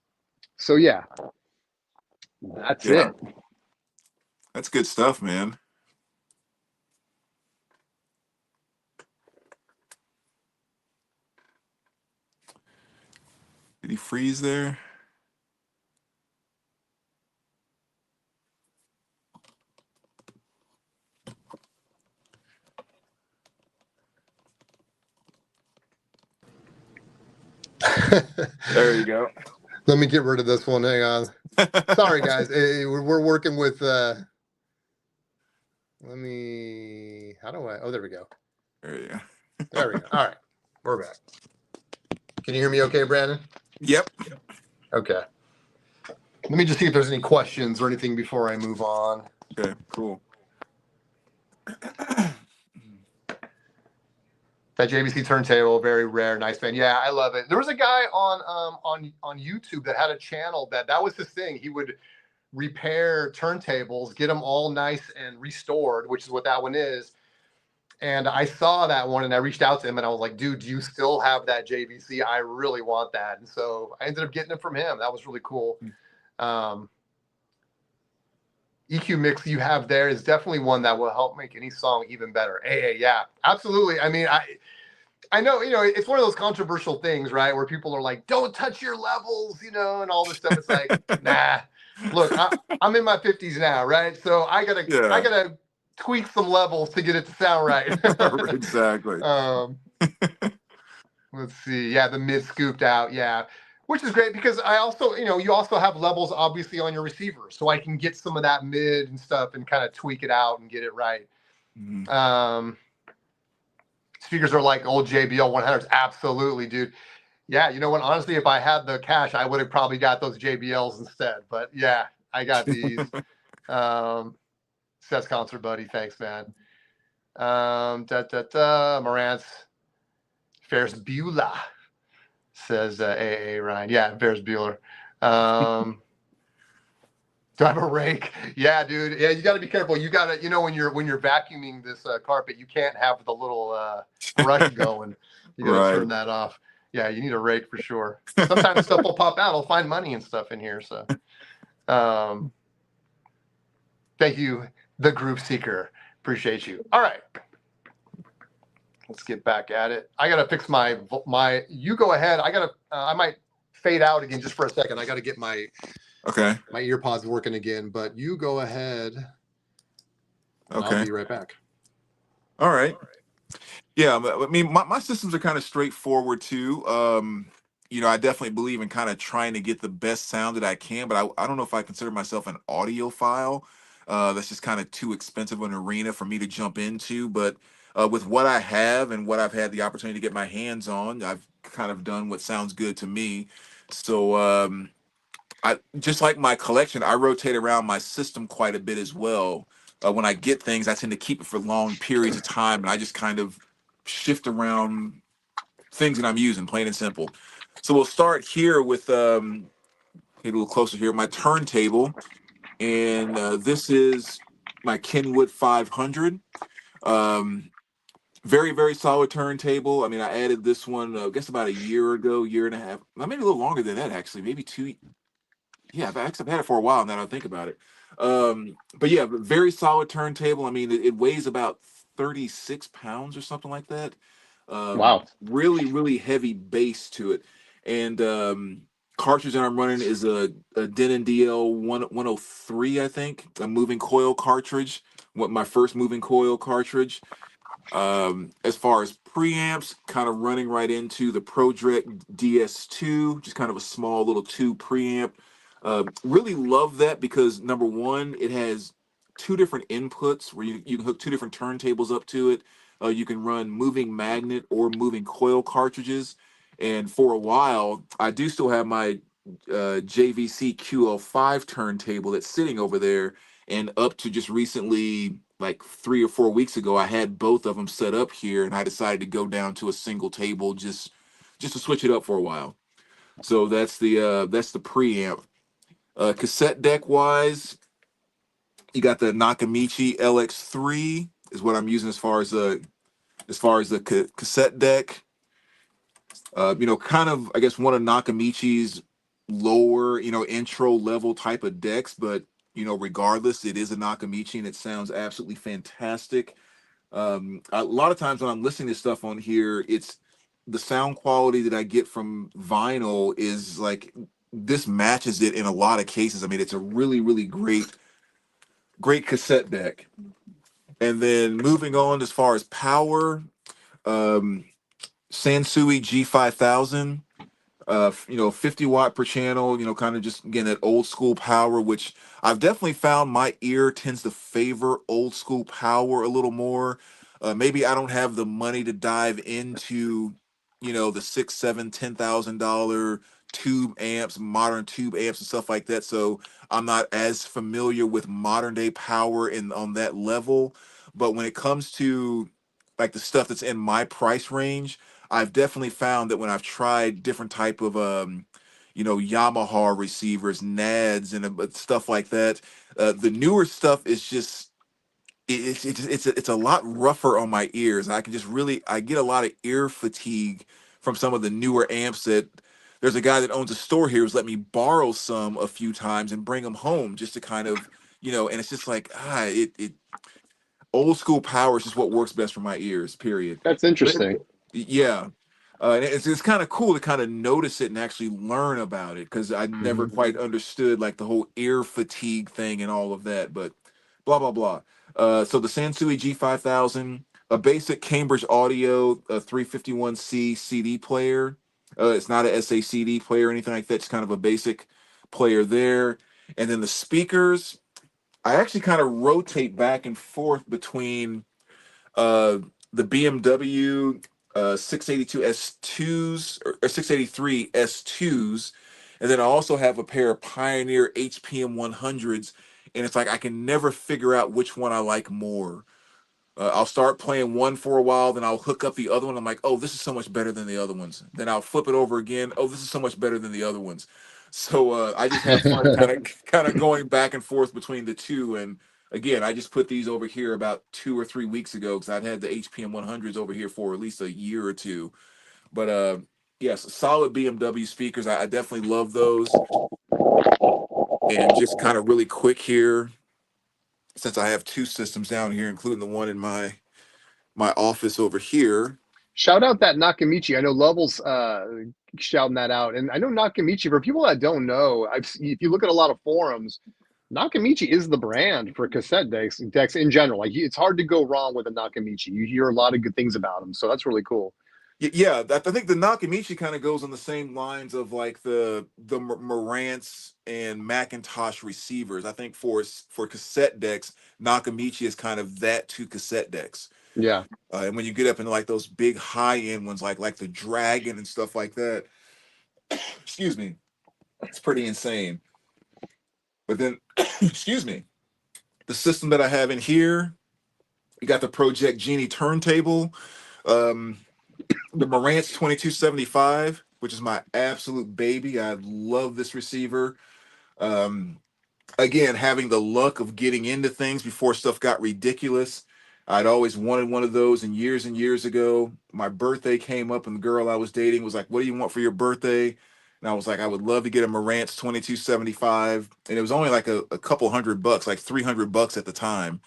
So yeah, that's it. That's good stuff, man. Did he freeze there? There you go. Let me get rid of this one. Hang on. Sorry, guys. We're working with. Let me. How do I? Oh, there we go. There you go. There we go. All right, we're back. Can you hear me? Okay, Brandon. Yep. Okay. Let me just see if there's any questions or anything before I move on. Okay. Cool. That JVC turntable, very rare, nice band. Yeah, I love it. There was a guy on YouTube that had a channel that was his thing. He would repair turntables, get them all nice and restored, which is what that one is. And I saw that one and I reached out to him and I was like, dude, do you still have that JVC? I really want that. And so I ended up getting it from him. That was really cool. EQ mix you have there is definitely one that will help make any song even better. Hey, yeah, absolutely. I mean, I know, it's one of those controversial things, right? Where people are like, don't touch your levels, and all this stuff. It's like, nah, look, I'm in my 50s now, right? So I gotta tweak some levels to get it to sound right. Exactly. Let's see. Yeah, the mid scooped out. Yeah. which is great because I also, you also have levels obviously on your receiver, so I can get some of that mid and stuff and kind of tweak it out and get it right. Mhm. Speakers are like old JBL 100s, absolutely, dude. Yeah, you know what? Honestly, if I had the cash, I would have probably got those JBLs instead. But yeah, I got these. Says concert buddy, thanks, man. Morant's Ferris Bueller says AA Ryan. Yeah, Ferris Bueller. Do I have a rake? Yeah, dude. Yeah, you got to be careful. You got to, when you're vacuuming this carpet, you can't have the little brush going. You got to Right. turn that off. Yeah, you need a rake for sure. Sometimes stuff will pop out. I'll find money and stuff in here. So, um, thank you, the Groove Seeker. Appreciate you. All right, let's get back at it. I gotta fix my. You go ahead. I might fade out again just for a second. I gotta get my Okay. my ear pods working again. But you go ahead. Okay. I'll be right back. All right. Yeah, I mean, my systems are kind of straightforward too. I definitely believe in kind of trying to get the best sound that I can, but I don't know if I consider myself an audiophile. That's just kind of too expensive an arena for me to jump into. But with what I have and what I've had the opportunity to get my hands on, I've kind of done what sounds good to me. So I just like my collection, I rotate around my system quite a bit as well. When I get things, I tend to keep it for long periods of time, and I just kind of shift around things that I'm using, plain and simple. So we'll start here with get a little closer here, my turntable, and this is my Kenwood 500. Um, Very, very solid turntable. I mean, I added this one, I guess about a year ago, year and a half, maybe a little longer than that actually, maybe two. Yeah, I've had it for a while now that I think about it. But yeah, very solid turntable. I mean, it weighs about 36 pounds or something like that. Wow. Really, really heavy base to it. And cartridge that I'm running is a Denon DL 103, I think, a moving coil cartridge. What my first moving coil cartridge. As far as preamps, kind of running right into the ProDirect DS2, just kind of a small little tube preamp. Really love that because number one, it has two different inputs where you can hook two different turntables up to it. You can run moving magnet or moving coil cartridges. And for a while, I do still have my JVC QL5 turntable that's sitting over there. And up to just recently, like 3 or 4 weeks ago, I had both of them set up here, and I decided to go down to a single table just to switch it up for a while. So that's the preamp. Cassette deck wise, you got the Nakamichi LX3 is what I'm using as far as the cassette deck. Kind of I guess one of Nakamichi's lower, intro level type of decks, but regardless, it is a Nakamichi and it sounds absolutely fantastic. A lot of times when I'm listening to stuff on here, it's the sound quality that I get from vinyl is like this matches it in a lot of cases. I mean, it's a really, really great cassette deck. And then moving on as far as power, um, Sansui G5000. 50 watt per channel, kind of just again that old school power, which I've definitely found my ear tends to favor old school power a little more. Maybe I don't have the money to dive into, the six, seven, $10,000 tube amps, modern tube amps and stuff like that. So I'm not as familiar with modern day power in on that level. But when it comes to like the stuff that's in my price range, I've definitely found that when I've tried different type of Yamaha receivers, NADs, and stuff like that, the newer stuff is just it's a lot rougher on my ears. I can just really I get a lot of ear fatigue from some of the newer amps that. There's a guy that owns a store here who's let me borrow some a few times and bring them home just to kind of and it's just like it old school power is just what works best for my ears. Period. That's But interesting. yeah, and it's kind of cool to kind of notice it and actually learn about it because I never Hmm. quite understood like the whole ear fatigue thing and all of that. But blah blah blah. So the Sansui G5000, a basic Cambridge Audio, a 351C CD player. It's not a SACD player or anything like that. It's kind of a basic player there. And then the speakers, I actually kind of rotate back and forth between uh, the BMW 682 S2s or 683 S2s, and then I also have a pair of Pioneer HPM 100s, and it's like I can never figure out which one I like more. I'll start playing one for a while, then I'll hook up the other one. I'm like, oh, this is so much better than the other ones. Then I'll flip it over again. Oh, this is so much better than the other ones. So I just have fun kind of going back and forth between the two. And again, I just put these over here about 2 or 3 weeks ago because I've had the HPM 100s over here for at least a year or two. But yes, solid BMW speakers. I definitely love those. And just kind of really quick here, since I have two systems down here, including the one in my office over here. Shout out that Nakamichi. I know Lovell's shouting that out, and I know Nakamichi. For people that don't know, if you look at a lot of forums, Nakamichi is the brand for cassette decks in general. Like it's hard to go wrong with a Nakamichi. You hear a lot of good things about them, so that's really cool. Yeah, I think the Nakamichi kind of goes on the same lines of like the Marantz and Macintosh receivers. I think for cassette decks, Nakamichi is kind of that to cassette decks. Yeah, And when you get up into like those big high end ones, like the Dragon and stuff like that, excuse me, it's pretty insane. But then, excuse me, the system that I have in here, you got the Project Genie turntable. Um, the Marantz 2275, which is my absolute baby. I love this receiver. Um, Again, having the luck of getting into things before stuff got ridiculous. I'd always wanted one of those, and years ago, my birthday came up, and the girl I was dating was like, "What do you want for your birthday?" And I was like, "I would love to get a Marantz 2275," and it was only like a couple $100, like $300 at the time.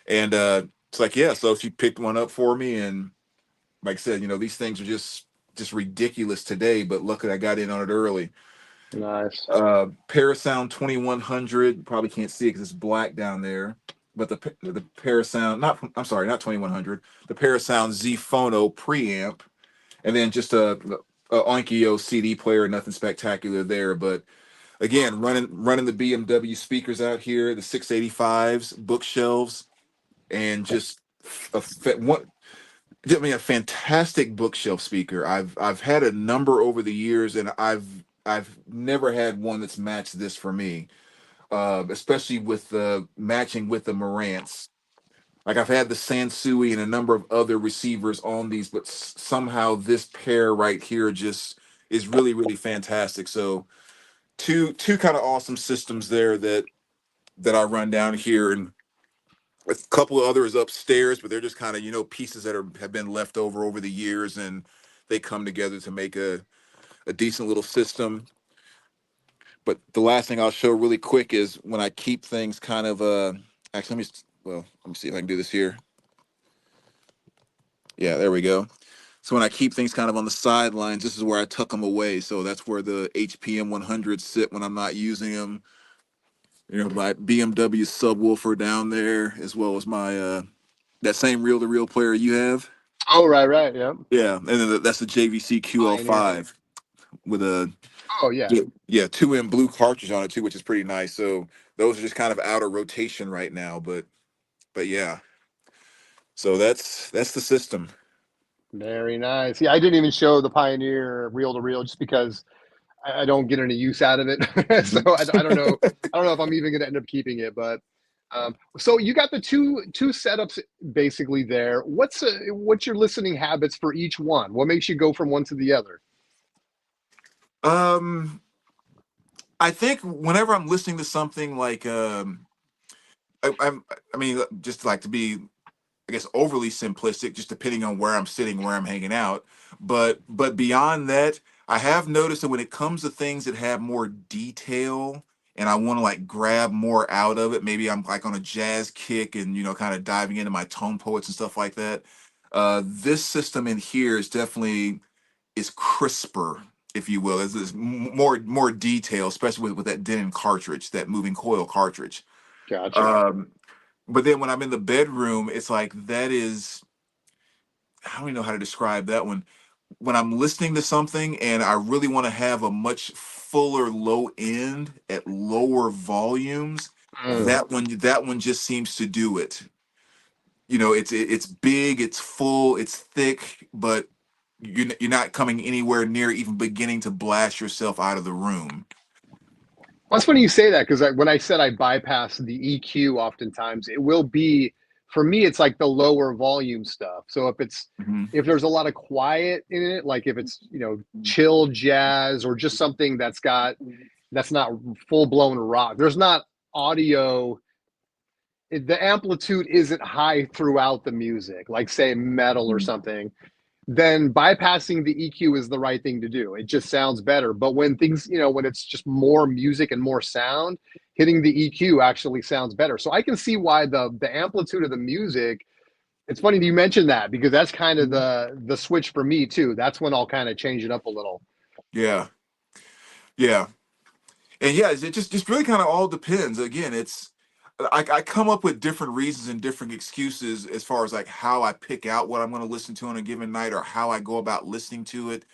And it's like, yeah, so she picked one up for me, and like I said, these things are just ridiculous today, but luckily I got in on it early. nice. Parasound 2100, probably can't see it because it's black down there, but the Parasound, not, I'm sorry, not 2100, the Parasound Z Phono preamp, and then just a Onkyo CD player, nothing spectacular there, but again, running the BMW speakers out here, the 685s, bookshelves, and just one, I mean, a fantastic bookshelf speaker. I've had a number over the years, and I've never had one that's matched this for me. Especially with the matching with the Marantz. Like I've had the Sansui and a number of other receivers on these, but somehow this pair right here just is really really fantastic. So two kind of awesome systems there that I run down here, and a couple of others upstairs, but they're just kind of pieces that have been left over the years, and they come together to make a decent little system. But the last thing I'll show really quick is when I keep things kind of actually let me see if I can do this here. Yeah, there we go. So when I keep things kind of on the sidelines, this is where I tuck them away. So that's where the HPM 100s sit when I'm not using them. My BMW subwoofer down there, as well as my that same reel-to-reel player you have. Oh, right, right, yeah. Yeah, and then that's the JVC Pioneer. QL5 with a Oh, yeah. yeah 2M blue cartridge on it too, which is pretty nice. So those are just kind of out of rotation right now, but yeah. So that's the system. Very nice. Yeah, I didn't even show the Pioneer reel to reel just because I don't get any use out of it. So Mhm. I don't know. I don't know if I'm even going to end up keeping it. But so you got the two setups basically there. What's your listening habits for each one? What makes you go from one to the other? Um, I think whenever I'm listening to something like I mean, just like to be, I guess, overly simplistic, just depending on where I'm sitting, where I'm hanging out. But beyond that, I have noticed that when it comes to things that have more detail and I want to like grab more out of it, maybe I'm like on a jazz kick and kind of diving into my tone poets and stuff like that. This system in here is crisper, if you will. There's more detail, especially with that Denon cartridge, that moving coil cartridge. Gotcha. Um, but then when I'm in the bedroom, it's like that is, I don't even know how to describe that one. when I'm listening to something and I really want to have a much fuller low end at lower volumes, Mm. that one just seems to do it. You know, it's big, it's full, it's thick, but you're not coming anywhere near even beginning to blast yourself out of the room. Well, it's funny you say that because when I said I bypass the EQ, oftentimes it will be for me. It's like the lower volume stuff. So Hmm. if there's a lot of quiet in it, like if it's chill jazz or just something that's not full blown rock. There's not audio. The amplitude isn't high throughout the music, like say metal or something. Then bypassing the EQ is the right thing to do. It just sounds better. But when things, when it's just more music and more sound, hitting the EQ actually sounds better. So I can see why the amplitude of the music. It's funny you mentioned that because that's kind of the switch for me too. That's when I'll kind of change it up a little. Yeah, yeah. And yeah, it just really kind of all depends. Again, I come up with different reasons and different excuses as far as like how I pick out what I'm going to listen to on a given night or how I go about listening to it.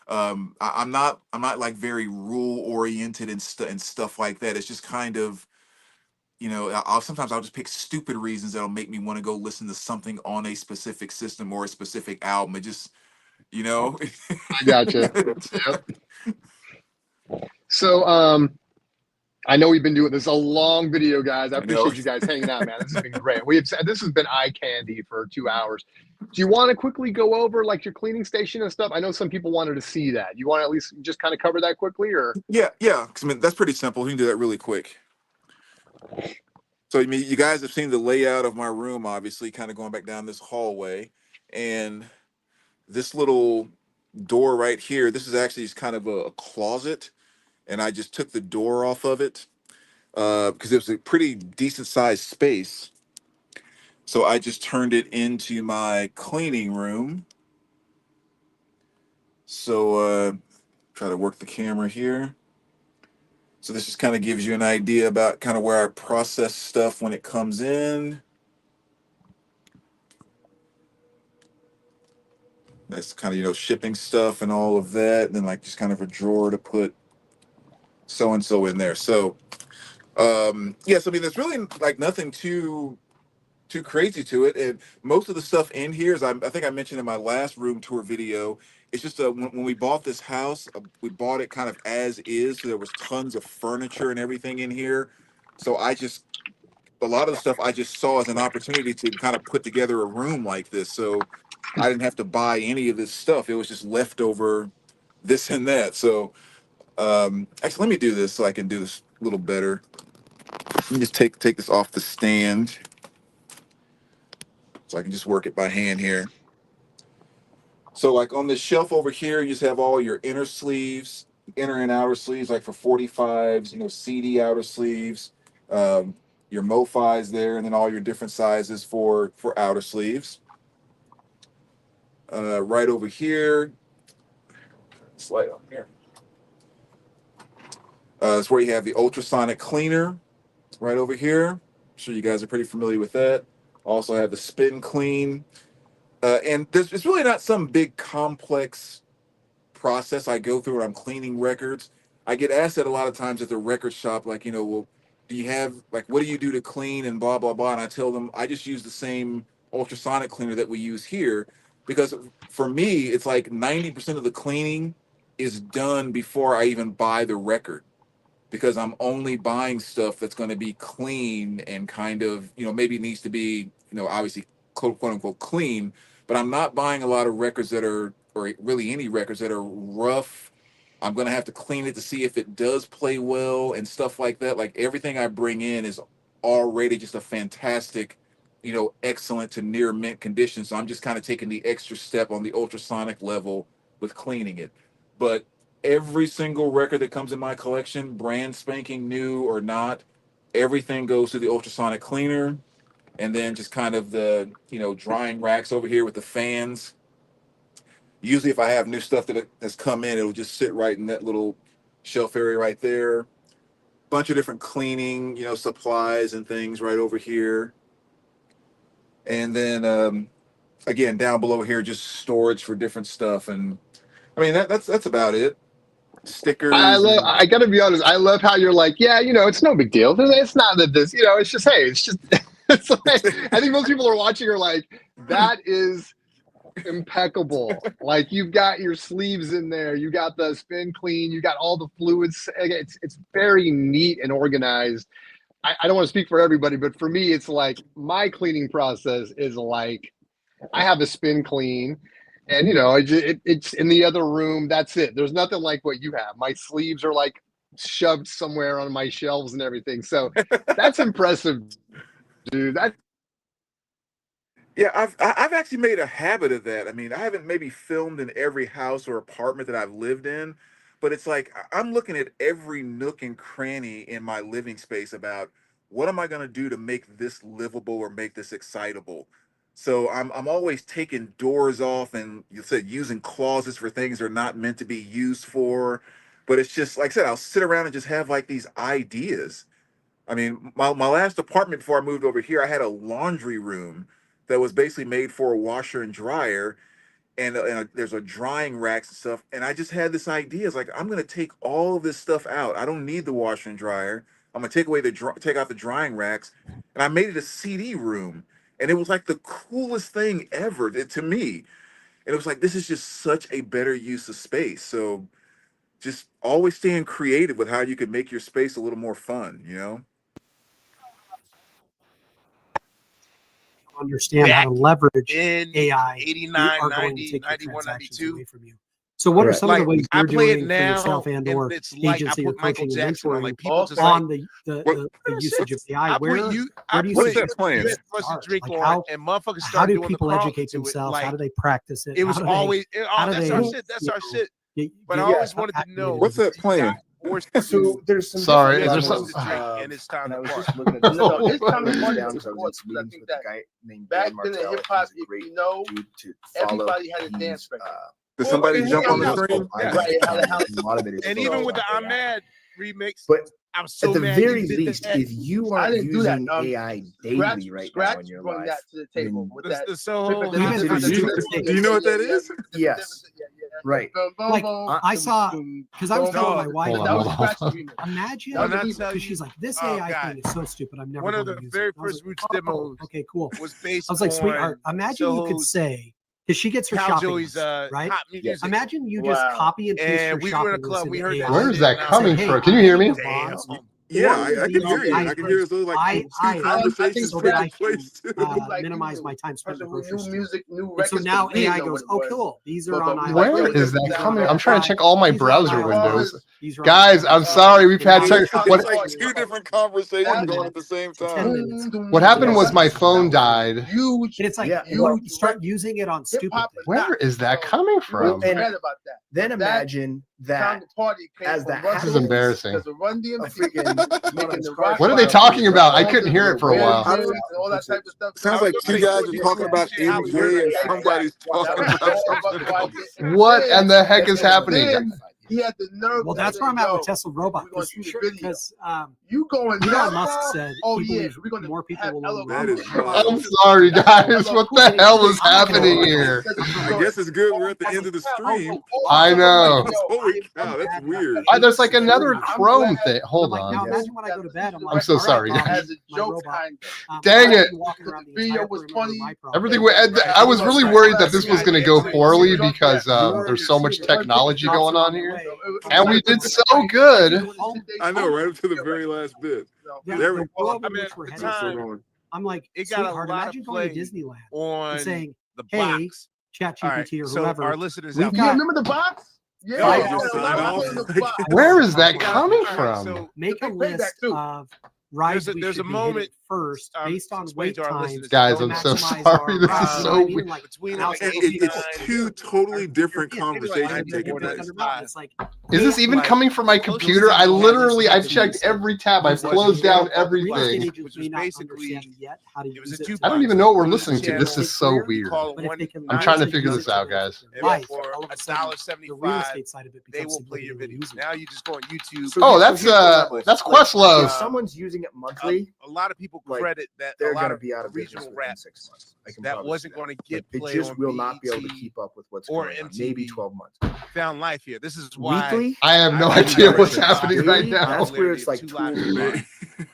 I'm not like very rule oriented and stuff like that. It's just kind of, I'll just pick stupid reasons that'll make me want to go listen to something on a specific system or a specific album. It just, you know. I gotcha. Yep. So I know we've been doing this a long video, guys. I I know. appreciate you guys hanging out, man. This has been great. This has been eye candy for 2 hours. Do you want to quickly go over like your cleaning station and stuff? I know some people wanted to see that. You want to at least just kind of cover that quickly, or Yeah, yeah. 'Cause, I mean, that's pretty simple. We can do that really quick. So I mean, you guys have seen the layout of my room, obviously, kind of going back down this hallway, and this little door right here. This is actually just kind of a closet, and I just took the door off of it because it was a pretty decent sized space. So I just turned it into my cleaning room. So try to work the camera here. So this just kind of gives you an idea about kind of where I process stuff when it comes in. That's kind of, shipping stuff and all of that. And then like just kind of a drawer to put so and so in there. So yes, I mean there's really like nothing too crazy to it. And most of the stuff in here is I think I mentioned in my last room tour video. It's just when we bought this house, we bought it kind of as is. So there was tons of furniture and everything in here. So a lot of the stuff I just saw as an opportunity to kind of put together a room like this. So I didn't have to buy any of this stuff. It was just leftover this and that. So actually, let me do this so I can do this a little better. Let me just take this off the stand so I can just work it by hand here. So like on this shelf over here, you just have all your inner sleeves, inner and outer sleeves, like for 45s, CD outer sleeves, um, your MoFis there, and then all your different sizes for outer sleeves. Right over here, slide on here. That's where you have the ultrasonic cleaner right over here. I'm sure you guys are pretty familiar with that. Also have the spin clean. And it's really not some big complex process I go through when I'm cleaning records. I get asked that a lot of times at the record shop, like, well, do you have, like, what do you do to clean and blah, blah, blah. And I tell them I just use the same ultrasonic cleaner that we use here because for me, it's like 90% of the cleaning is done before I even buy the record because I'm only buying stuff that's going to be clean and kind of, maybe it needs to be, obviously quote unquote clean, but I'm not buying a lot of records that are, or really any records that are rough. I'm going to have to clean it to see if it does play well and stuff like that. Like everything I bring in is already just a fantastic, excellent to near mint condition. So I'm just kind of taking the extra step on the ultrasonic level with cleaning it. But every single record that comes in my collection, brand spanking new or not, everything goes to the ultrasonic cleaner, and then just kind of the drying racks over here with the fans. Usually, if I have new stuff that has come in, it'll just sit right in that little shelf area right there. Bunch of different cleaning, supplies and things right over here, and then again down below here, just storage for different stuff and I mean, that's about it. Stickers. I gotta be honest, I love how you're like, yeah, it's no big deal. It's not that this, it's just, hey, it's just, it's like, I think most people are watching are like, that is impeccable. Like, you've got your sleeves in there, you got the spin clean, you got all the fluids. It's very neat and organized. I don't want to speak for everybody, but for me, it's like my cleaning process is like, I have a spin clean. And it's in the other room. That's it. There's nothing like what you have. My sleeves are like shoved somewhere on my shelves and everything. So that's impressive, dude. Yeah, I've actually made a habit of that. I mean, I haven't maybe filmed in every house or apartment that I've lived in, but it's like I'm looking at every nook and cranny in my living space about what am I going to do to make this livable or make this excitable. So I'm always taking doors off and you said using closets for things they're not meant to be used for. But it's just like I said, I'll sit around and just have like these ideas. I mean, my last apartment before I moved over here, I had a laundry room that was basically made for a washer and dryer, and there's a drying racks and stuff. And I just had this idea. It's like I'm gonna take all of this stuff out. I don't need the washer and dryer. I'm gonna take out the drying racks, and I made it a CD room. And it was like the coolest thing ever to me. And it was like this is just such a better use of space. So just always staying creative with how you can make your space a little more fun. Understand how to leverage in AI 89, are going 90, to take your 91, transactions 92. away from you. So what are Correct. some of the ways I you're play doing it for now, yourself and or and it's like I agents that you're put Michael coaching and Jackson on. mentoring Like people just on like the usage of AI? I Where put you. where I do you put see that playing? you for us to start? drink Like on, and motherfuckers how start do doing people the educate prompts to it. themselves? Like How do they practice it? it was How do they, always. how do That's they, our shit. That's you our know, shit. But I get always wanted to know. What's that playing? So there's some Sorry, different is there levels some- to drink, of- and it's time and I to was party. just looking at this No, stuff. it's time to this party down with because I was sports, in but I meetings think with a that guy named back Dan then in Martell. hip hop, He's a if great you know, dude to follow. everybody had a He's, dance record. Did somebody Okay, jump on the yeah. stream? Right, how the house- a lot of it is And focused even with the on I'm AI. Mad remix, But I'm so at the mad very you did least, that. if you I aren't didn't do that. using AI Scratch, daily right Scratch now in your brought life, that to the table then with The, that. the Soho. Even the stupid things. Do you know what that is? Yes. Right. Like, I saw, because I was telling my wife, Hold on, that was hold on. Scratch remix. imagine, That was a remix. because she's like, this Oh, AI God. thing is so stupid. I'm never One of going the to use very it. I was first like, Roots oh, demos okay, cool. was based I was like, on sweetheart, imagine you could Soho's say, because she gets her Cal shopping Joey's list, right? hot music. Imagine you just Wow. copy and paste And your we were in a shopping club. list We into heard that AI. Where shit, is that and I was coming like, from? Can you hear me? Damn. Yeah, I can hear you. I can hear those like I two conversations so that I taking can place too. Like, minimize new my time spent in the person who grocery knew store. music, new And records. so now for me, AI know goes, what oh, it was. cool. These are But on iOS. Where like, is that these are coming? on I'm trying to iPhone. check all my These are on browser iOS. windows. These are on Guys, I'm sorry. We've had And tech. now What, It's like two different conversations going at the same 10 time. minutes. what happened Yeah, was my that's- phone died. Huge. And it's like, Yeah, you well, start using it on stupid hip-hop things. is Where is that coming from? and- Forget about that. Then But that imagine that Time to party came as from that Run This is DMC, embarrassing. because of Run DMC, a freaking making the rock What are they vibe, talking about? I all couldn't the hear it for a Bear while. Grylls and all that type of stuff. Sounds like two guys are talking about MJ and somebody's talking about something else. What and the heck is happening? Then he had the nerve. Well, to that's say, where I'm at "Yo, with Tesla Robot. we're gonna shoot a video. Because You going Elon that Musk far? said, Oh he yeah, believes we're gonna more people have will Ella own That robots. is I'm wild. sorry, guys. What the hell is happening here? I guess it's good we're at the end of the stream. I know. Holy cow, that's weird. There's like another Chrome thing. Hold I'm like, now on. imagine when I go to bed, I'm like, I'm so all right, sorry, Bob, guys. as a my joke robot. kind Dang I'll it. be walking around the Video entire was perimeter of funny. my property. Everything. I was really worried that this was going to go poorly because there's so much technology going on here, and we did so good. I know, right up to the very last bit. The There world we- in I mean, which we're at headed. the time, I'm like, it got a sweetheart, lot of imagine going to play Disneyland on and saying, the hey, box. All right, ChatGPT or so whoever, our listeners we've out You got- remember the box? No, Yeah, you just a lot sign of off. people in the box. Where is that We got- coming all right, from? so make a They pay back list too. of rides we there's should a be moment, hitting first based on explain wait to our times. listeners. Guys, to I'm so maximize sorry. our This rides. is You so know what I mean? weird. Like, between now like it's It's two totally different conversations taking place. It's like, Is this even coming from my computer? I've checked every tab. I've closed down real estate everything. agents Which may was not basically- understand yet how to it was use a it. two- I don't even know what we're listening to. This is so weird. Call But it if they can I'm learn trying to to figure use this it out, for their guys. life, for all of a sudden, the real $1.75, estate side of it they becomes will play your significantly video. easier. Now you just go on YouTube. Oh, that's Levels. Questlove. If someone's using it monthly, a lot of people people like, credit that they're a lot going to of be out of business regional within rap 6 months. I can that promise wasn't you going to Like, get it play just on will not be able to BET keep up with what's or going on. Maybe MTV. 12 months. found life here. This is why Weekly, I have no I idea think what's it's happening right daily, now. that's where it's like Two tools live and Maybe, money.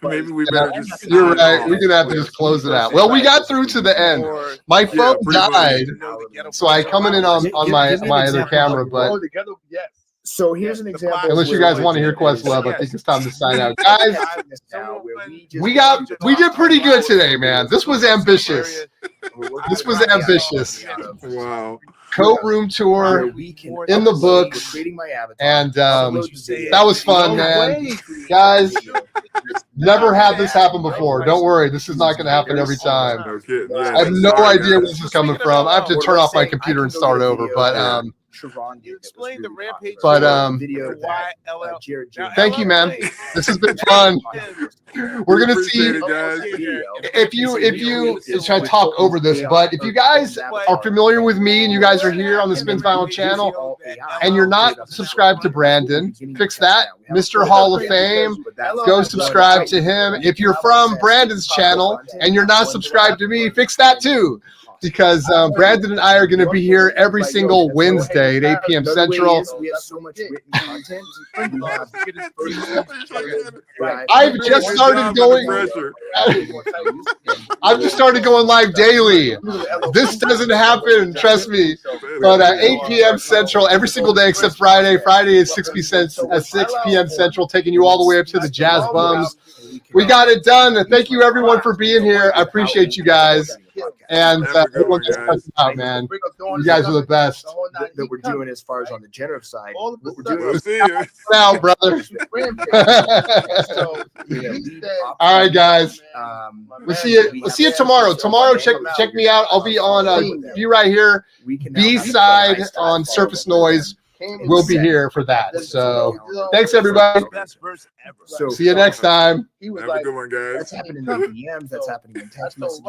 maybe we Yeah, better just you're sign right. off. We're gonna have to just close it out. Well, we got through to the end. or My Yeah, phone pretty much. died, know the ghetto so I culture. come in Why on would on you- my give me an my other example camera, of but All together, yes. So here's an the example. Bible unless you where guys want to hear religion is- Questlove, I Yes. think it's time to sign out, guys. Now, where We did pretty good today, man. This was ambitious. This was ambitious. Wow. Co-room tour in the books, and that was fun, man. Guys, never had this happen before. Don't worry, this is not going to happen every time. No kidding. I I have no Sorry, idea where guys. this is coming from. I have to turn off my computer and start over. But Explain the Rampage. But, video why that LL. Jared Now, thank you, man. LL This has been fun. We're gonna Appreciate see it, guys. if you try to talk over this, but if you guys are familiar with me and you guys are here on the Spins Vinyl channel and you're not subscribed to Brandon, fix that. Mr. Hall of Fame, go subscribe to him. If you're from Brandon's channel and you're not subscribed to me, fix that too. Because Brandon and I are going to be here every single Wednesday at 8 p.m. Central. We have so much written content. I've just started going. I've just started going live daily. This doesn't happen, trust me. But at 8 p.m. Central every single day except Friday. Friday is 6 p.m. Central, taking you all the way up to the Jazz Bums. We got it done. And thank you everyone for being here. I appreciate you guys. And everyone just cut it out, man. You guys are the best. That we're doing as far as on the generative side. What we're doing We'll is see you. Now, brother. All right, guys. We'll see you. We'll see you tomorrow. Tomorrow, check me out. I'll be on Be Right Here, B-side on Surface Noise. We'll be here for that. So thanks, everybody. Best verse ever. So See you next time. Have a good one, guys. that's happening in DMs. That's happening in text messages.